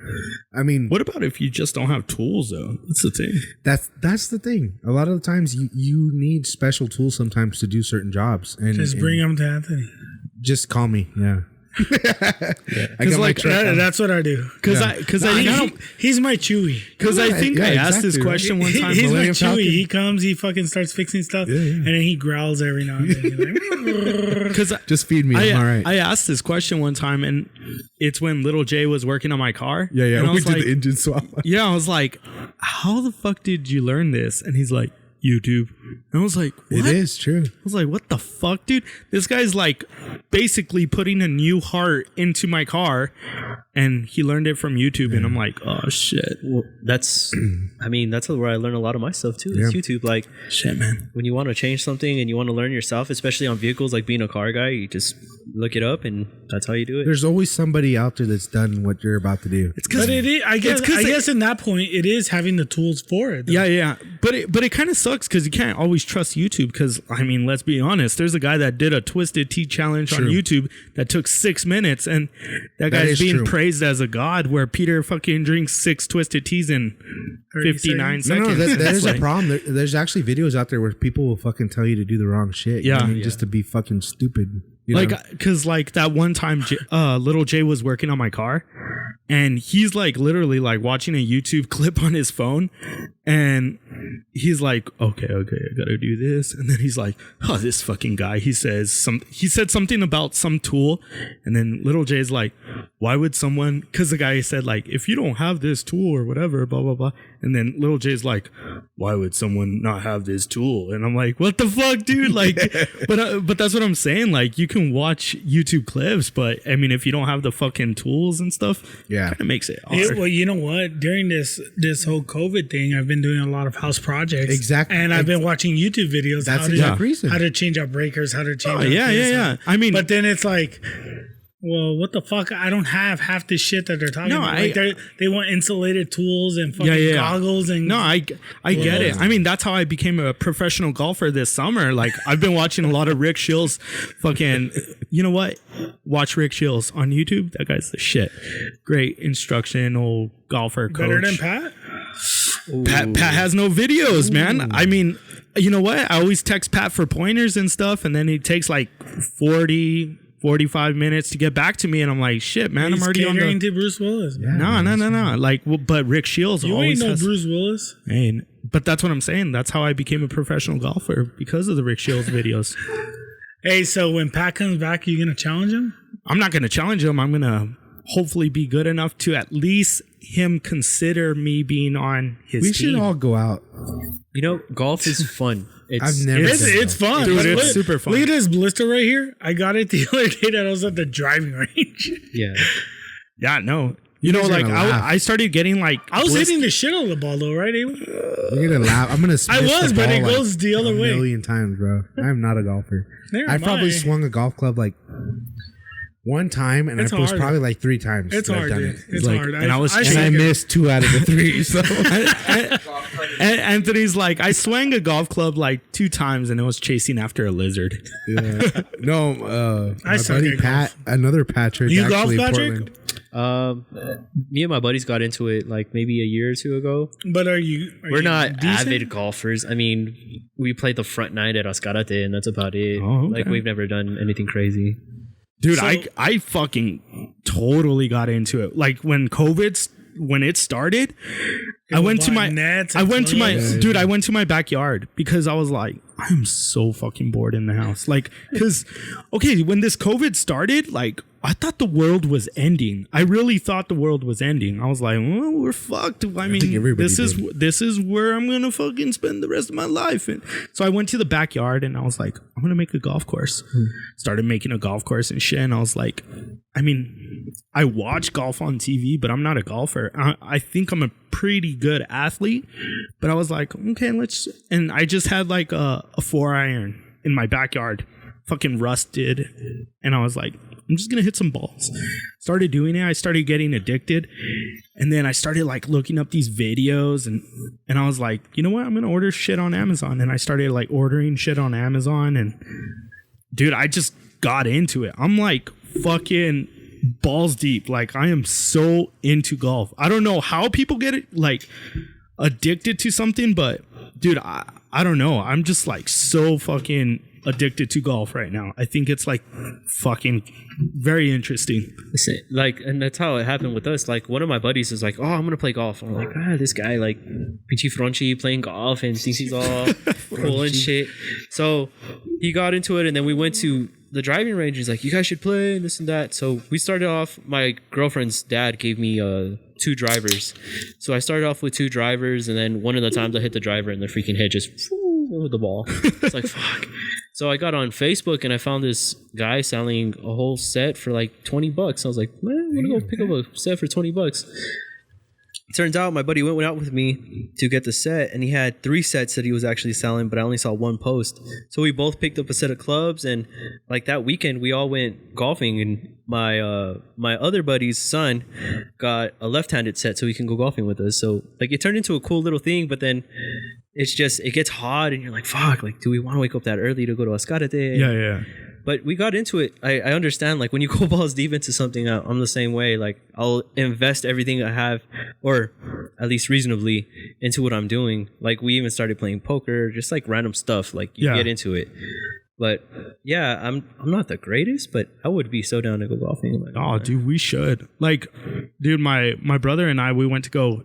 I mean, what about if you just don't have tools, though? That's the thing. That's the thing. A lot of the times, you need special tools sometimes to do certain jobs. And just bring them to Anthony. Just call me. Yeah. I got like that's what I do. Because he's my Chewy. Because I think I asked this question one time. He's my Chewy. He comes, he fucking starts fixing stuff, and then he growls every now and then. Because just feed me. I'm all right. I asked this question one time, and it's when Little Jay was working on my car. Yeah. And I was we did like, the engine swap. Yeah, I was like, how the fuck did you learn this? And he's like, YouTube. And I was like, what? It is true. I was like, what the fuck, dude? This guy's like basically putting a new heart into my car, and he learned it from YouTube. And I'm like, oh shit. Well, that's where I learn a lot of my stuff too. It's YouTube. Like, shit, man. When you want to change something and you want to learn yourself, especially on vehicles, like being a car guy, you just look it up, and that's how you do it. There's always somebody out there that's done what you're about to do. It's because I guess in that point, it is having the tools for it. Though. Yeah. But it kind of sucks because you can't always trust YouTube. Because I mean, let's be honest. There's a guy that did a Twisted Tea challenge on YouTube that took 6 minutes, and that guy's being praised as a god. Where Peter fucking drinks 6 Twisted Teas in 59 seconds. No, that is a problem. There's actually videos out there where people will fucking tell you to do the wrong shit. You know what I mean? Just to be fucking stupid. Because like that one time, Little Jay was working on my car, and he's like literally like watching a YouTube clip on his phone, and he's like, okay, I gotta do this, and then he's like, oh, this fucking guy. He said something about some tool, and then Little Jay's like, why would someone? Because the guy said like, if you don't have this tool or whatever, blah blah blah, and then Little Jay's like, why would someone not have this tool? And I'm like, what the fuck, dude? Like, but that's what I'm saying. Like, you can watch YouTube clips, but I mean, if you don't have the fucking tools and stuff, kind of makes it hard. Well, you know what? During this whole COVID thing, I've been doing a lot of house projects. Exactly. And I've been watching YouTube videos. That's the exact reason. How to change out breakers, how to change out yeah. I mean, but then it's like, well, what the fuck? I don't have half this shit that they're talking about. Like they want insulated tools and fucking goggles and. No, I get it. I mean, that's how I became a professional golfer this summer. Like, I've been watching a lot of Rick Shill's fucking. You know what? Watch Rick Shill's on YouTube. That guy's the shit. Great instructional golfer coach. Better than Pat? Pat has no videos, man. I mean, you know what? I always text Pat for pointers and stuff, and then he takes like 45 minutes to get back to me, and I'm like, shit, man, I'm already on the... to Bruce Willis. Yeah, no. Like, but Rick Shields always ain't no Bruce Willis. Hey, but that's what I'm saying. That's how I became a professional golfer, because of the Rick Shields videos. Hey, so when Pat comes back, are you going to challenge him? I'm not going to challenge him. I'm going to hopefully be good enough to at least him consider me being on his team. We should all go out. You know, golf is fun. It's fun. Dude, it's super fun. Look at this blister right here. I got it the other day that I was at the driving range. Yeah, no. You know, like, I started getting like... I was hitting the shit out of the ball, though, right, Abel? You're going to laugh. I'm going to smash the but ball it goes the other way. A million times, bro. I'm not a golfer. I probably swung a golf club like... one time, and it was probably like 3 times. It's hard, dude. It's like, hard. And I missed 2 out of the 3. So and Anthony's like, I swung a golf club like 2 times, and it was chasing after a lizard. Yeah. No, my buddy Pat, another Patrick. You golf, Patrick? Me and my buddies got into it like maybe a year or 2 ago. But we're not avid golfers. I mean, we played the front 9 at Ascarate, and that's about it. Oh, okay. Like, we've never done anything crazy. Dude, I fucking totally got into it. Like, when it started, I went to my backyard because I was like, I'm so fucking bored in the house. Like, because, okay, when this COVID started, like, I thought the world was ending. I really thought the world was ending. I was like, well, we're fucked. I mean, this is where I'm gonna fucking spend the rest of my life. And so I went to the backyard and I was like, I'm gonna make a golf course. Started making a golf course and shit. And I was like, I mean, I watch golf on TV, but I'm not a golfer. I think I'm a pretty good athlete, but I was like, okay, and I just had like a 4-iron in my backyard, fucking rusted. And I was like, I'm just gonna hit some balls. Started doing it. I started getting addicted, and then I started like looking up these videos, and I was like, you know what? I'm gonna order shit on Amazon. And I started like ordering shit on Amazon, and dude, I just got into it. I'm like fucking balls deep. Like, I am so into golf. I don't know how people get it like addicted to something, but dude, I don't know. I'm just like so fucking addicted to golf right now. I think it's like fucking very interesting. Like, and that's how it happened with us. Like, one of my buddies was like, oh, I'm gonna play golf. I'm like, this guy like Pichi Fronchi playing golf and thinks he's all cool and shit. So he got into it, and then we went to the driving range. He's like, you guys should play and this and that. So we started off, my girlfriend's dad gave me 2 drivers. So I started off with 2 drivers, and then one of the times I hit the driver and the freaking head just with the ball. It's like, fuck. So I got on Facebook and I found this guy selling a whole set for like $20. I was like, man, I'm gonna go pick up a set for $20. Turns out my buddy went out with me to get the set, and he had 3 sets that he was actually selling, but I only saw 1 post. So we both picked up a set of clubs, and like that weekend we all went golfing, and my other buddy's son got a left-handed set so he can go golfing with us. So like it turned into a cool little thing, but then it's just, it gets hot and you're like, fuck, like, do we want to wake up that early to go to Ascarate? Yeah. But we got into it. I understand, like, when you go balls deep into something, I'm the same way. Like, I'll invest everything I have, or at least reasonably, into what I'm doing. Like, we even started playing poker, just like random stuff. Like, you get into it. But yeah, I'm not the greatest, but I would be so down to go golfing. Like, oh, dude, we should. Like, dude, my brother and I, we went to go.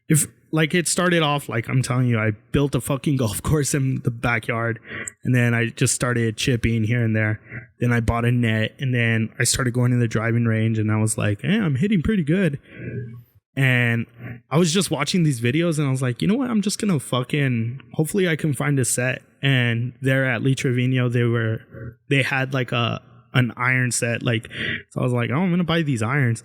If like it started off, like I'm telling you, I built a fucking golf course in the backyard, and then I just started chipping here and there. Then I bought a net, and then I started going to the driving range, and I was like, hey, I'm hitting pretty good. And I was just watching these videos, and I was like, you know what? I'm just gonna fucking, hopefully I can find a set. And there at Lee Trevino, they had like an iron set. Like, so I was like, oh, I'm gonna buy these irons,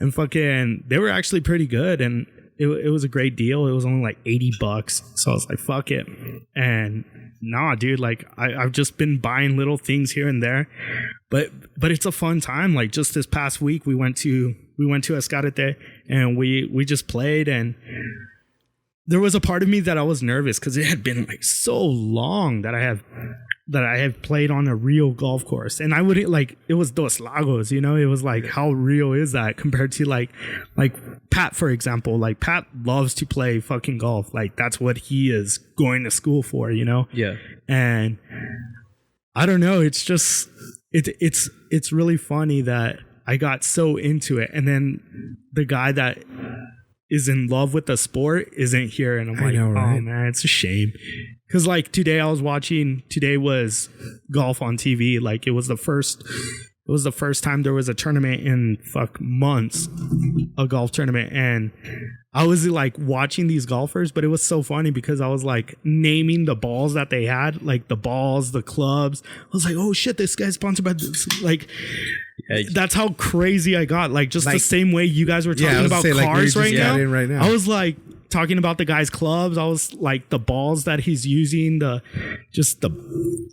and fucking, they were actually pretty good, and it was a great deal. It was only like $80, so I was like, fuck it. And nah, dude, like I've just been buying little things here and there, but it's a fun time. Like, just this past week, we went to Ascarate, and we just played, and there was a part of me that I was nervous because it had been like so long that I have played on a real golf course, and I wouldn't, like, it was Dos Lagos, you know. It was like, how real is that compared to like Pat, for example. Like, Pat loves to play fucking golf. Like, that's what he is going to school for, you know. Yeah. And I don't know, it's just it's really funny that I got so into it, and then the guy that is in love with the sport isn't here, and I'm like, oh man, it's a shame. Because like today was golf on TV. Like, it was the first time there was a tournament in months, a golf tournament, and I was like watching these golfers, but it was so funny because I was like naming the balls that they had, like the balls, the clubs. I was like, oh shit, this guy's sponsored by this. Like, that's how crazy I got. Like, just like, the same way you guys were talking about cars right now. I was like talking about the guy's clubs. I was like, the balls that he's using, the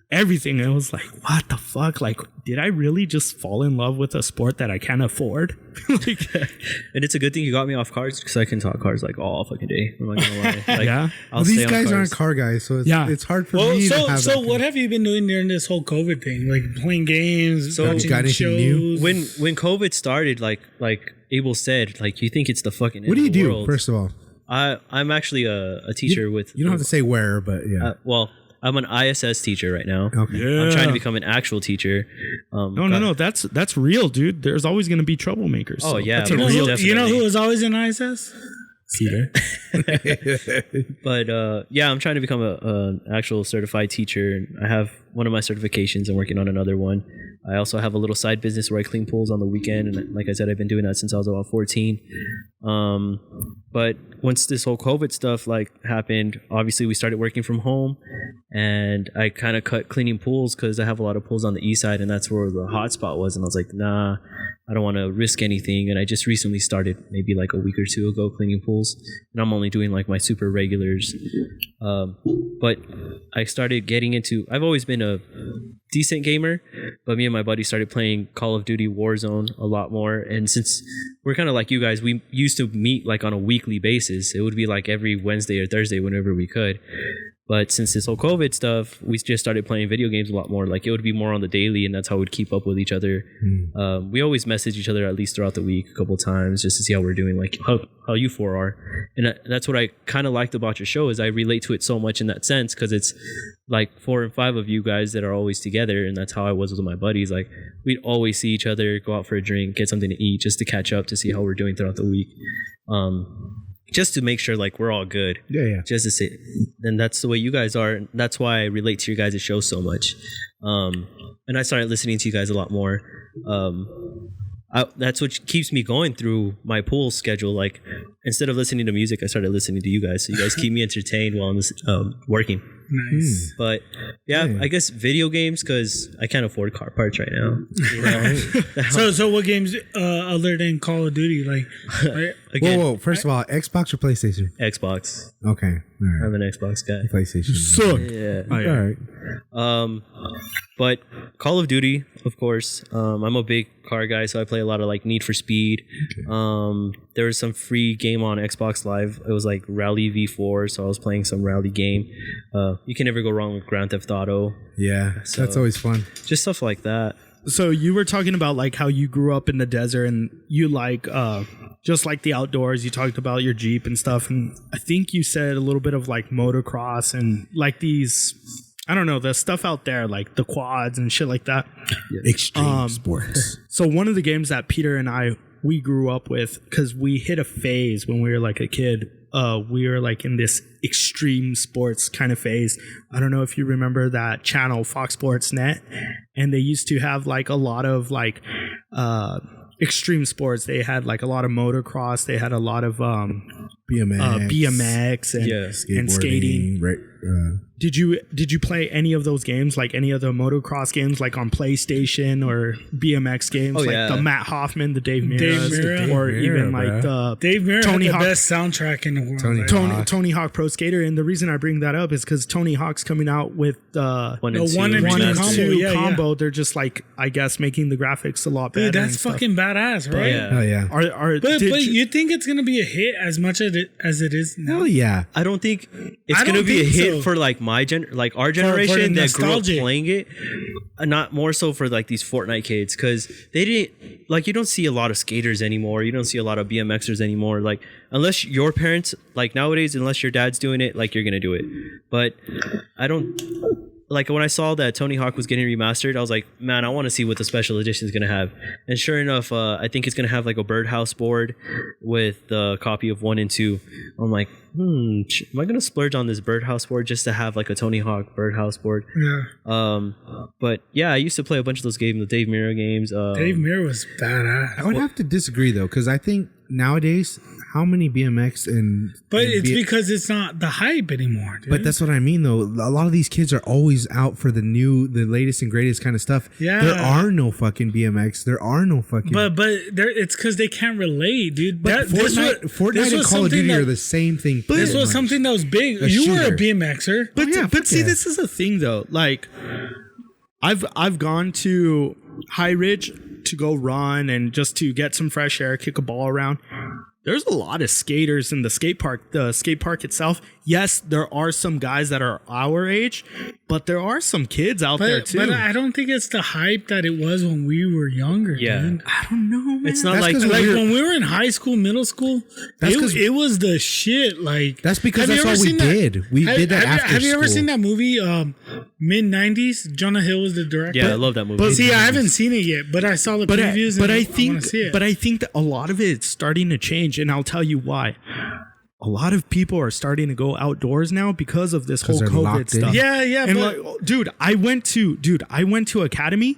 everything. It was like, what the fuck? Like, did I really just fall in love with a sport that I can't afford? Like, and it's a good thing you got me off cars, because I can talk cars like all fucking day. I'm not gonna lie. Like, yeah. Well, these guys aren't car guys, so it's hard for me to have. So what have you been doing during this whole COVID thing? Like, playing games, watching shows? When COVID started, like Abel said, like, you think it's the fucking end what do you of the do world. First of all? I'm actually a teacher with. You don't have to say where, but yeah. Well, I'm an ISS teacher right now. Okay. Yeah. I'm trying to become an actual teacher. No, that's real, dude. There's always going to be troublemakers. Oh, yeah. That's a real. Definitely. You know who was always in ISS? Peter. But yeah, I'm trying to become an actual certified teacher. I have one of my certifications and working on another one. I also have a little side business where I clean pools on the weekend, and like I said, I've been doing that since I was about 14. But once this whole COVID stuff like happened, obviously we started working from home, and I kind of cut cleaning pools because I have a lot of pools on the east side, and that's where the hot spot was. And I was like, nah, I don't want to risk anything. And I just recently started maybe like a week or two ago cleaning pools, and I'm only doing like my super regulars. But I started getting into, I've always been a decent gamer, but me and my buddy started playing Call of Duty Warzone a lot more. And since we're kind of like you guys, we used to meet like on a weekly basis. It would be like every Wednesday or Thursday whenever we could. But since this whole COVID stuff, we just started playing video games a lot more. Like it would be more on the daily, and that's how we'd keep up with each other. We always message each other at least throughout the week a couple times just to see how we're doing, like how you four are. And that's what I kind of liked about your show is I relate to it so much in that sense, because it's like 4 and 5 of you guys that are always together, and that's how I was with my buddies. Like we'd always see each other, go out for a drink, get something to eat, just to catch up to see how we're doing throughout the week. Just to make sure like we're all good. Yeah. Just to say, and that's the way you guys are. That's why I relate to your guys' show so much. And I started listening to you guys a lot more. That's what keeps me going through my pool schedule. Like instead of listening to music, I started listening to you guys. So you guys keep me entertained while I'm working. Nice. But yeah, I guess video games, because I can't afford car parts right now. You know? So what games other than Call of Duty like? Right? Again, Whoa. First of all, Xbox or PlayStation? Xbox. Okay. All right. I'm an Xbox guy. PlayStation. Suck. Yeah. All right. But Call of Duty, of course. I'm a big car guy, so I play a lot of like Need for Speed. Okay. There was some free game on Xbox Live. It was like Rally V4, so I was playing some rally game. You can never go wrong with Grand Theft Auto. Yeah, So- that's always fun. Just stuff like that. So you were talking about like how you grew up in the desert and you like just like the outdoors. You talked about your Jeep and stuff, and I think you said a little bit of like motocross and like these, I don't know, the stuff out there like the quads and shit like that. Extreme sports. So one of the games that Peter and we grew up with, because we hit a phase when we were like a kid. We were like in this extreme sports kind of phase. I don't know if you remember that channel, Fox Sports Net, and they used to have like a lot of like extreme sports. They had like a lot of motocross. They had a lot of BMX and skating. Right. Did you play any of those games, like any of the motocross games, like on PlayStation or BMX games, like the Matt Hoffman, the Dave Mirra, or even like the Dave Mirra Tony had the Hawk, best soundtrack in the world. Tony Hawk Pro Skater. And the reason I bring that up is because Tony Hawk's coming out with the 1 and 2 1 and 2 combo. They're just like, I guess, making the graphics a lot better. Dude, that's fucking badass, right? Oh yeah. But you think it's gonna be a hit as much as it is now? Hell yeah. I don't think it's going to be a hit for like our generation that grew up playing it. Not more so for like these Fortnite kids, because they didn't, like, you don't see a lot of skaters anymore. You don't see a lot of BMXers anymore. Like, unless your parents, like nowadays, unless your dad's doing it, like you're going to do it. But I don't, like when I saw that Tony Hawk was getting remastered, I was like, man, I want to see what the special edition is going to have. And sure enough, I think it's going to have like a birdhouse board with the copy of 1 and 2. I'm like, am I going to splurge on this birdhouse board just to have like a Tony Hawk birdhouse board? Yeah. But yeah, I used to play a bunch of those games, the Dave Mirra games. Dave Mirra was badass. I would have to disagree though, because I think nowadays, how many BMX but it's because it's not the hype anymore, dude. But that's what I mean though. A lot of these kids are always out for the latest and greatest kind of stuff. Yeah. There are no fucking BMX. There are no fucking. But it's because they can't relate, dude. But Fortnite and Call of Duty are the same thing. This was something that was big. You were a BMXer. But see, this is a thing though. Like, I've gone to High Ridge to go run and just to get some fresh air, kick a ball around. There's a lot of skaters in the skate park. The skate park itself, yes, there are some guys that are our age, but there are some kids out there too. But I don't think it's the hype that it was when we were younger. Yeah, dude. I don't know, man. It's not like when we were in high school, middle school. It was the shit. Like, that's because that's all we did. We did that after school. Have you ever seen that movie? Mid '90s. Jonah Hill was the director. Yeah, I love that movie. But see, I haven't seen it yet. But I saw the previews. I want to see it. But I think that a lot of it's starting to change, and I'll tell you why. a lot of people are starting to go outdoors now because of this whole they're COVID locked in. stuff. Yeah, And but like, dude, I went to Academy.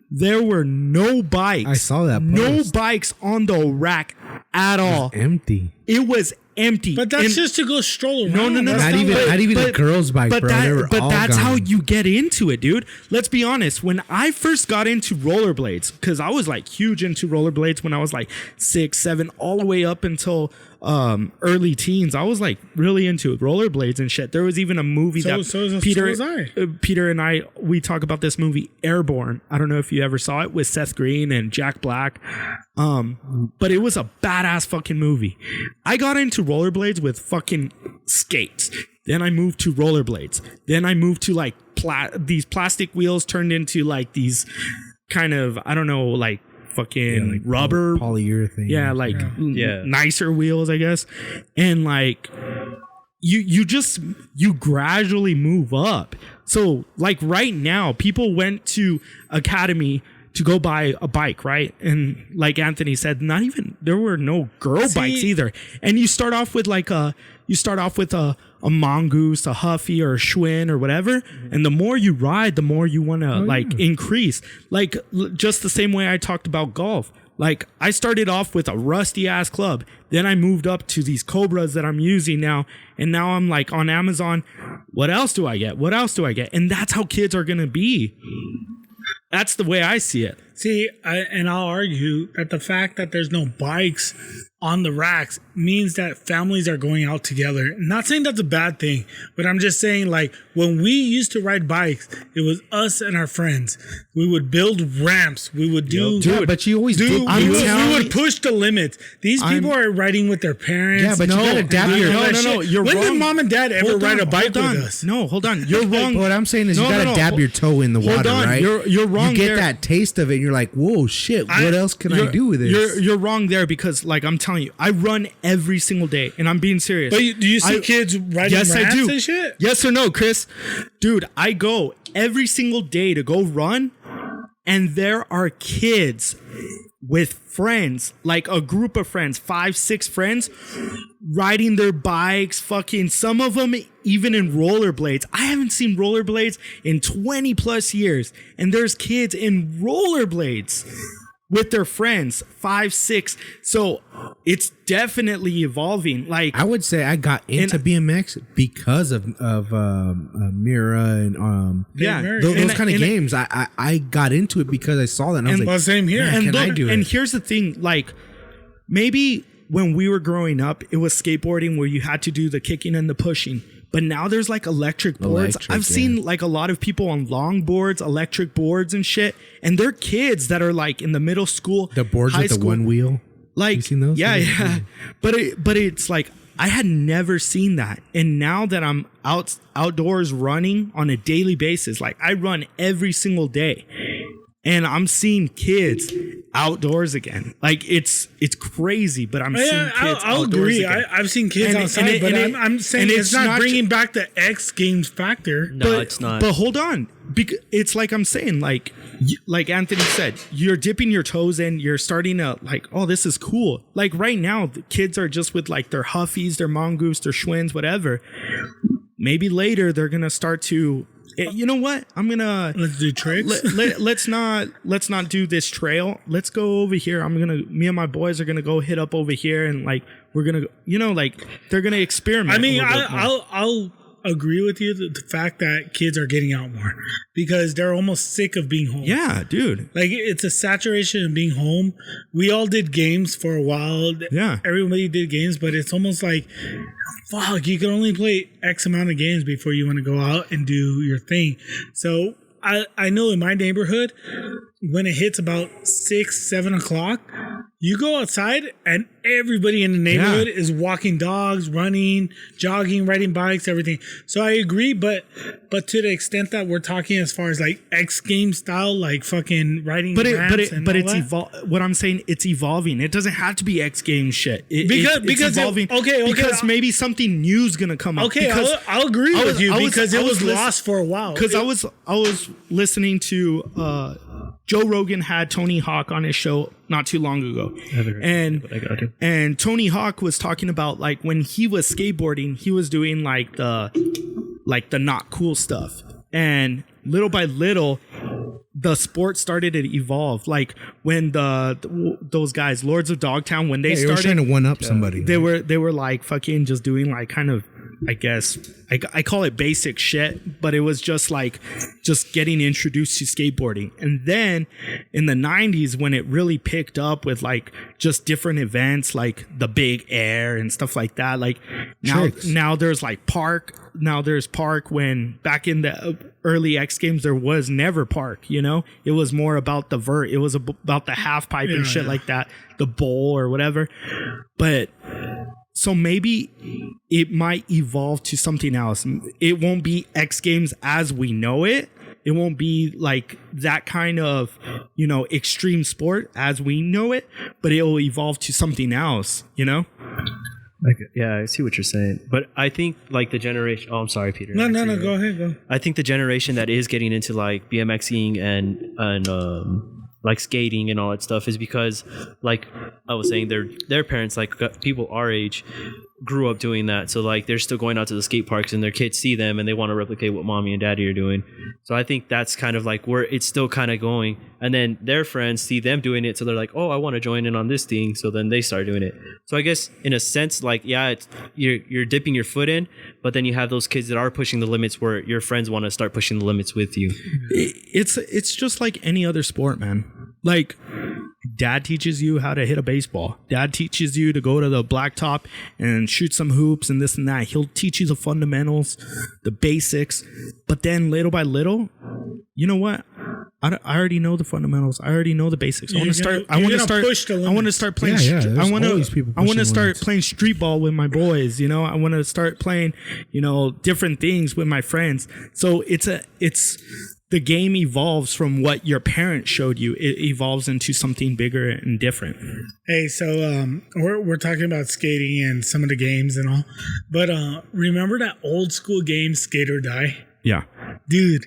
There were no bikes. I saw that No post. bikes on the rack at all. Empty. It was empty. but that's And- just to go stroll around. no. That's Not even a girl's bike, but bro. They were all that's how gone. you get into it, dude. Let's be honest. When I first got into rollerblades, because I was like huge into rollerblades when I was like 6, 7, all the way up until early teens. I was like really into rollerblades and shit. There was even a movie that so Peter was I. Peter and we talk about this movie Airborne. I don't know if you ever saw it with Seth Green and Jack Black. But it was a badass fucking movie. I got into rollerblades with fucking skates. Then I moved to rollerblades. Then I moved to like these plastic wheels turned into like these kind of, I don't know, like fucking like rubber polyurethane. yeah, like Yeah. nicer wheels, I guess. And like you gradually move up. So like right now, people went to Academy to go buy a bike, right? And like Anthony said, there were no girl bikes either. And you start off with a mongoose, a Huffy, or a Schwinn, or whatever. And the more you ride, the more you want to increase. Like just the same way I talked about golf. Like I started off with a rusty ass club. Then I moved up to these Cobras that I'm using now. And now I'm like on Amazon. What else do I get? What else do I get? And that's how kids are going to be. That's the way I see it. See, I'll argue that the fact that there's no bikes on the racks means that families are going out together. Not saying that's a bad thing, but I'm just saying, like, when we used to ride bikes, it was us and our friends. We would build ramps. We would do... Dude, but you always did. we would push the limits. These people are riding with their parents. Yeah, but you gotta adapt your... No, you're when wrong. did mom and dad ever ride a bike with us? No, hold on. You're wrong. What I'm saying is you gotta dab your toe in the Hold water, on. right? You're wrong You get there. that taste of it, and you're like, whoa, shit, what else can I do with this? You're wrong there because, like, I'm telling you, I run every single day, and I'm being serious. But do you see kids riding yes, ramps I do. and shit? Yes or no, Chris? Dude, I go every single day to go run, and there are kids with friends, like a group of friends, 5, 6 friends, riding their bikes, fucking some of them even in rollerblades. I haven't seen rollerblades in 20 plus years, and there's kids in rollerblades with their friends, 5, 6. So it's definitely evolving. Like I would say I got into BMX because of Mira and yeah, those kind of games. I got into it because I saw that and I was like, same here. "Man, can I do it?" And here's the thing, like maybe when we were growing up, it was skateboarding where you had to do the kicking and the pushing. But now there's like electric boards. I've seen like a lot of people on long boards, electric boards and shit. And they're kids that are like in the middle school. The boards high with the school. one wheel. Like, You seen those? Yeah. But it's like, I had never seen that. And now that I'm outdoors running on a daily basis, like I run every single day. And I'm seeing kids outdoors again. Like it's crazy, but I'm seeing kids I'll outdoors agree. again. I've seen kids outside, but I'm saying it's not bringing back the X Games factor. No, it's not. But hold on, it's like I'm saying, like Anthony said, you're dipping your toes in. You're starting to like, oh, this is cool. Like right now, the kids are just with like their Huffies, their Mongoose, their Schwinns, whatever. Maybe later they're gonna start to. You know what? Let's do tricks. Let's not do this trail. Let's go over here. Me and my boys are gonna go hit up over here, and like we're gonna, like they're gonna experiment. I mean, I'll agree with you the fact that kids are getting out more because they're almost sick of being home. Yeah, dude. Like it's a saturation of being home. We all did games for a while. Yeah. Everybody did games, but it's almost like, fuck, you can only play X amount of games before you want to go out and do your thing. So I know in my neighborhood, when it hits about 6, 7 o'clock, you go outside and everybody in the neighborhood is walking dogs, running, jogging, riding bikes, everything. So I agree, but to the extent that we're talking as far as like X game style, like fucking riding ramps what I'm saying, it's evolving. It doesn't have to be X Games shit. Because evolving. Because maybe something new is gonna come up. Okay, I'll agree with you because it was lost for a while. Because I was listening to Joe Rogan had Tony Hawk on his show not too long ago. I haven't heard And but I got it. and Tony Hawk was talking about like when he was skateboarding, he was doing like the not cool stuff. And little by little, the sport started to evolve. Like when those guys, Lords of Dogtown, when they They were started, trying to one up somebody. they were like fucking just doing like kind of, I guess I call it basic shit, but it was just like just getting introduced to skateboarding. And then in the 90s when it really picked up with like just different events like the Big Air and stuff like that, like now there's like Park. Now there's Park, when back in the early X Games there was never Park, you know? It was more about the vert. It was about the half pipe and shit like that, the bowl or whatever. But so maybe it might evolve to something else. It won't be X Games as we know it. It won't be like that kind of, you know, extreme sport as we know it, but it will evolve to something else, you know? Yeah, I see what you're saying, but I think like the generation. Oh, I'm sorry, Peter. No, go ahead, go. I think the generation that is getting into like BMXing and like skating and all that stuff is because, like I was saying, their parents, like people our age, grew up doing that. So like they're still going out to the skate parks and their kids see them and they want to replicate what mommy and daddy are doing. So I think that's kind of like where it's still kind of going. And then their friends see them doing it, so they're like, oh, I want to join in on this thing. So then they start doing it. So I guess in a sense, like, yeah, it's, you're dipping your foot in, but then you have those kids that are pushing the limits where your friends want to start pushing the limits with you. It's just like any other sport, man. Like, dad teaches you how to hit a baseball. Dad teaches you to go to the blacktop and shoot some hoops and this and that. He'll teach you the fundamentals, the basics. But then little by little, you know what? I already know the fundamentals. I already know the basics. I want to start playing. I want to start playing street ball with my boys. You know, I want to start playing, you know, different things with my friends. So it's the game evolves from what your parents showed you. It evolves into something bigger and different. Hey, so we're talking about skating and some of the games and all, but remember that old school game, Skate or Die? Yeah, dude,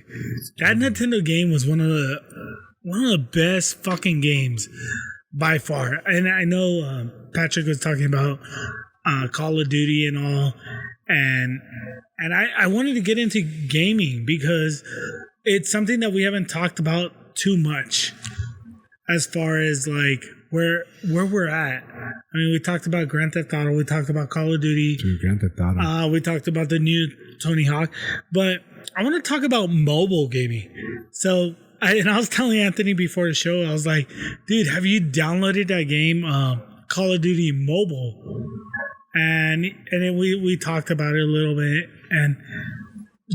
that Nintendo game was one of the best fucking games by far. And I know Patrick was talking about Call of Duty and all, and I wanted to get into gaming because it's something that we haven't talked about too much as far as like where we're at. I mean, we talked about Grand Theft Auto, we talked about Call of Duty, Grand Theft Auto. We talked about the new Tony Hawk, but I want to talk about mobile gaming. So I was telling Anthony before the show, I was like, dude, have you downloaded that game, Call of Duty Mobile? And then we talked about it a little bit, and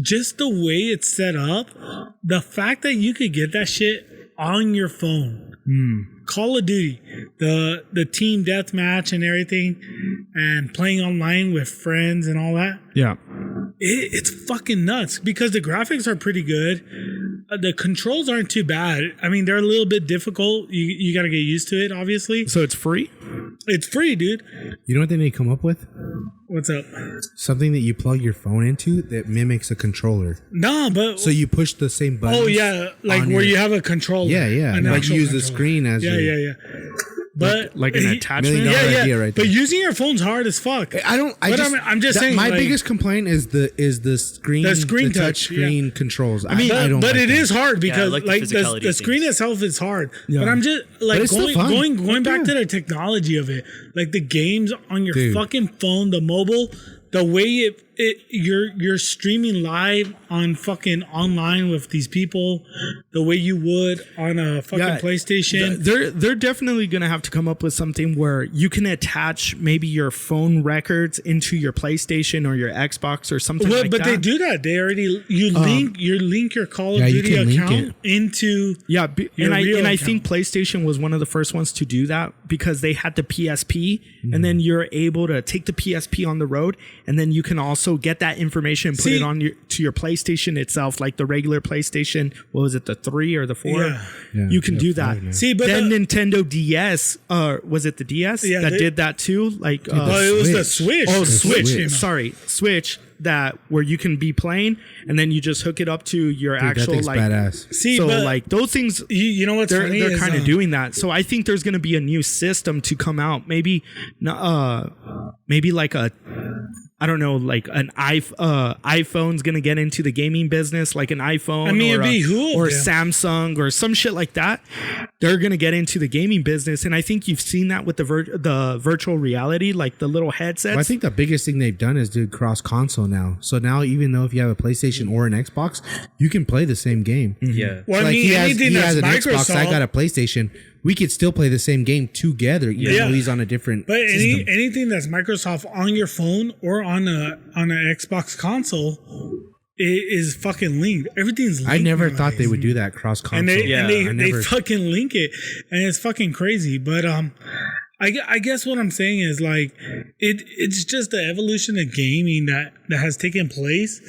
just the way it's set up, the fact that you could get that shit on your phone. Call of Duty, the team deathmatch and everything, and playing online with friends and all that. Yeah. It's fucking nuts because the graphics are pretty good. The controls aren't too bad. I mean, they're a little bit difficult. You got to get used to it, obviously. So it's free? It's free, dude. You know what they need to come up with? What's up? Something that you plug your phone into that mimics a controller. No, but... So you push the same button. Oh, yeah. Like where you have a controller. Yeah. Like you use the screen as Yeah. But like an attachment. $1 million idea right there. But using your phone's hard as fuck. I'm just saying. My biggest complaint is the screen. The screen touch screen controls. I mean, I don't but like it that. is hard because like the screen itself is hard. Yeah. But I'm just like it's still fun. going back to the technology of it, like the games on your fucking phone, the mobile, the way you're streaming live on fucking online with these people, the way you would on a fucking PlayStation. They're definitely gonna have to come up with something where you can attach maybe your phone records into your PlayStation or your Xbox or something like that. But they do that. They already link your Call of Duty account into I think PlayStation was one of the first ones to do that because they had the PSP, and then you're able to take the PSP on the road, and then you can also get that information and put it on to your PlayStation itself, like the regular PlayStation. What was it, the 3 or the 4? Yeah, you can do that. But then Nintendo DS, was it the DS that did that too? Like, it was the Switch. Oh, Switch. Switch. Sorry, Switch. that where you can be playing and then you just hook it up to your Dude, that actual thing's like badass. See, so but like those things you know what's funny they're is, kind of doing that. So I think there's going to be a new system to come out. Maybe like a, I don't know, like an iPhone's going to get into the gaming business, like an iPhone it'd be cool, or yeah. Samsung or some shit like that. They're going to get into the gaming business. And I think you've seen that with the virtual reality, like the little headsets. Well, I think the biggest thing they've done is do cross console now. So now even though if you have a PlayStation or an Xbox, you can play the same game. Yeah. Well, So, I mean, he anything has that's an Microsoft. Xbox. I got a PlayStation. We could still play the same game together, even Yeah. though he's on a different. But system. anything that's Microsoft on your phone or on an Xbox console is fucking linked. Everything's linked. I never thought nowadays. they would do that cross console. And they, and they, I they never- fucking link it, and it's fucking crazy. But I guess what I'm saying is like it's just the evolution of gaming that has taken place,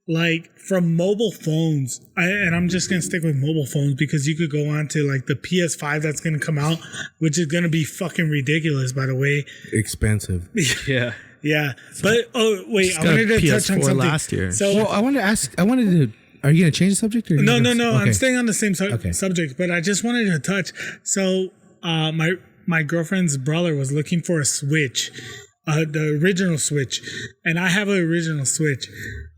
like from mobile phones. And I'm just gonna stick with mobile phones because you could go on to like the PS5 that's gonna come out, which is gonna be fucking ridiculous, by the way. expensive. Yeah. Yeah, but wait, Just I got wanted to a touch on PS4 something last year. So Well, I wanted to ask. Are you going to change the subject? Or no. Okay. I'm staying on the same Okay. subject, but I just wanted to touch. So, my girlfriend's brother was looking for a Switch, the original Switch, and I have an original Switch.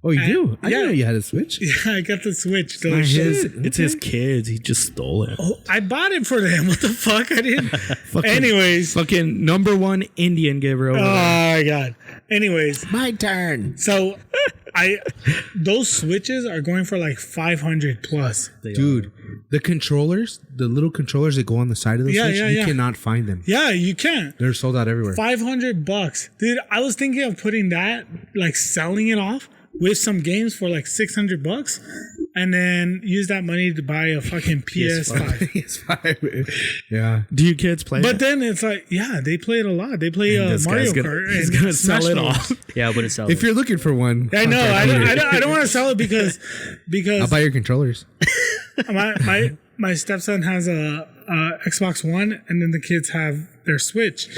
Oh, you do? I yeah. didn't know you had a Switch. Yeah, I got the Switch. So Not his, shit. it's his kids. He just stole it. oh, I bought it for them. What the fuck? I didn't. Fucking- Anyways, fucking number one Indian giver over oh there. my god. Anyways, My turn. so those Switches are going for like 500 plus. Dude, the controllers, the little controllers that go on the side of the Yeah, Switch, yeah, you yeah. cannot find them. Yeah, you can't. They're sold out everywhere. $500, dude. I was thinking of putting that, like selling it off with some games for like $600, and then use that money to buy a fucking PS5. PS5. Yeah. Do you kids play But it? then it's like, yeah, they play it a lot. They play This Mario guy's Kart. he's and gonna sell Smash it Bros. off. Yeah, I wouldn't sell If it. you're looking for one, I know. I don't want to sell it because I'll buy your controllers. my stepson has a Xbox One, and then the kids have their Switch,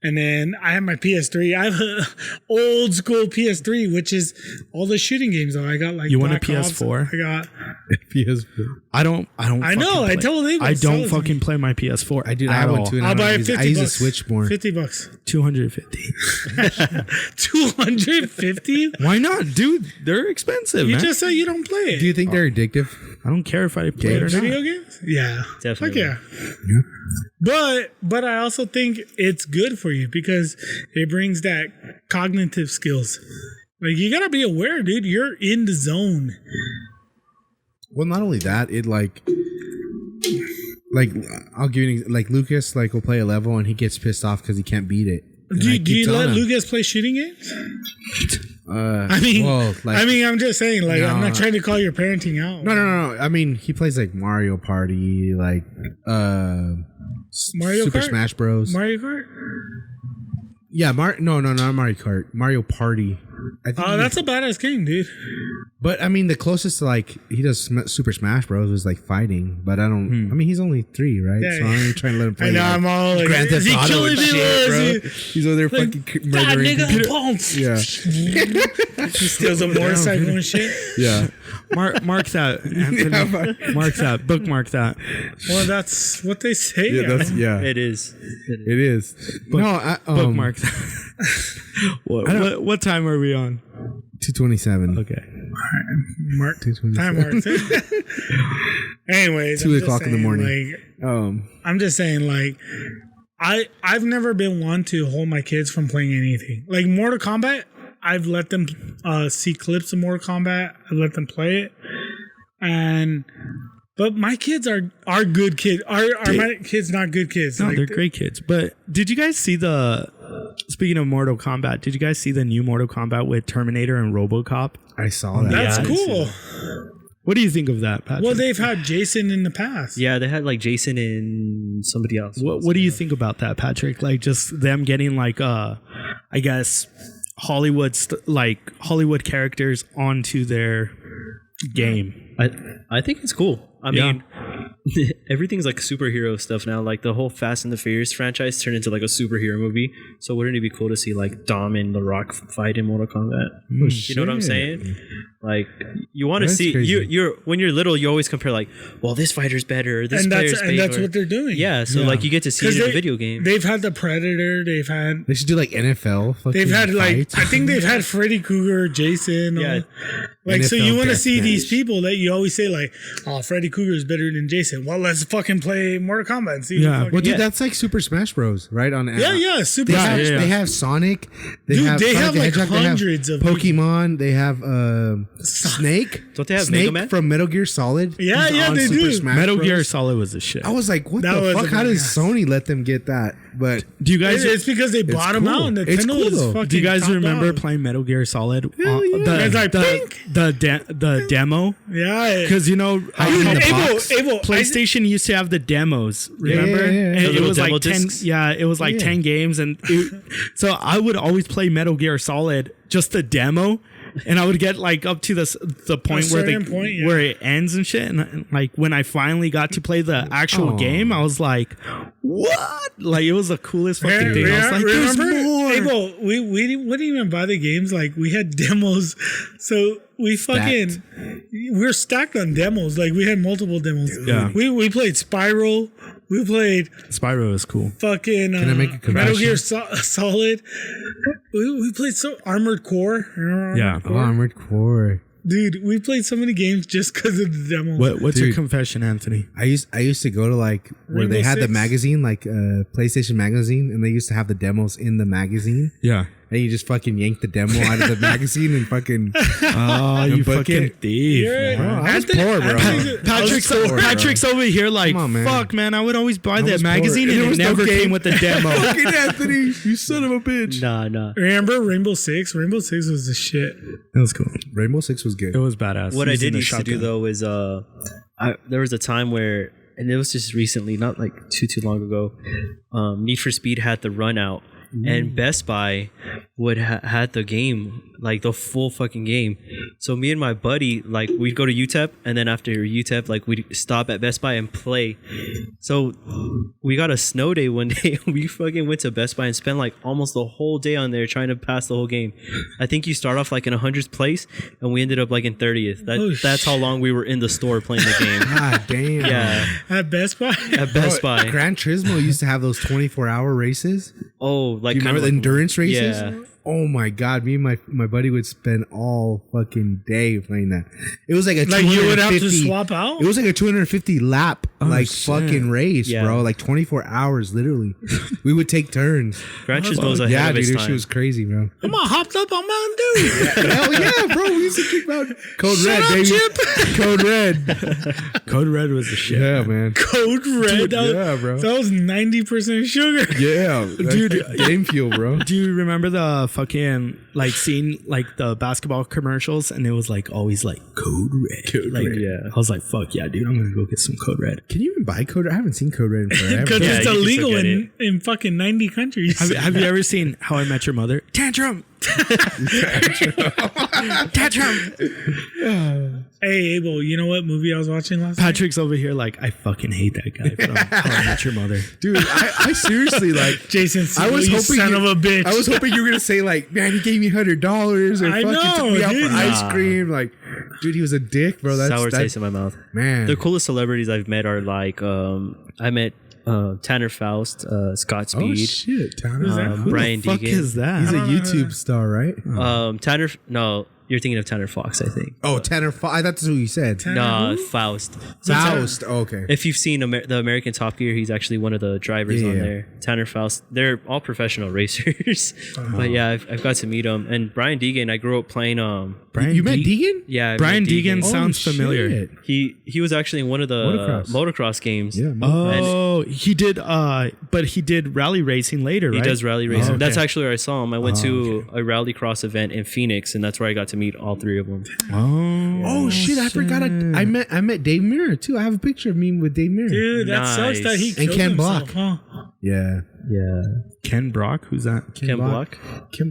and then I have my PS3. I have an old school PS3, which is all the shooting games. Though I got like You want a Black Ops. PS4? I got. PS4. I don't. I know. I told him. I don't fucking play my PS4. I do. I have one too. And I'll I buy don't it use it. $50. I use the Switch more. $50. 250. 250. Why not, dude? They're expensive, You man. just said you don't play it. Do you think they're addictive? I don't care if I play it or Video not. games? Yeah. Definitely. Fuck yeah. But I also think it's good for you because it brings that cognitive skills. Like you gotta be aware, dude. You're in the zone. Well, not only that, it like I'll give you like Lucas will play a level and he gets pissed off because he can't beat it. And I Do keep you let telling him, Lucas play shooting games? I mean, I'm just saying. Like, I'm No. not trying to call your parenting out. No. I mean, he plays like Mario Party, like Mario Super Kart? Smash Bros. Mario Kart. Yeah, no, not Mario Kart. Mario Party. I think Oh, that's a badass game, dude. But I mean, the closest to like he does Super Smash Bros is like fighting. But I don't. I mean, he's only 3, right? Yeah, so I'm not trying to let him play. I know. like, I'm all like, Grand is Theft he Auto killing and people? shit, Is bro. he- He's over there Like, fucking God, murdering nigga, people. bounce. Yeah, He steals a motorcycle and shit. yeah. Mark that, Anthony. Mark that. Bookmark that. Well, that's what they say. Yeah, that's It is. It is. Bookmark that. What time are we on? 2:27. Okay. Mark. 2:27. Time mark. Anyways, 2 I'm just o'clock in the saying, morning. Like, I'm just saying, like, I've never been one to hold my kids from playing anything. Like Mortal Kombat, I've let them see clips of Mortal Kombat. I let them play it, but my kids are good kids. Are my kids not good kids? No, Like, they're great kids. But did you guys see speaking of Mortal Kombat, did you guys see the new Mortal Kombat with Terminator and RoboCop? I saw that. That's Yeah, I cool. What do you think of that, Patrick? Well, they've had Jason in the past. Yeah, they had like Jason and somebody else. What do you think about that, Patrick? Like just them getting like I guess Hollywood characters onto their game. I think it's cool. I mean, everything's like superhero stuff now. Like the whole Fast and the Furious franchise turned into like a superhero movie. So wouldn't it be cool to see like Dom and The Rock fight in Mortal Kombat? You know what I'm saying? Like you want to see you're when you're little, you always compare like, well, this fighter's better, this player's better. And that's what they're doing. Yeah, so like you get to see it in a video game. They've had the Predator. They should do like NFL. They've had like fights. I think they've had Freddy Krueger, Jason. Yeah. Like so, NFL you want to see deathmatch. these people that you always say like, oh, Freddy Krueger is better than Jason. Well, let's fucking play Mortal Kombat and see. Yeah. Well, dude, that's like Super Smash Bros. Right on. Yeah, Super They Smash. have, they have Sonic. They Sonic have the like Hedgehog, they have hundreds of Pokemon. They have Snake. Don't they have Snake Mega Man? from Metal Gear Solid? Yeah, He's yeah, on they Super do. Smash Metal Bros. Gear Solid was a shit. I was like, what That the was fuck? a How does badass. Sony let them get that? But Do you guys It's because they bought them cool. out. And It's Nintendo cool, is though. fucking do you guys top remember dog. playing Metal Gear Solid? It's like, pink. The demo. Yeah, Because you know how in the how box? PlayStation used to have the demos, remember? yeah, yeah. And The it little was demo like 10. discs? Yeah, it was like Yeah. 10 games, and so I would always play Metal Gear Solid just the demo, and I would get like up to the point where certain point, yeah. where it ends and shit, and like when I finally got to play the actual game, I was like, what? Like it was the coolest fucking thing. I was like, there's more. Abel, we wouldn't even buy the games. Like we had demos, so we fucking we're stacked on demos. Like we had multiple demos. Yeah. we played Spyro. We played Spyro is cool. fucking Can I make a Metal confession? Gear Solid. We played Armored Core. Remember Yeah. Armored Core? Armored Core. Dude, we played so many games just because of the demos. What's your Dude. confession, Anthony? I used to go to like where Rainbow they had the Six. magazine, like PlayStation magazine, and they used to have the demos in the magazine. Yeah. And you just fucking yank the demo out of the magazine and fucking. Oh, you book fucking it. thief, You're- man. I was Anthony- poor, bro. Anthony's- Patrick's, poor, bro. Patrick's over here like, Come on, man. fuck, man, I would always buy that was poor. magazine And and there it was no never game. came with the demo. Fucking Anthony, you son of a bitch. Nah. Remember Rainbow Six? Rainbow Six was the shit. That was cool. Rainbow Six was good. It was badass. What I Using did the used to do shotgun. though is there was a time where, and it was just recently, not like too long ago, Need for Speed had the run out, and Best Buy would had the game, like the full fucking game. So me and my buddy, like we'd go to UTEP, and then after UTEP, like we'd stop at Best Buy and play. So we got a snow day one day. We fucking went to Best Buy and spent like almost the whole day on there trying to pass the whole game. I think you start off like in 100th place, and we ended up like in 30th. That's how long we were in the store playing the game. God damn. Yeah, At Best Buy? at Best Buy. Gran Turismo used to have those 24-hour races. Oh, like Do you remember the like, endurance races? Yeah. Oh my god, me and my buddy would spend all fucking day playing that. It was like a Like you would have to 250 swap out? It was like a 250 lap like shit. fucking race, Yeah. bro. Like 24 hours literally. We would take turns. Gran Turismo's ahead Yeah, of dude, its this time. shit was crazy, bro. I'm all hopped up on Mountain Dew. Hell yeah, bro. We used to kick out Code Red, up, baby. Chip. Code Red. Code Red was the shit. Yeah, man. Code Red. Dude, yeah, bro. That was 90% sugar. Yeah, Dude, game fuel, bro. Do you remember the fucking like seeing like the basketball commercials and it was like always like Code Red? Like, yeah. I was like, fuck yeah, dude, I'm gonna go get some Code Red. Can you even buy Code Red? I haven't seen Code Red in forever. Because Yeah, it's you can illegal still get in fucking 90 countries. Have you ever seen How I Met Your Mother? Tantrum. Tantrum. Hey, Abel, you know what movie I was watching last night? Patrick's over here like, I fucking hate that guy from How I Met Your Mother. Dude, I seriously like. Jason I was you hoping son of a bitch. I was hoping you were gonna say like, man, he gave me $100 or I fucking know, took me out dude. for ice cream. Like, dude, he was a dick, bro. That's Sour that, taste in my mouth. man. The coolest celebrities I've met are like I met Tanner Faust, Scott oh Speed, shit, Tanner. Who's that? Who Brian the fuck Deegan. is that? He's a YouTube star, right? Tanner. No, you're thinking of Tanner Fox, I think. Oh, Tanner. I thought that's who you said. No, who? Faust. So Faust. Oh, okay. if you've seen the American Top Gear, he's actually one of the drivers Yeah, on yeah. there. Tanner Faust. They're all professional racers. But yeah, I've got to meet him. And Brian Deegan, I grew up playing. Brian You met De- Deegan? Yeah, I met Brian Deegan sounds Oh, familiar. shit. He was actually in one of the motocross games. Yeah. Oh, he did. But he did rally racing later, He right? does rally racing. okay. That's actually where I saw him. I went to a rallycross event in Phoenix, and that's where I got to meet all three of them. Oh shit! I forgot. I met Dave Mirra too. I have a picture of me with Dave Mirra. Dude, that sucks Nice. that he And killed Ken himself, Block. huh? Yeah. Yeah. Ken Brock? Who's that? Ken Block.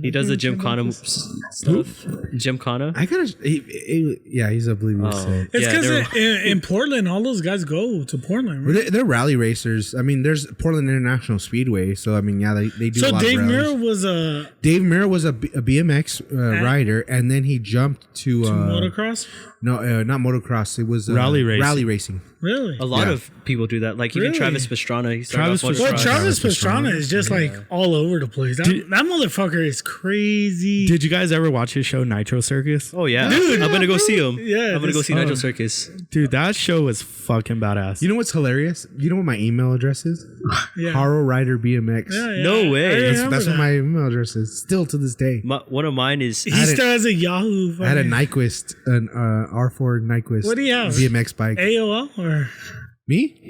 He does the Gymkhana stuff. Gymkhana. I gotta. He's a believer. It's Yeah, because in Portland, all those guys go to Portland. Right? They're rally racers. I mean, there's Portland International Speedway, so I mean, yeah, they do. So a lot Dave of Mirra rallies. Dave Mirra was a BMX rider, and then he jumped to motocross. No, not motocross. It was Rally racing. Rally racing. Really? A lot of people do that. Like even Travis Pastrana. He started Travis off Pastrana. motocross. Travis Pastrana is just like all over the place. That motherfucker is crazy. Did you guys ever watch his show Nitro Circus? Oh yeah, Dude, I'm gonna go see him. Yeah, I'm gonna go see Nitro Circus. Dude, that show was fucking badass. You know what's hilarious? You know what my email address is? Yeah. Haro Rider BMX. Yeah. No way. I remember That's what that. my email address is. Still to this day. One of mine is He still has a Yahoo. I had a Nyquist, an R4 Nyquist. What do you have? BMX bike. AOL or Me?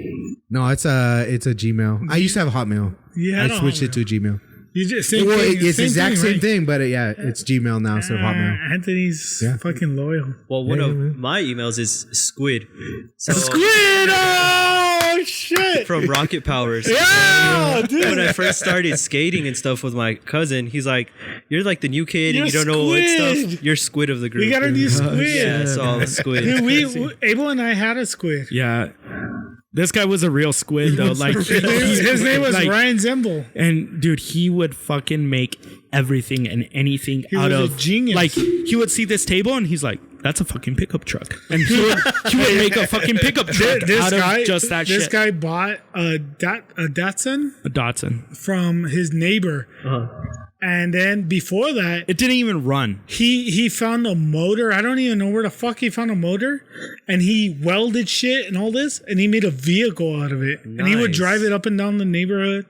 No, it's a Gmail. I used to have Hotmail. Yeah, I switched it to Gmail. You just same Well, thing, it's the exact same right? thing, but it's Gmail now instead of Hotmail. Anthony's Yeah. fucking loyal. well, one Yeah, of man. my emails is Squid. So, Squid! Oh shit! from Rocket Powers. Yeah, dude. When I first started skating and stuff with my cousin, he's like, "You're like the new kid, and you You're don't know what Squid. stuff. You're Squid of the group." We got a new squid. Yeah, so I'm a Squid. Dude, Abel and I had a squid. Yeah. This guy was a real squid though. Like His name was like, Ryan Zimble. And dude, he would fucking make everything and anything out was a of genius. Like he would see this table and he's like, "That's a fucking pickup truck," and he would make a fucking pickup truck out of just that shit. This guy bought a Datsun A Datsun. from his neighbor. And then before that, It didn't even run. he found a motor. I don't even know where the fuck he found a motor. And he welded shit and all this. And he made a vehicle out of it. And he would Nice. drive it up and down the neighborhood.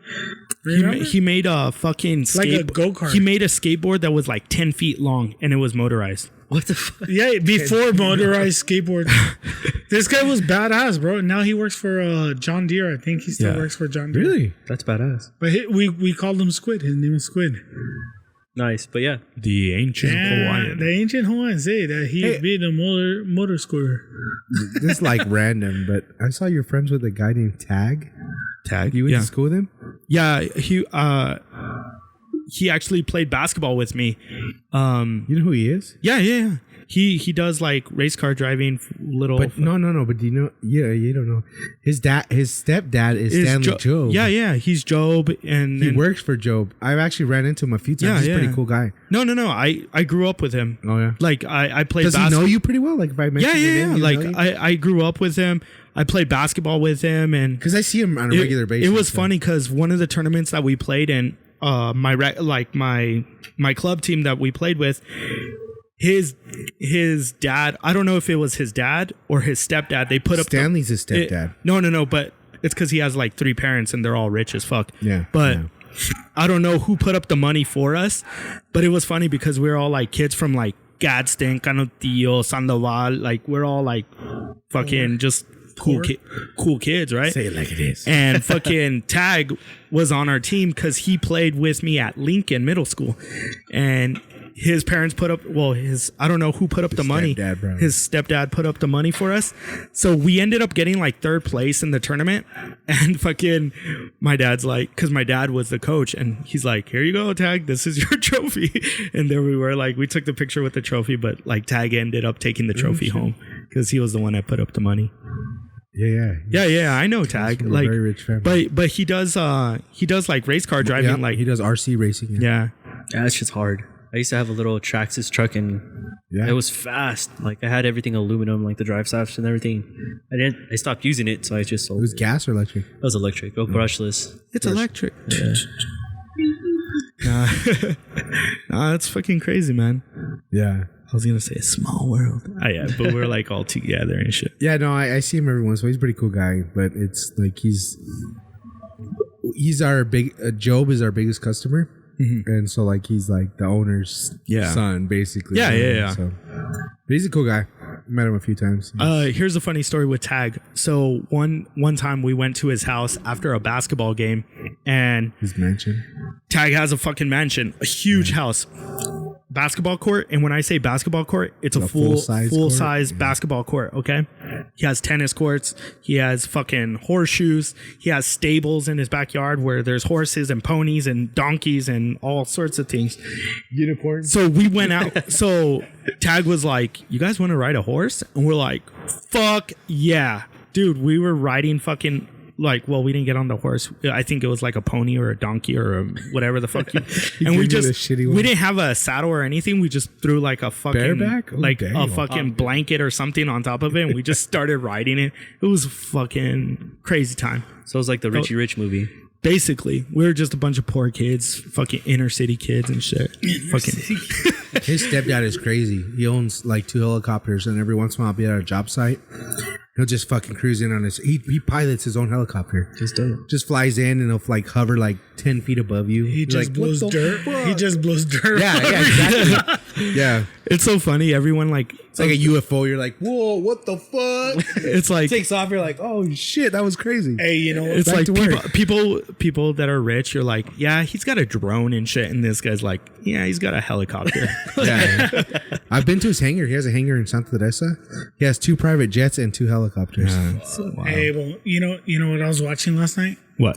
Remember? He made a fucking like a go-kart. He made a skateboard that was like 10 feet long and it was motorized. What the fuck? Yeah, before motorized skateboard. This guy was badass, bro. Now he works for John Deere. I think he still Yeah. works for John Deere. Really? That's badass. But we called him Squid. His name was Squid. Nice, but yeah, The ancient Hawaiian. The ancient Hawaiians say that he beat a motor scooter. This is like random, but I saw you're friends with a guy named Tag. Tag. You went Yeah. to school with him? Yeah, he actually played basketball with me. You know who he is? Yeah. He does like race car driving, little. But no. But do you know? Yeah, you don't know. His stepdad is Stanley Job. Yeah. He's Job, and He then- works for Job. I've actually ran into him a few times. He's a pretty cool guy. No. I grew up with him. Oh yeah. Like I played. Does he know you pretty well? Like if I mention your name, Like I grew up with him. I played basketball with him, and because I see him on a regular basis. It was so. funny because one of the tournaments that we played in, my club team that we played with, his dad. I don't know if it was his dad or his stepdad. They put up Stanley's his stepdad. No, but it's because he has like 3 parents and they're all rich as fuck. Yeah, but. yeah. I don't know who put up the money for us, but it was funny because we were all like kids from like Gadsden, Canutillo, Sandoval. Like we're all like fucking just cool kids, right? Say it like it is. And fucking Tag was on our team because he played with me at Lincoln Middle School, and his parents put up. Well, I don't know who put up the money. Stepdad, bro. His stepdad put up the money for us, so we ended up getting like 3rd place in the tournament. And fucking my dad's like, because my dad was the coach, and he's like, "Here you go, Tag. This is your trophy." And there we were, like, we took the picture with the trophy, but like Tag ended up taking the trophy home because he was the one that put up the money. Yeah. I know Tag. from a Like, very rich family. but he does like race car driving. Yeah, Like he does RC racing. yeah. yeah, it's just hard. I used to have a little Traxxas truck, and Yeah. it was fast. Like I had everything aluminum, like the drive shafts and everything. I stopped using it, so I just sold It was it. gas or electric? It was electric, brushless. It's electric. Nah, that's fucking crazy, man. Yeah. I was gonna say a small world. Oh, yeah, but we're like all together and shit. Yeah, no, I see him every once in a while. He's a pretty cool guy, but it's like he's our Job is our biggest customer. And so like he's like the owner's son basically. Yeah. So, but he's a cool guy. Met him a few times. Here's a funny story with Tag. So one time we went to his house after a basketball game, and His mansion. Tag has a fucking mansion, a huge house, basketball court. And when I say basketball court, it's a full full-size size court? basketball court. Okay. He has tennis courts. He has fucking horseshoes. He has stables in his backyard where there's horses and ponies and donkeys and all sorts of things. Unicorns. So we went out. So Tag was like, "You guys want to ride a horse?" And we're like, "Fuck yeah, dude!" We were riding fucking. Like, well, we didn't get on the horse. I think it was like a pony or a donkey or whatever the fuck. And we just, we didn't have a saddle or anything. We just threw like a fucking, bareback? like a fucking blanket or something on top of it. And we just started riding it. It was a fucking crazy time. So it was like the Richie Rich movie. Basically, we were just a bunch of poor kids, fucking inner city kids and shit. His stepdad is crazy. He owns like 2 helicopters, and every once in a while, I'll be at a job site. He'll just fucking cruise in on his. He pilots his own helicopter. Just flies in and he'll like hover like 10 feet above you. He just blows dirt. He just blows dirt. Yeah, exactly. Yeah, it's so funny. Everyone like it's like a UFO. You're like, whoa, what the fuck? It's like takes off. You're like, oh shit, that was crazy. Hey, you know, it's like people that are rich. You're like, yeah, he's got a drone and shit, and this guy's like, yeah, he's got a helicopter. Yeah. I've been to his hangar. He has a hangar in Santa Teresa. He has 2 private jets and 2 helicopters. Wow. Hey, well, you know what I was watching last night? What?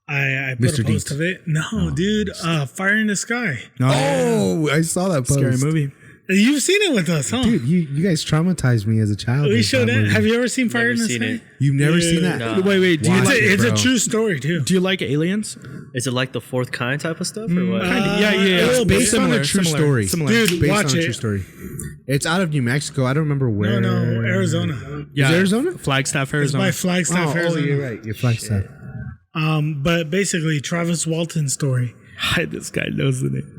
I put a post of it. No, dude, Fire in the Sky. Oh, I saw that post. Scary movie. You've seen it with us, huh? Dude, you guys traumatized me as a child. We showed it. Have you ever seen Fire in the seen Sky? it. You've never seen that? No. Wait. Do you Watch like it, It's bro. a true story too. Do you like aliens? Is it like the fourth kind type of stuff or what? Yeah. It's based on a true story. Similar. Dude, Based watch on a it. true story. It's out of New Mexico. I don't remember where. No, Arizona. Yeah. Is it Arizona? Flagstaff, It's Arizona. by Flagstaff, Arizona. you're right. You're Flagstaff. But basically, Travis Walton's story. This guy knows the name.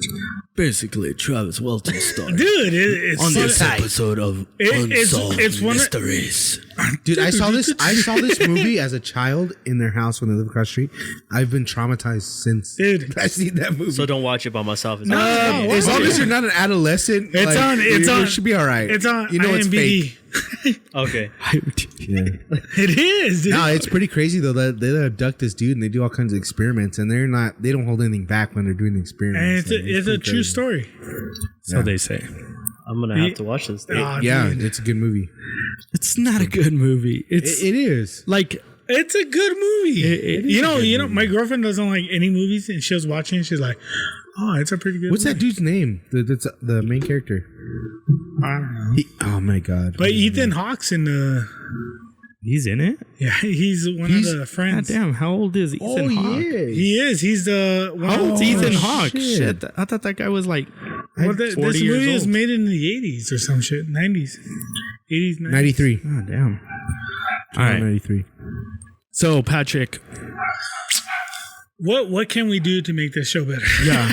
Basically, Travis Walton's story. Dude, it's On this fun- episode of it's one of- Mysteries. Dude, I saw this movie as a child in their house when they lived across the street. I've been traumatized since. Dude. I've seen that movie. So don't watch it by myself. It's As long as you're not an adolescent, it should be all right. It's on You know it's IMDb. fake. okay. Yeah. It is, dude. No, it's pretty crazy though that they abduct this dude and they do all kinds of experiments and they don't hold anything back when they're doing the And experiments. it's a true story. So they say. I'm gonna have to watch this. Ah, Yeah, dude. it's a good movie. It's not a good movie. It's It is. like It's a good movie. It is you a know, good movie. my girlfriend doesn't like any movies, and she was watching. She's like, "Oh, it's a pretty good." What's movie. that dude's name? That's the main character. I don't know. Oh my god. But Ethan Hawke's in the. he's in it. Yeah, he's one of the God friends. damn, how old is Ethan Hawke? He is. He's the. One How of old's the- Ethan Hawke? shit. Shit, I thought that guy was like Well, 40 this years movie is old. made in the 80s or some shit. 90s. 80s, 90s. 93. Oh, damn. All right. 93. So, Patrick. What can we do to make this show better? Yeah.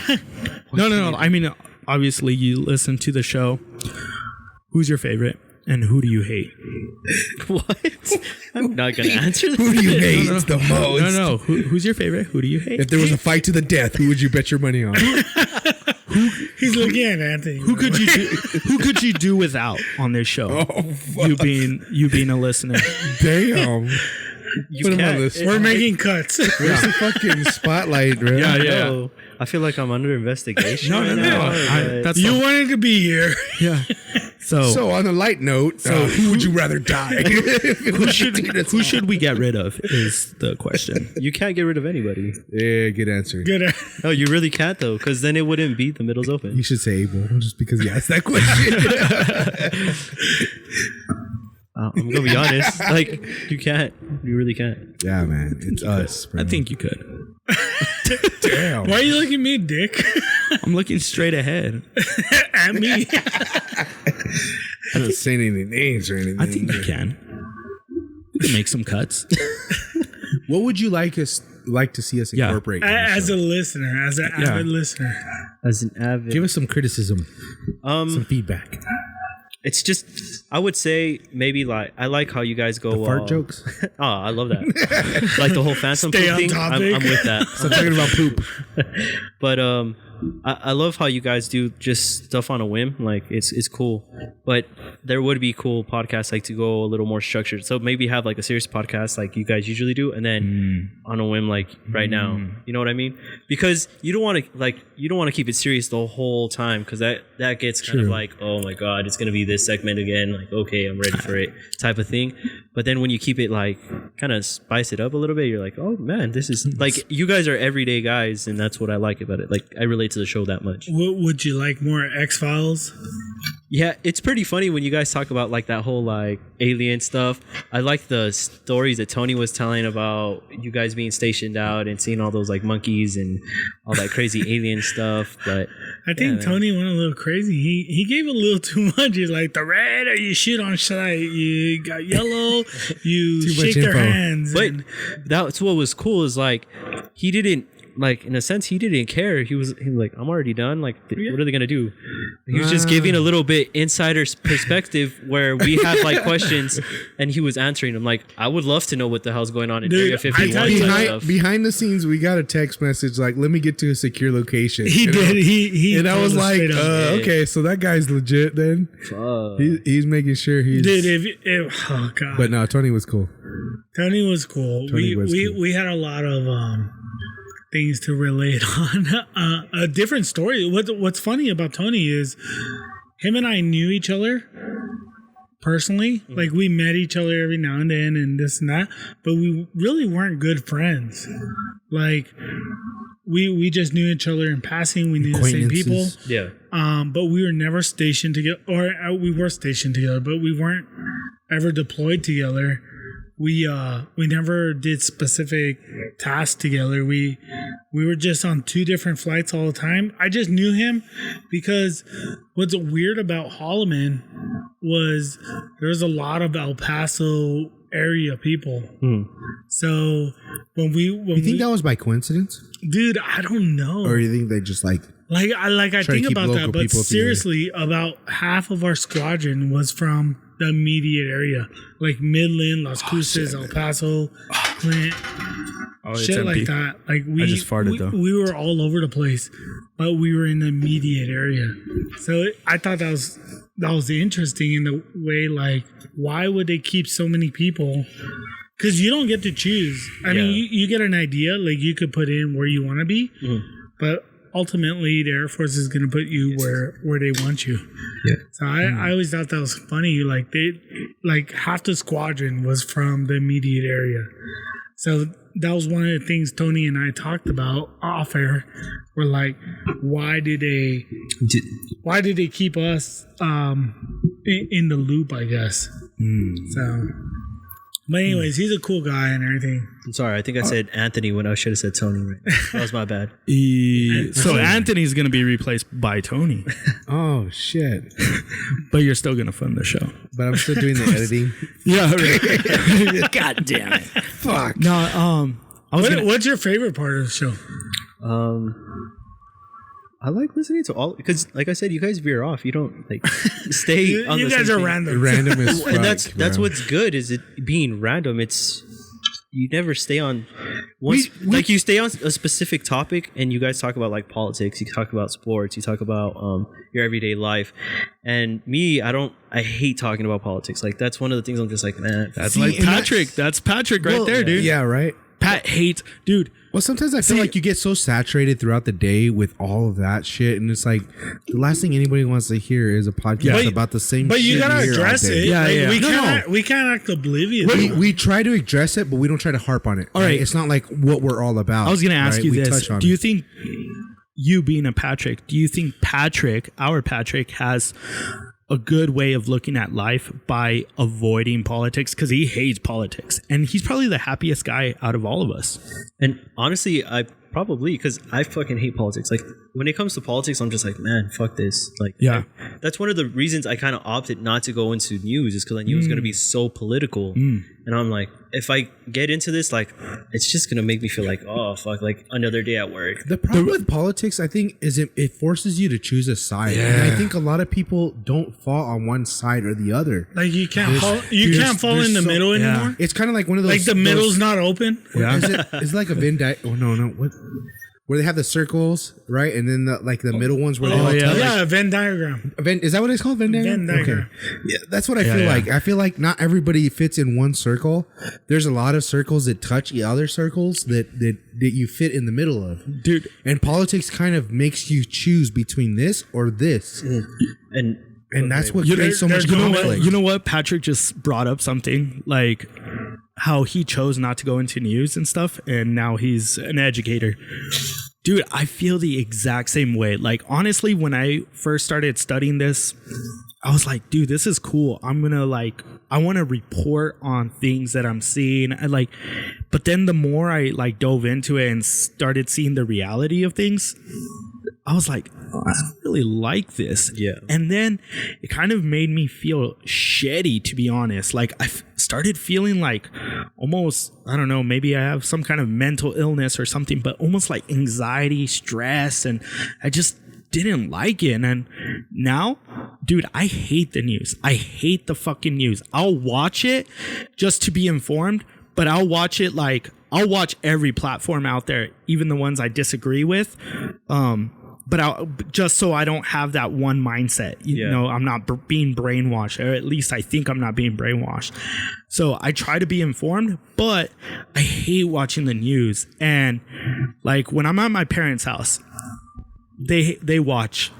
No. I mean, obviously, you listen to the show. Who's your favorite? And who do you hate? What? I'm not gonna answer that. Who do you hate the most? No. Who's your favorite? Who do you hate? If there was a fight to the death, who would you bet your money on? He's looking at Anthony. Who could you do without on this show? You being a listener. Damn. You Put him on can't. this. We're making cuts. Where's the fucking spotlight, bro? Yeah. No, I feel like I'm under investigation. No. right now. That's You wanted to be here. yeah. So on a light note, who would you rather die? who should we get rid of is the question. You can't get rid of anybody. Yeah, good answer. Good. No, you really can't though, because then it wouldn't be the middle's open. You should say Abel just because you asked that question. I'm gonna be honest. Like you can't. You really can't. Yeah, man. It's us, bro. I think you could. Damn. Why are you looking at me, Dick? I'm looking straight ahead. At me? I'm not saying any names or anything. I think you can. We can make some cuts. What would you like to see us Yeah. incorporate? in the As show? a listener, as an avid listener. As an avid, Give us some criticism, some feedback. it's just I would say maybe like I like how you guys go Fart jokes. Oh, I love that. Like the whole phantom Stay poop on thing. topic. I'm with that. I'm talking about poop. But I love how you guys do just stuff on a whim. Like it's cool, but there would be cool podcasts like to go a little more structured. So maybe have like a serious podcast like you guys usually do, and then on a whim like right now. You know what I mean? Because you don't want to keep it serious the whole time, because that gets kind of like, oh my god, it's gonna be this segment again. Like, okay, I'm ready for it type of thing. But then when you keep it like kind of spice it up a little bit, you're like, oh man, this is like, you guys are everyday guys, and that's what I like about it. Like, I relate to the show that much. Would you like more X-Files? Yeah, it's pretty funny when you guys talk about like that whole like alien stuff. I like the stories that Tony was telling about you guys being stationed out and seeing all those like monkeys and all that crazy alien stuff. But I think Tony went a little crazy. He gave a little too much. He's like, the red, or you shoot on sight. You got yellow. You shake their hands. But that's what was cool, is like he didn't, like, in a sense, he didn't care. He was like, I'm already done. Like, what are they gonna do? He was just giving a little bit insider's perspective where we had like questions, and he was answering them. Like, I would love to know what the hell's going on in Area 51. Behind the scenes, we got a text message like, "Let me get to a secure location." He did. He and I was like, okay, so that guy's legit then. He's making sure he's. Dude, oh god. But no, Tony was cool. Tony was cool. We had a lot of things to relate on. A different story. What's funny about Tony is him and I knew each other personally. Like, we met each other every now and then and this and that, but we really weren't good friends. Like, we just knew each other in passing. We knew the same people. Yeah. But we were never stationed together, or we were stationed together, but we weren't ever deployed together. We never did specific tasks together. We were just on two different flights all the time. I just knew him because what's weird about Holloman was there's a lot of El Paso area people. So you think that was by coincidence? Dude, I don't know. Or you think they just like I think about that, but seriously, about half of our squadron was from the immediate area, like Midland, Las Cruces, El Paso, Clint, shit like that. Like I just farted though. We were all over the place, but we were in the immediate area. So I thought that was interesting in the way, like, why would they keep so many people? Because you don't get to choose. I mean, you get an idea, like you could put in where you want to be, but ultimately the Air Force is going to put you where they want you. Yeah. So I always thought that was funny. Like half the squadron was from the immediate area. So that was one of the things Tony and I talked about off air. We're like, why did they keep us in the loop, I guess. So, but anyways, he's a cool guy and everything. I'm sorry, I think I said Anthony when I should have said Tony. Right? That was my bad. So Anthony's going to be replaced by Tony. Oh, shit. But you're still going to fund the show. But I'm still doing the editing. Yeah. Right. God damn it. Fuck. No, what's your favorite part of the show? I like listening to all, because like I said, you guys veer off. You don't like stay on the same thing. You guys are random. Random as fuck. And that's what's good, is it being random. It's, you never stay on once, like you stay on a specific topic, and you guys talk about like politics, you talk about sports, you talk about your everyday life. And me, I hate talking about politics. Like, that's one of the things I'm just like, man, that's like Patrick. That's Patrick right there, dude. Yeah, right. Pat hates, dude. Well, sometimes I feel like you get so saturated throughout the day with all of that shit, and it's like the last thing anybody wants to hear is a podcast about the same shit. But you gotta address it. Yeah. We can't act oblivious. We try to address it, but we don't try to harp on it. All right. It's not like what we're all about. I was going to ask you we this. touch on Do you think, you being a Patrick, do you think our Patrick has a good way of looking at life by avoiding politics? Because he hates politics, and he's probably the happiest guy out of all of us. And honestly, I probably, because I fucking hate politics. Like, when it comes to politics, I'm just like, man, fuck this. Like, yeah, that's one of the reasons I kind of opted not to go into news, is because I knew it was going to be so political. And I'm like, if I get into this, like, it's just going to make me feel like, oh, fuck, like another day at work. The problem with politics, I think, is it forces you to choose a side. Yeah. And I think a lot lot of people don't fall on one side or the other. Like, you can't fall in the middle anymore. It's kind of like one of those. Like, the middle's not open. Yeah. It's like a Venn diagram. Oh, no. where they have the circles, right? And then the middle ones where they all touch. Yeah, a Venn diagram. Is that what it's called? Venn diagram? Venn diagram. Okay. Yeah, that's what I feel like. I feel like not everybody fits in one circle. There's a lot of circles that touch other circles that you fit in the middle of. Dude. And politics kind of makes you choose between this or this. And that's what creates so much conflict. You know what? Patrick just brought up something like how he chose not to go into news and stuff, and now he's an educator. Dude, I feel the exact same way. Like, honestly, when I first started studying this, I was like, dude, this is cool. I want to report on things that I'm seeing. But then the more I dove into it and started seeing the reality of things, I was like, oh, I don't really like this. Yeah. And then it kind of made me feel shitty, to be honest. Like, I started feeling like almost, I don't know, maybe I have some kind of mental illness or something, but almost like anxiety, stress, and I just didn't like it. And now, dude, I hate the news. I hate the fucking news. I'll watch it just to be informed, but I'll watch it I'll watch every platform out there, even the ones I disagree with. But just so I don't have that one mindset, you know, I'm not being brainwashed, or at least I think I'm not being brainwashed. So I try to be informed, but I hate watching the news. And like when I'm at my parents' house, they watch,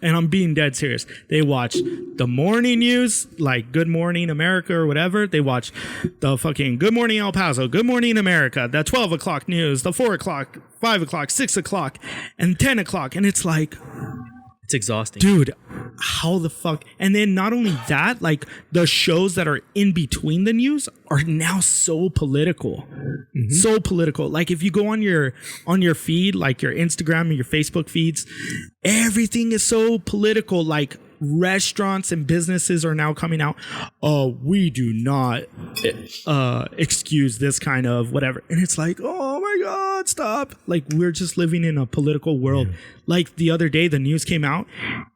and I'm being dead serious. They watch the morning news, like Good Morning America or whatever. They watch the fucking Good Morning El Paso, Good Morning America, the 12 o'clock news, the 4 o'clock, 5 o'clock, 6 o'clock, and 10 o'clock. And it's like, it's exhausting. dude, how the fuck? And then not only that, like the shows that are in between the news are now so political. So political. Like if you go on your feed, like your Instagram and your Facebook feeds, everything is so political. Like restaurants and businesses are now coming out, we do not excuse this kind of whatever. And it's like, oh my God, stop. Like we're just living in a political world. Like the other day the news came out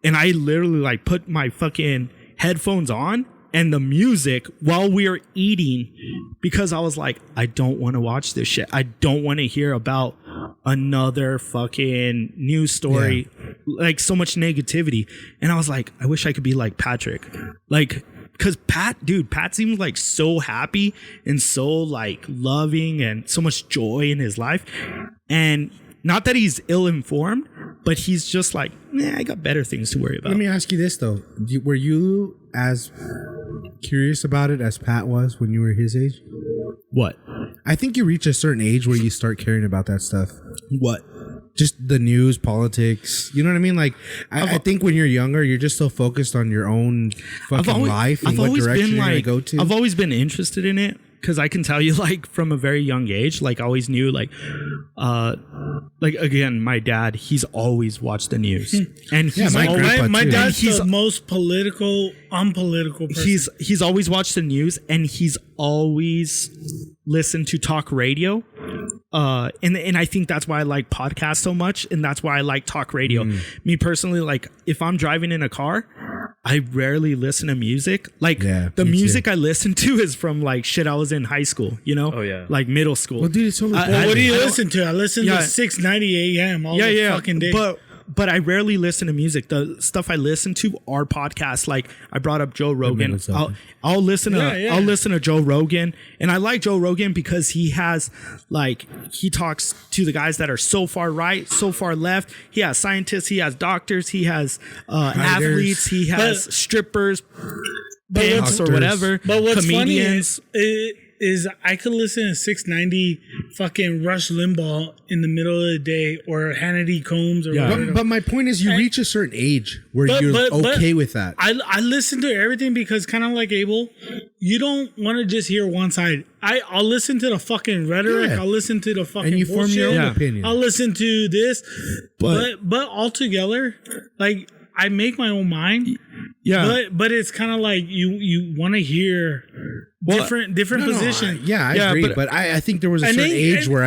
and I literally like put my fucking headphones on and the music while we were eating, because I was like, I don't want to watch this shit. I don't want to hear about another fucking news story, like so much negativity. And I was like, I wish I could be like Patrick. Like, because Pat seems like so happy and so like loving and so much joy in his life. And not that he's ill-informed, but he's just like, I got better things to worry about. Let me ask you this though. Were you as curious about it as Pat was when you were his age? What? I think you reach a certain age where you start caring about that stuff. What? Just the news, politics. You know what I mean? Like, I think when you're younger, you're just so focused on your own fucking life and what direction you're going to go to. I've always been interested in it. Because I can tell you, like, from a very young age, like, I always knew, like, again, my dad, he's always watched the news. And he's my dad's the most unpolitical person. He's always watched the news, and he's always listened to talk radio. And I think that's why I like podcasts so much, and that's why I like talk radio. Me personally, like, if I'm driving in a car, I rarely listen to music. Like the music I listen to is from like shit I was in high school, you know? Oh yeah. Like middle school. Well, dude, it's totally what do you listen to? I listen to 690 AM all the fucking day. But I rarely listen to music. The stuff I listen to are podcasts. Like I brought up Joe Rogan. I'll listen to Joe Rogan, and I like Joe Rogan because he has like he talks to the guys that are so far right, so far left. He has scientists, he has doctors, he has athletes, he has strippers, pimps or whatever. But what's comedians. Funny is I could listen to 690 fucking Rush Limbaugh in the middle of the day, or Hannity Combs, or whatever. But my point is, you reach a certain age where you're okay with that. I listen to everything because, kind of like Abel, you don't want to just hear one side. I'll listen to the fucking rhetoric. I'll listen to the fucking and you bullshit. form your own opinion. I'll listen to this, but altogether, like, I make my own mind. Yeah, but it's kind of like you want to hear different positions. I agree, but I think there was a certain age where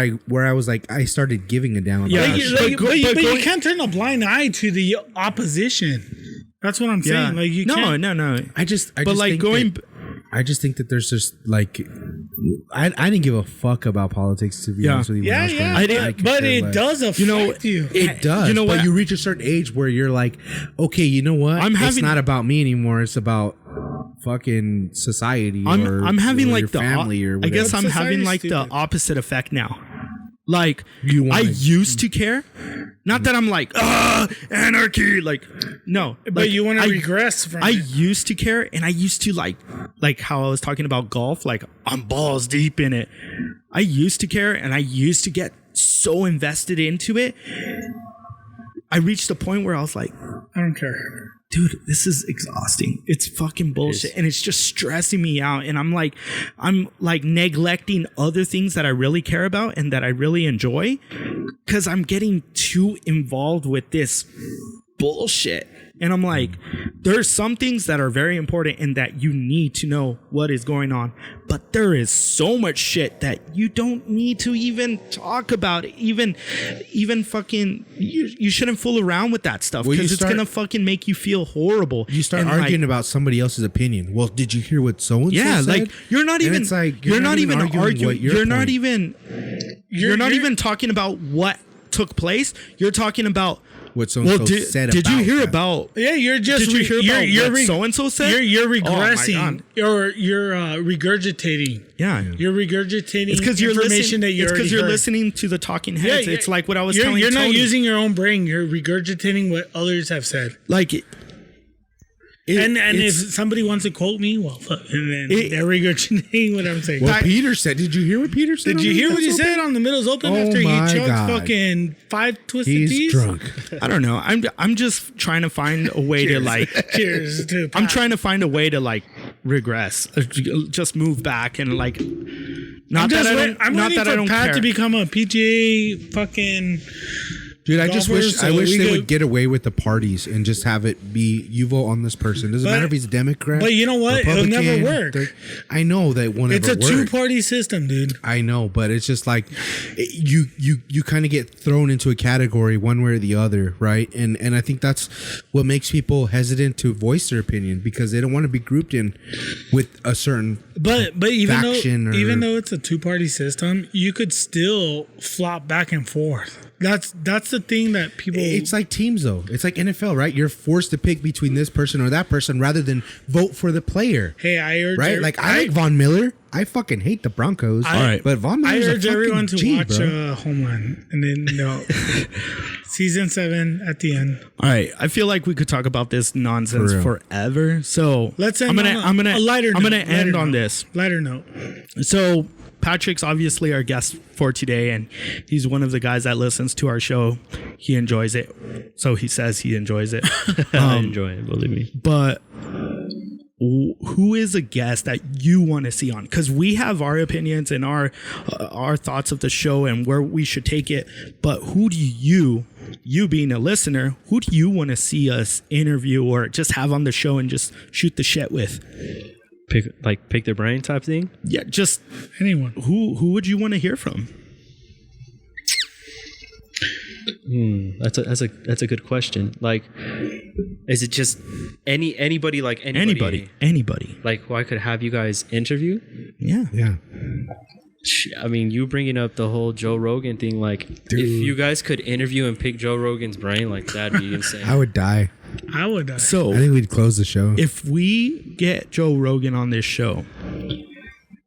I was like, I started giving a damn about it. But you can't turn a blind eye to the opposition. That's what I'm saying. Like you can't. No. I just think that there's just like I didn't give a fuck about politics, to be honest with you. Yeah, yeah. But it does affect you. It does. You know but what? you reach a certain age where you're like, okay, you know what? It's not about me anymore. It's about fucking society. I'm having like your the family or whatever. I guess I'm Society's having like the stupid. opposite effect now. Like wanna- I used to care, not that I'm like anarchy. Like no, But like, you want I- to regress from I it. used to care, and I used to like how I was talking about golf. Like I'm balls deep in it. I used to care, and I used to get so invested into it. I reached a point where I was like, I don't care. dude, this is exhausting. It's fucking bullshit. And it's just stressing me out. And I'm like neglecting other things that I really care about and that I really enjoy because I'm getting too involved with this bullshit. And I'm like, there's some things that are very important and that you need to know what is going on. But there is so much shit that you don't need to even talk about. Even fucking, you shouldn't fool around with that stuff because it's going to fucking make you feel horrible. You start And, arguing like, about somebody else's opinion. Well, did you hear what so and so yeah, said? like you're not And even it's like, you're not even arguing. what your You're not point- even you're not even talking about what took place. You're talking about what so and so said. Did you about hear that. about? Yeah, you're just. Did you hear about what so and so said? You're Oh my regressing. God. You're regurgitating. Yeah. You're regurgitating It's because you're information listening. that you It's already because you're heard. listening to the talking heads. Yeah, It's like what I was you're, telling You're not Tony. using your own brain. You're regurgitating what others have said. Like And if it's- somebody wants to quote me, well, and then they're regurgitating what I'm saying. Well, Peter said. Did you hear what Peter said? Did you on hear the what he That's said Open? on the middle's open Oh after he my chugged God. fucking 5 twisted He's teas? drunk. I don't know. I'm just trying to find a way to like. Cheers to I'm Pat. trying to find a way to like regress, just move back and like. Not that I don't. I'm Not waiting that for I don't Pat care. to become a PGA fucking. Dude, I just Golfers, wish so I wish we they could- would get away with the parties and just have it be you vote on this person. Doesn't But- matter if he's Democrat. but you know what? It'll never Republican, work. I know that won't It's ever a work. two-party system, dude. I know, but it's just like you kind of get thrown into a category one way or the other, right? And I think that's what makes people hesitant to voice their opinion because they don't want to be grouped in with a certain. But faction or- even though it's a two-party system, you could still flop back and forth. That's the thing that people. It's like teams, though. It's like NFL, right? You're forced to pick between this person or that person rather than vote for the player. Hey, I urge Right? Like I like Von Miller. I fucking hate the Broncos. All right. But Von I Miller's urge a everyone fucking to G, watch bro. Homeland, and then season 7 at the end. All right, I feel like we could talk about this nonsense For real. forever. So Let's end I'm gonna a lighter I'm gonna note, end lighter on note. this. Lighter note. So Patrick's obviously our guest for today, and he's one of the guys that listens to our show. He enjoys it, so he says he enjoys it. I enjoy it, believe me. But who is a guest that you want to see on? Because we have our opinions and our thoughts of the show and where we should take it. But who do you being a listener, who do you want to see us interview or just have on the show and just shoot the shit with? Pick their brain type thing. Yeah, just Anyone. who would you want to hear from? That's a good question. Like, is it just anybody? Like Anybody. Like who I could have you guys interview? Yeah. Yeah. I mean, you bringing up the whole Joe Rogan thing. Like, if you guys could interview and pick Joe Rogan's brain, like that'd be insane. I would die. I would. So I think we'd close the show. if we get Joe Rogan on this show,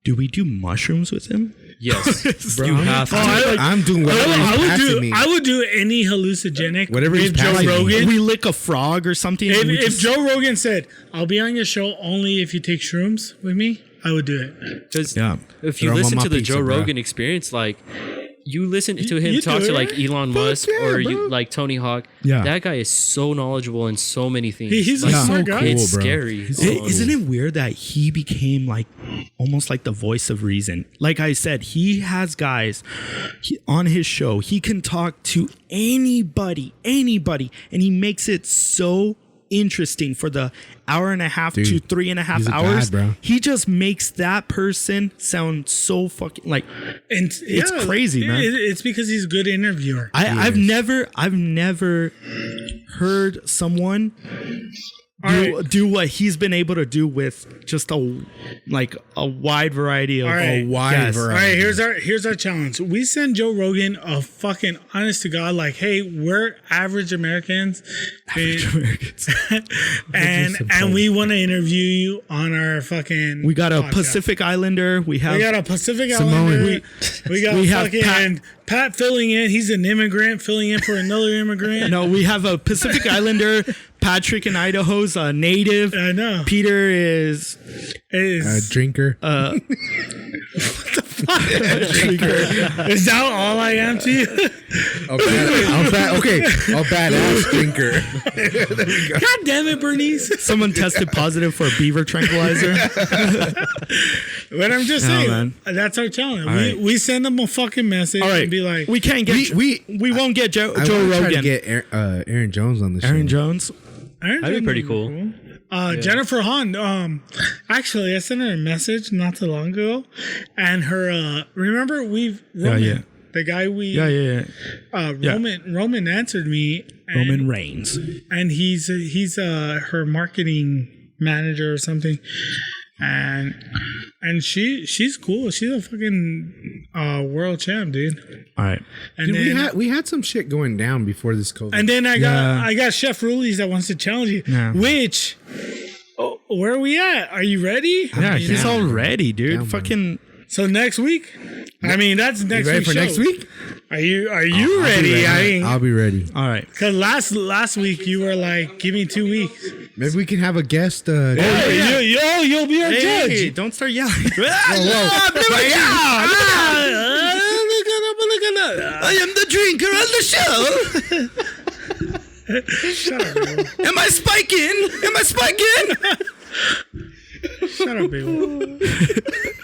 do we do mushrooms with him? Yes, Bro, you I'm- have to. I'm doing whatever he's passing me. I would do any hallucinogenic Whatever he's with Joe passing me. Rogan. We lick a frog or something. and we If just- Joe Rogan said, "I'll be on your show only if you take shrooms with me," I would do it. Because Yeah. if you Throw 'em listen on to my the pizza, Joe bro. Rogan experience, like you listen to him you talk do to it. like Elon Fuck Musk yeah, or bro. you like Tony Hawk. Yeah. That guy is so knowledgeable in so many things. He's a Like, smart guy. It's Cool, bro. scary. Isn't it weird that he became like almost like the voice of reason? Like I said, he has guys on his show. He can talk to anybody, and he makes it so interesting for the hour and a half to Dude, 3.5 he's a hours. god, bro. He just makes that person sound so fucking like And It's crazy, man. It's because he's a good interviewer. I've never heard someone do what he's been able to do with just a wide variety of A wide guests. variety. All right, here's our challenge. We send Joe Rogan a fucking honest to God, like, hey, we're average Americans, and we want to interview you on our fucking. We got a podcast. Pacific Islander. We got a Pacific Samoan. Islander. We got have fucking Pat filling in. He's an immigrant filling in for another immigrant. No, we have a Pacific Islander. Patrick in Idaho's a native. I know. Peter is Drinker. Is that all I am to you? A badass drinker. God damn it, Bernice. someone tested positive for a beaver tranquilizer. But I'm just saying, man. that's our challenge. right. We send them a fucking message All right, and be like, we can't get we won't get Joe I Rogan. try to get Aaron Jones on the show. Aaron Jones. That'd be pretty cool. Jennifer Hahn. Actually, I sent her a message not too long ago, and her remember Roman, the guy Roman answered me. Roman Reigns. And he's her marketing manager or something, and she's cool. She's a fucking world champ, dude. All right. And Dude, then we had some shit going down before this COVID. and then I got Chef Rulies that wants to challenge you. Yeah. Which where are we at? Are you ready? Yeah, he's down. all ready, dude. Down, fucking. So next week? I mean, that's next ready week's for show. next week? Are you ready? I mean, I'll be ready. All right. because last week you were like, give me 2 weeks. Maybe we can have a guest. You'll be our Hey, judge. don't start yelling. I am the drinker on the show. Shut up, Bill. Am I spiking? Shut up, Bill.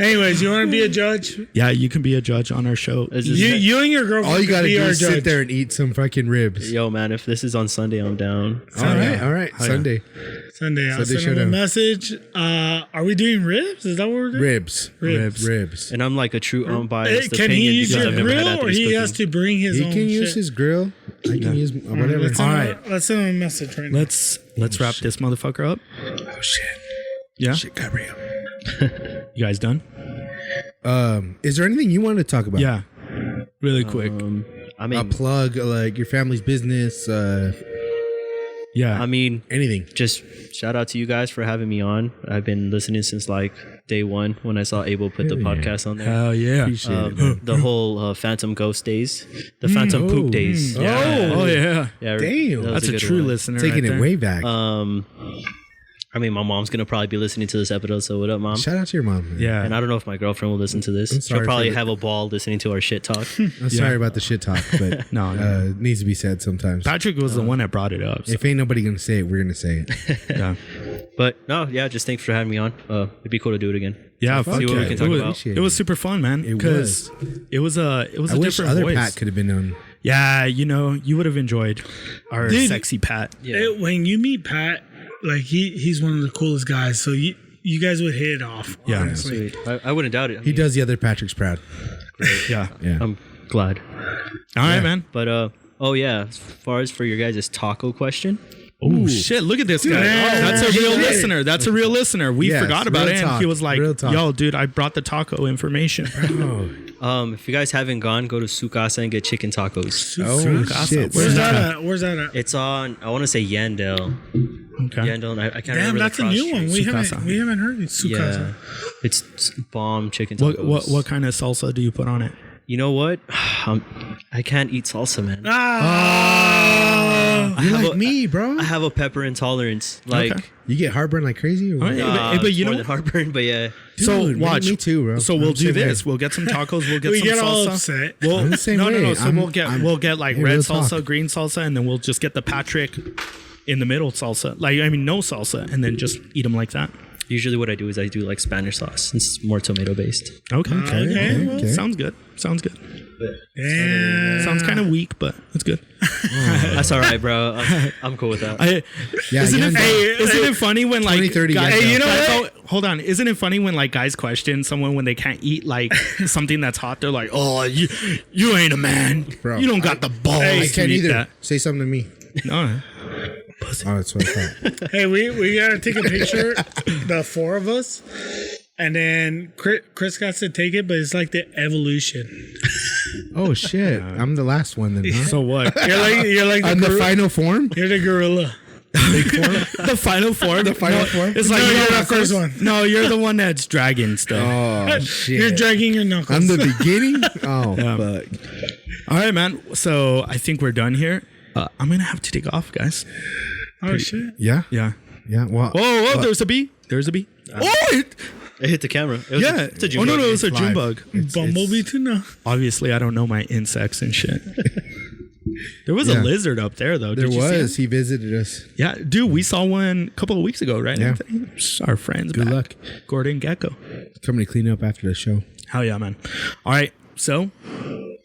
Anyways, you want to be a judge? Yeah, you can be a judge on our show. You and your girlfriend All you can gotta be do our is judge. sit there and eat some fucking ribs. Yo, man, if this is on Sunday, I'm down. All right. Sunday. Sunday, I'll Sunday send him a showdown. message. Are we doing ribs? Is that what we're doing? Ribs. And And I'm like a true unbiased Can opinion he use because your I've never had grill, or Anthony's he cooking. has to bring his he own can use shit? his grill. I can use whatever. Let's send All him- right. Let's send him a message right now. Let's wrap this motherfucker up. Oh shit. Yeah. Shit got real. You guys done? Is there anything you want to talk about? Yeah. Really quick. I A mean, plug, like your family's business, Yeah. I mean, anything. just shout out to you guys for having me on. I've been listening since like day one when I saw Abel put the Hell yeah. podcast on there. Hell yeah. Appreciate it. Man. The whole Phantom Ghost days, the Phantom Poop days. Oh. Yeah, Oh yeah. yeah, Damn. that was That's a good true one. listener. Taking right it there. way back. I mean, my mom's gonna probably be listening to this episode. So what up, mom? Shout out to your mom. Man. Yeah. And I don't know if my girlfriend will listen to this. sorry She'll for probably the- have a ball listening to our shit talk. I'm sorry about the shit talk, but No. it needs to be said sometimes. Patrick was the one that brought it up. So, If ain't nobody gonna say it, we're gonna say it. yeah. But no, yeah, just thanks for having me on. It'd be cool to do it again. Yeah. fuck Fuck See what yeah. we can It talk was- about. It was super fun, man. It Because it was a I wish different other voice. Pat could have been on. Yeah, you would have enjoyed our Dude. sexy Pat. When you meet Pat, like he's one of the coolest guys. So you guys would hit it off. Yeah. honestly. Sweet. I wouldn't doubt it. He does the other Patrick's proud. Yeah. Yeah. I'm glad. All right, man. But oh yeah, as far as for your guys' taco question, Oh shit! Look at this guy. That's a real listener. That's a real listener. We Yes, forgot about real it, and talk, he was like, real talk. "Yo, dude, I brought the taco information." if you guys haven't gone, go to Sukasa and get chicken tacos. Oh shit! Where's that at? Where's that at? It's on. I want to say Yandel. Okay. Yandel. And I can't Damn, remember. that's the a cross new one. streets. We haven't heard it. Sukasa. Yeah, it's bomb chicken tacos. What kind of salsa do you put on it? You know what? I can't eat salsa, man. Ah, You have like a- me, bro? I have a pepper intolerance. Like, Okay. You get heartburn like crazy? Or what? All right. But you more know, than heartburn. But yeah, so Dude, watch. Me too, bro. So we'll I'm do the same this. way. We'll get some tacos. We'll get we some get all salsa. upset. Well, I'm the same no. way. So I'm- we'll get like hey, red real salsa, talk. green salsa, and then we'll just get the Patrick in the middle salsa. Like no salsa, and then just eat them like that. usually what I do is I do like Spanish sauce. Since it's more tomato based. Okay. okay. Sounds good. Sounds good. Damn. Sounds kind of weak, but it's good. That's all right, bro. I'm cool with that. Yeah, isn't yeah, it funny when like 20-30 guys, guys hey, you know out. what? Hold on. Isn't it funny when like guys question someone when they can't eat like something that's hot? They're like, "Oh, you ain't a man. Bro, you don't got the balls I to can't eat either. that." Say something to me. No. pussy. Oh, that's what I thought. Hey, we gotta take a picture, the four of us, and then Chris got to take it, but it's like the evolution. Oh shit! I'm the last one then. Huh? So what? You're like I'm the final form. You're the gorilla. The final form. The final form? It's like No, you're the the first one. No, you're the one that's dragging stuff. Oh shit! You're dragging your knuckles. I'm the beginning. Oh fuck! All right, man. So I think we're done here. I'm gonna have to take off, guys. Oh shit! Yeah, Yeah. yeah. Well, Oh, there's a bee. There's a bee. It hit the camera. It was Yeah. it's a June Oh no, bug. no, it's a It's June live. bug. Bumblebee to know. Obviously, I don't know my insects and shit. There was Yeah. a lizard up there, though. there Did you see was. it? He visited us. Yeah, dude, we saw one a couple of weeks ago, right? Yeah. Anthony? Our friends. Good back. luck. Gordon Gecko. Coming to clean up after the show. Hell yeah, man. All right, so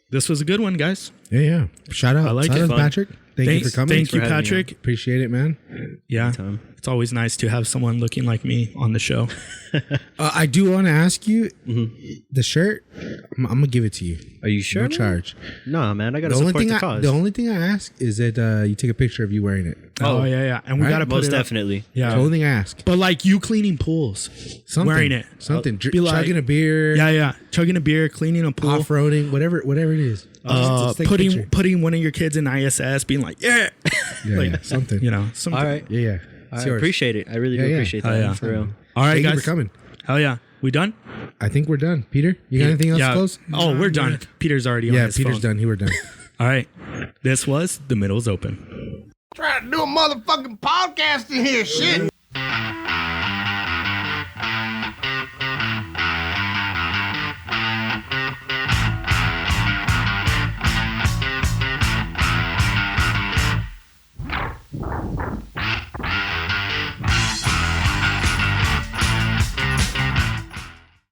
this was a good one, guys. Yeah, yeah. Shout out. I like Shout it. out, Fun. Patrick. Thank you for coming. Thank you, for having me Patrick. Appreciate it, man. Yeah, Anytime. it's always nice to have someone looking like me on the show. I do want to ask you, the shirt. I'm gonna give it to you. Are you sure? No man? charge. Nah, man. I gotta The only support thing the I, cause. the only thing I ask is that you take a picture of you wearing it. Oh, yeah, and we Right? gotta put Most it up. definitely. Yeah, The only thing I ask. but like you cleaning pools, Something, wearing it, something. Be like- Chugging a beer. yeah, chugging a beer, cleaning a pool, Off roading, whatever it is. Just take a picture. putting one of your kids in ISS, being like, yeah, Yeah, like, yeah, something. you know, something. All right. Yeah, yeah. I It's yours. appreciate it. I really do Yeah, yeah. appreciate Oh, that. yeah. For real. All right, Thank guys. you for coming. Hell yeah, we done? I think we're done. Peter, you got anything else to close? Oh, we're done. Peter's already on Yeah, his Peter's phone. done. We're done. All right, this was The Middle's Open. Trying to do a motherfucking podcast in here, shit.